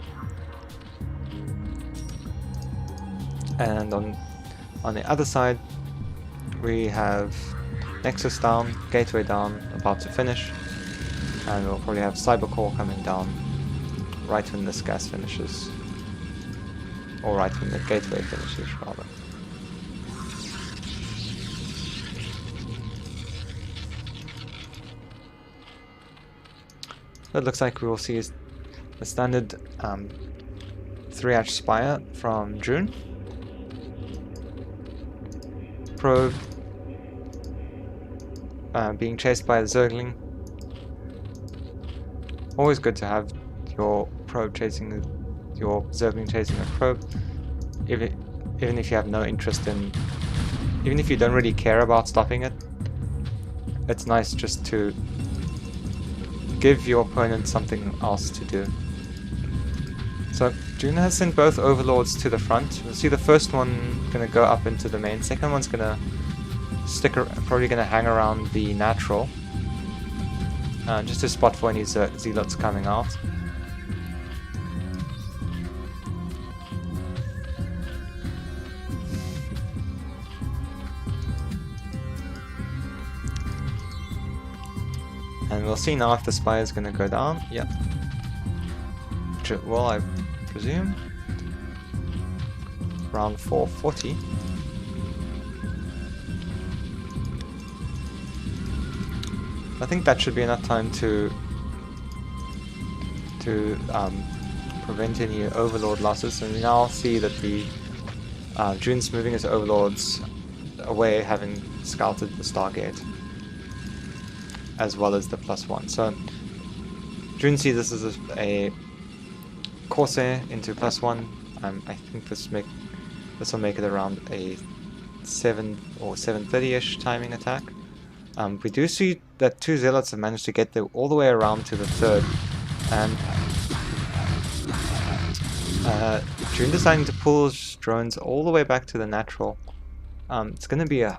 and on the other side we have Nexus down, Gateway down, about to finish, and we'll probably have Cybercore coming down right when this gas finishes, or right when the Gateway finishes rather. So it looks like we will see a standard 3-hatch Spire from June. Probe being chased by the Zergling. Always good to have your probe chasing your Zergling chasing a probe, even if you have no interest in, even if you don't really care about stopping it. It's nice just to give your opponent something else to do. So June has sent both overlords to the front. We'll see the first one gonna go up into the main. Second one's gonna probably gonna hang around the natural, just to spot for any zealots coming out. And we'll see now if the Spire is gonna go down. Yep. Well, I presume around 440. I think that should be enough time to prevent any overlord losses. And we now see that the June's moving his overlords away, having scouted the Stargate, as well as the +1. So June sees this as a Corsair into +1. I think this will make it around a 7 or 7:30ish timing attack. We do see that 2 zealots have managed to get there all the way around to the third, and June deciding to pull his drones all the way back to the natural. It's going to be a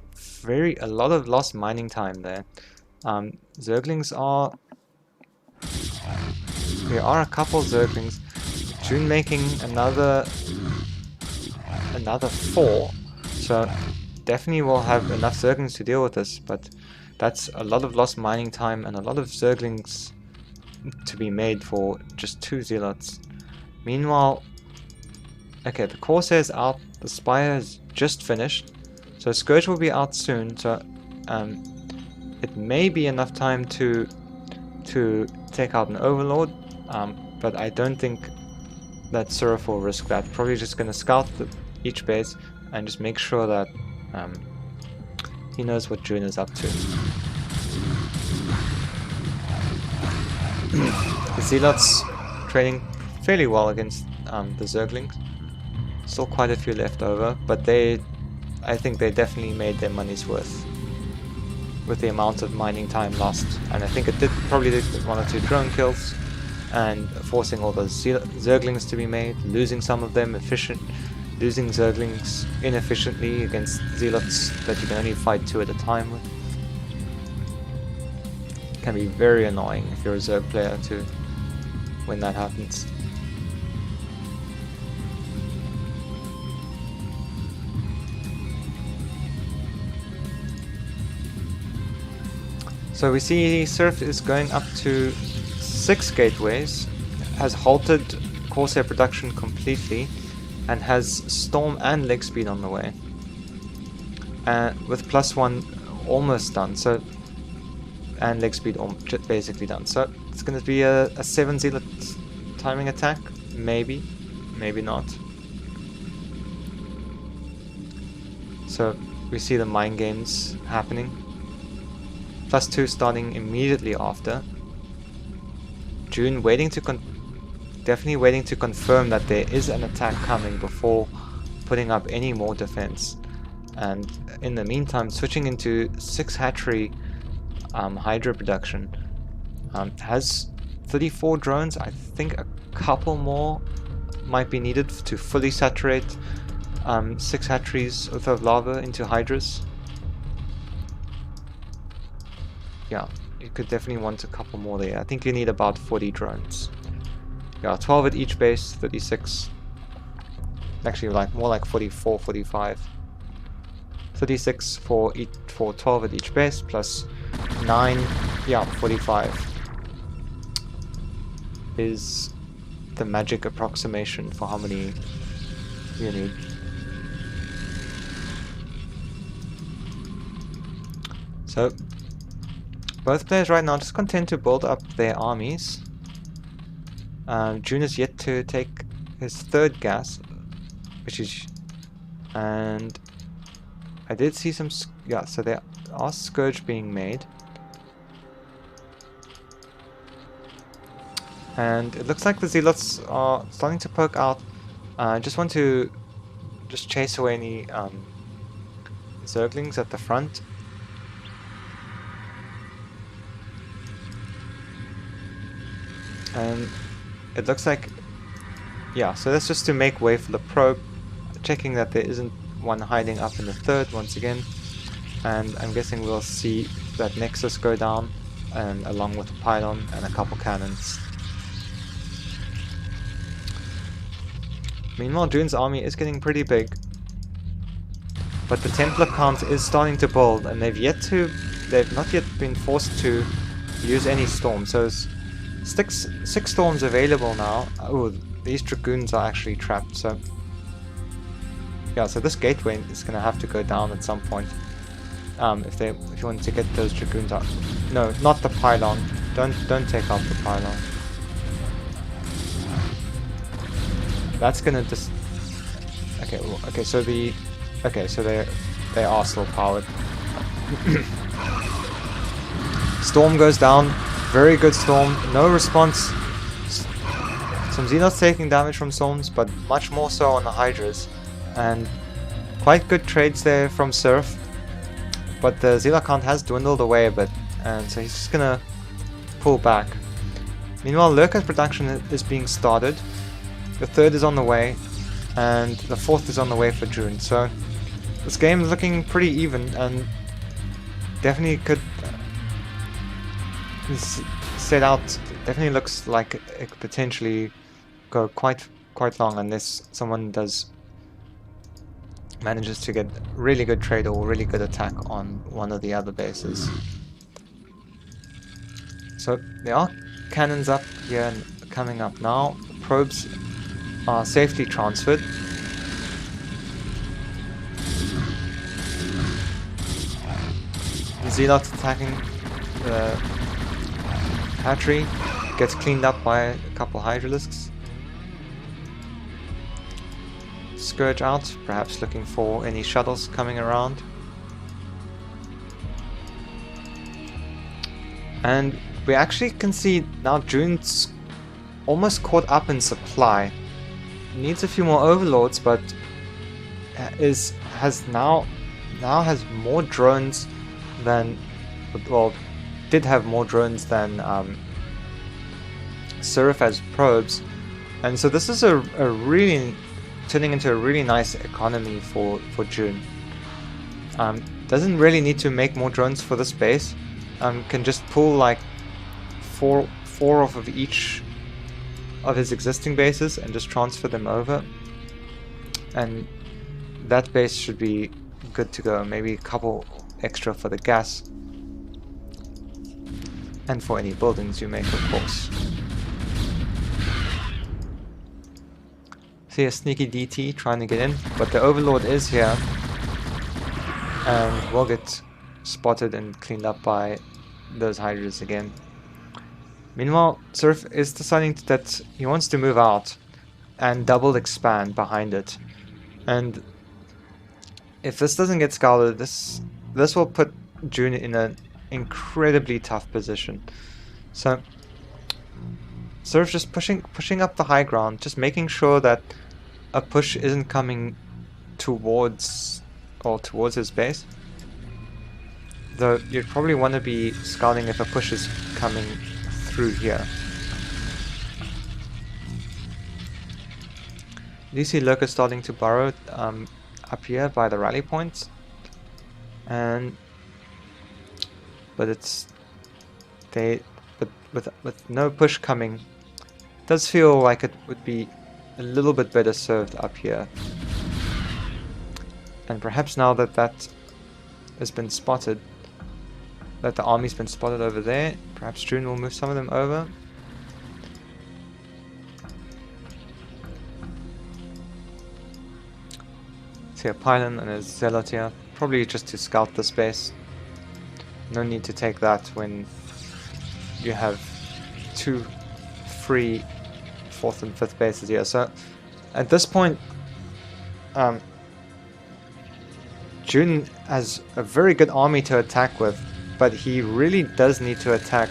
lot of lost mining time there. Zerglings are, there are a couple Zerglings. June making another 4, so definitely will have enough Zerglings to deal with this, but that's a lot of lost mining time and a lot of Zerglings to be made for just 2 zealots. Meanwhile, okay, the Corsair's out, the Spire has just finished, so Scourge will be out soon, so it may be enough time to take out an Overlord, but I don't think that Seraph will risk that. Probably just going to scout each base and just make sure that he knows what June is up to. The Zealots trading fairly well against the Zerglings. Still quite a few left over, but I think they definitely made their money's worth with the amount of mining time lost. And I think it probably did 1 or 2 drone kills and forcing all those Zerglings to be made, losing some of them losing Zerglings inefficiently against Zealots that you can only fight 2 at a time with. Can be very annoying if you're a Zerg player too, when that happens. So we see Surf is going up to 6 gateways, has halted Corsair production completely, and has Storm and Leg Speed on the way. With +1 almost done, so and Leg Speed basically done. So it's going to be a 7 Zealot timing attack, maybe, maybe not. So we see the mind games happening. +2 starting immediately after. June waiting to definitely waiting to confirm that there is an attack coming before putting up any more defense. And in the meantime, switching into 6 hatchery Hydra production. Has 34 drones. I think a couple more might be needed to fully saturate 6 hatcheries of lava into Hydras. Yeah, you could definitely want a couple more there. I think you need about 40 drones. Yeah, 12 at each base, 36. Actually, more like 44, 45. 36 for 12 at each base, plus 9, yeah, 45 is the magic approximation for how many you need. So both players right now just content to build up their armies. June is yet to take his 3rd gas, which is, and I did see some, yeah, so there are Scourge being made. And it looks like the Zealots are starting to poke out. I just want to chase away any Zerglings at the front. And it looks like, yeah, so that's just to make way for the probe, checking that there isn't one hiding up in the 3rd once again, and I'm guessing we'll see that Nexus go down, and along with the pylon and a couple cannons. Meanwhile, June's army is getting pretty big, but the Templar count is starting to build, and they've not yet been forced to use any storms. So 6 storms available now. Oh, these Dragoons are actually trapped, so yeah, so this gateway is gonna have to go down at some point. If you want to get those Dragoons out. No, not the pylon. Don't take out the pylon. That's gonna just okay, so they are still powered. Storm goes down. Very good Storm, no response. Some Xenos taking damage from Storms, but much more so on the Hydras. And quite good trades there from Surf. But the Zealot count has dwindled away a bit, and so he's just gonna pull back. Meanwhile, Lurker's production is being started. The 3rd is on the way, and the 4th is on the way for June. So this game is looking pretty even, and definitely could set out. Definitely looks like it could potentially go quite long unless someone manages to get really good trade or really good attack on one of the other bases. So there are cannons up here and coming up now. Probes are safely transferred. The Zealot attacking the hatchery gets cleaned up by a couple Hydralisks. Scourge out, perhaps looking for any shuttles coming around. And we actually can see now June's almost caught up in supply. Needs a few more overlords, but has now has more drones than, well, did have more drones than Surf has probes, and so this is a really turning into a really nice economy for June. Doesn't really need to make more drones for this base. Can just pull like four off of each of his existing bases and just transfer them over, and that base should be good to go. Maybe a couple extra for the gas and for any buildings you make, of course. See a sneaky DT trying to get in, but the Overlord is here and will get spotted and cleaned up by those Hydras again. Meanwhile, Surf is deciding that he wants to move out and double expand behind it. And if this doesn't get scouted, this will put June in an incredibly tough position. So Surf just pushing up the high ground, just making sure that a push isn't coming towards his base. Though you'd probably want to be scouting if a push is coming through here. You see Lurker starting to burrow up here by the rally points, but with no push coming, it does feel like it would be a little bit better served up here. And perhaps now that that has been spotted, that the army's been spotted over there, perhaps June will move some of them over. See a pylon and a zealot here, probably just to scout the space. No need to take that when you have two free 4th and 5th bases here. So at this point, June has a very good army to attack with, but he really does need to attack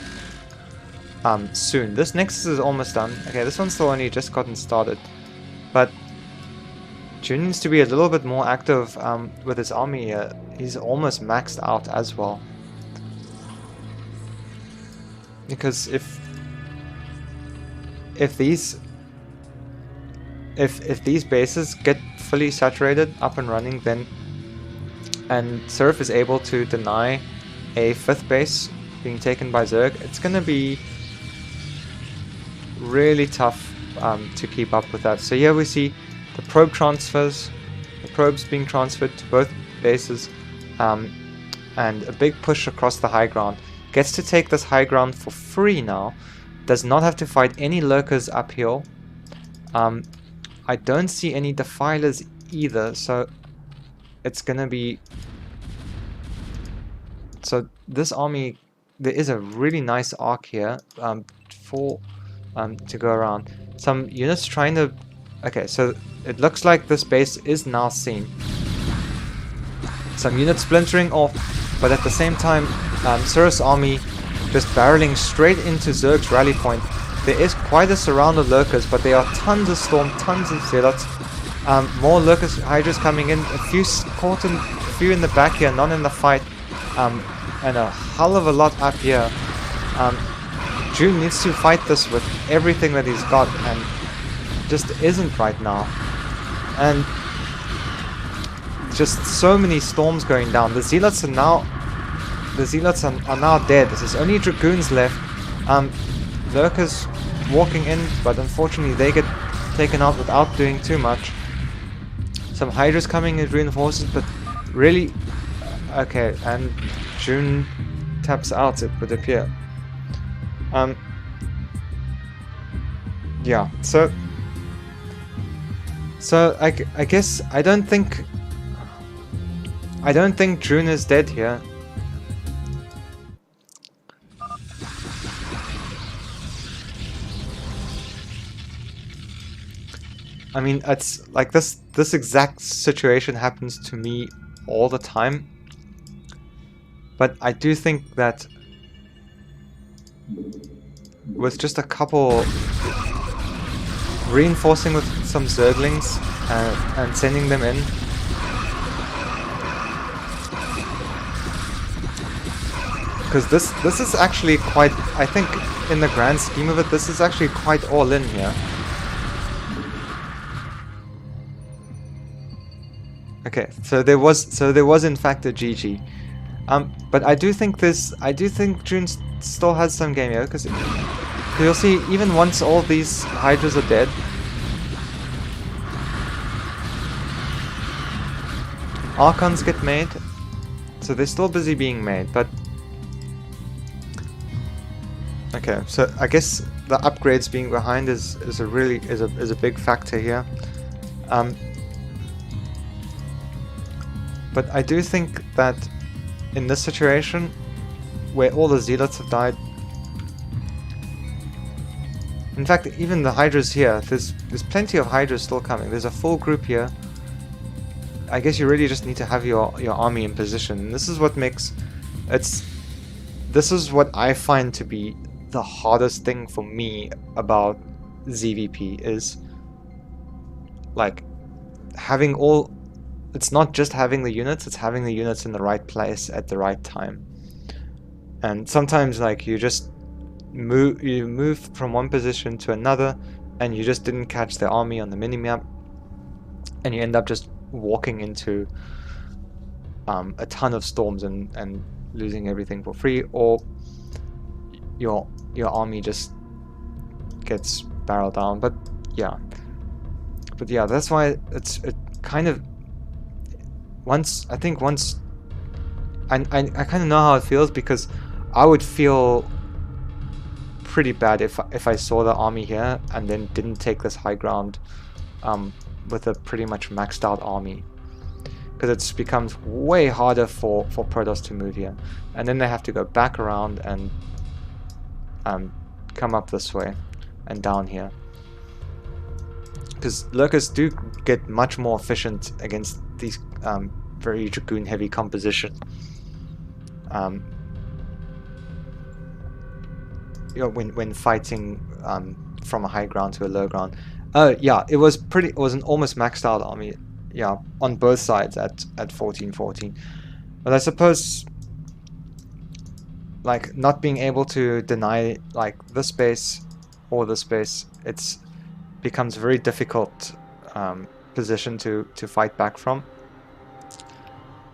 soon. This Nexus is almost done. Okay, this one's still only just gotten started, but June needs to be a little bit more active with his army here. He's almost maxed out as well. Because if these bases get fully saturated, up and running, then and Surf is able to deny a 5th base being taken by Zerg, it's gonna be really tough to keep up with that. So here we see the probe transfers, the probes being transferred to both bases, and a big push across the high ground. Gets to take this high ground for free now. Does not have to fight any lurkers uphill. I don't see any defilers either, so it's gonna be... So this army, there is a really nice arc here to go around. Some units trying to... Okay, so it looks like this base is now seen. Some units splintering off, but at the same time, Surf's army just barreling straight into Zerg's rally point. There is quite a surround of lurkers, but there are tons of Storm, tons of Zealots. More lurkers, Hydras coming in, a few in the back here, none in the fight, and a hell of a lot up here. June needs to fight this with everything that he's got, and just isn't right now. And just so many storms going down. The Zealots are now dead. There's only Dragoons left. Lurkers walking in, but unfortunately they get taken out without doing too much. Some Hydras coming in reinforces, but really... Okay, and June taps out, it would appear. Yeah, so So I guess I don't think June is dead here. I mean, it's like this exact situation happens to me all the time. But I do think that with just a couple reinforcing with some Zerglings and sending them in, because this is actually quite, I think in the grand scheme of it, this is actually quite all in here. Okay, so there was in fact a GG. But I do think June still has some game here, because you'll see even once all these Hydras are dead, Archons get made, so they're still busy being made. But okay, so I guess the upgrades being behind is a big factor here. But I do think that in this situation, where all the Zealots have died, in fact, even the Hydras here, there's plenty of Hydras still coming. There's a full group here. I guess you really just need to have your army in position. And this is what makes this is what I find to be the hardest thing for me about ZVP, is like having all. It's not just having the units, it's having the units in the right place at the right time. And sometimes like you move from one position to another and you just didn't catch the army on the minimap, and you end up just walking into a ton of storms and losing everything for free, or your army just gets barreled down. But yeah, that's why it kind of once I kind of know how it feels, because I would feel pretty bad if I saw the army here and then didn't take this high ground with a pretty much maxed out army, because it becomes way harder for Protoss to move here, and then they have to go back around and come up this way and down here, because Lurkers do get much more efficient against these very Dragoon heavy composition. You know, when fighting from a high ground to a low ground. Yeah, it was an almost maxed out army, yeah, on both sides at 1414. But I suppose like not being able to deny like this space or this space, it's becomes a very difficult position to fight back from.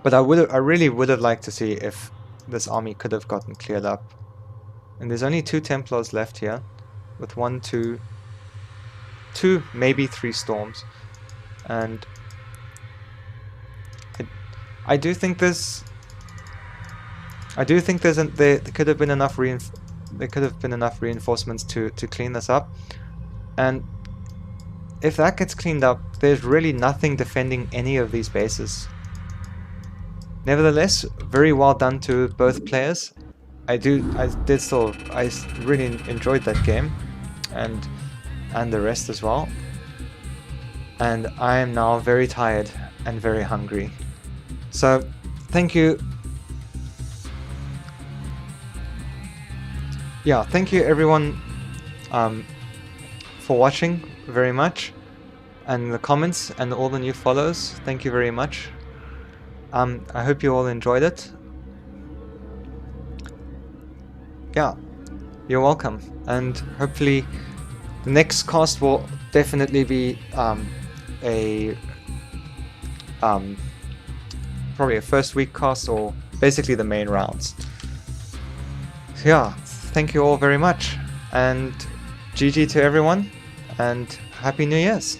But I really would have liked to see if this army could have gotten cleared up. And there's only 2 Templars left here, with 1, 2, maybe 3 storms, and I do think there could have been enough reinforcements to clean this up, and if that gets cleaned up, there's really nothing defending any of these bases. Nevertheless, very well done to both players. I really enjoyed that game, and the rest as well. And I am now very tired and very hungry. So, thank you. Yeah, thank you everyone for watching very much, and the comments and all the new follows. Thank you very much. I hope you all enjoyed it. Yeah, you're welcome, and hopefully the next cast will definitely be probably a first week cast, or basically the main rounds. So yeah, thank you all very much, and GG to everyone, and Happy New Year's.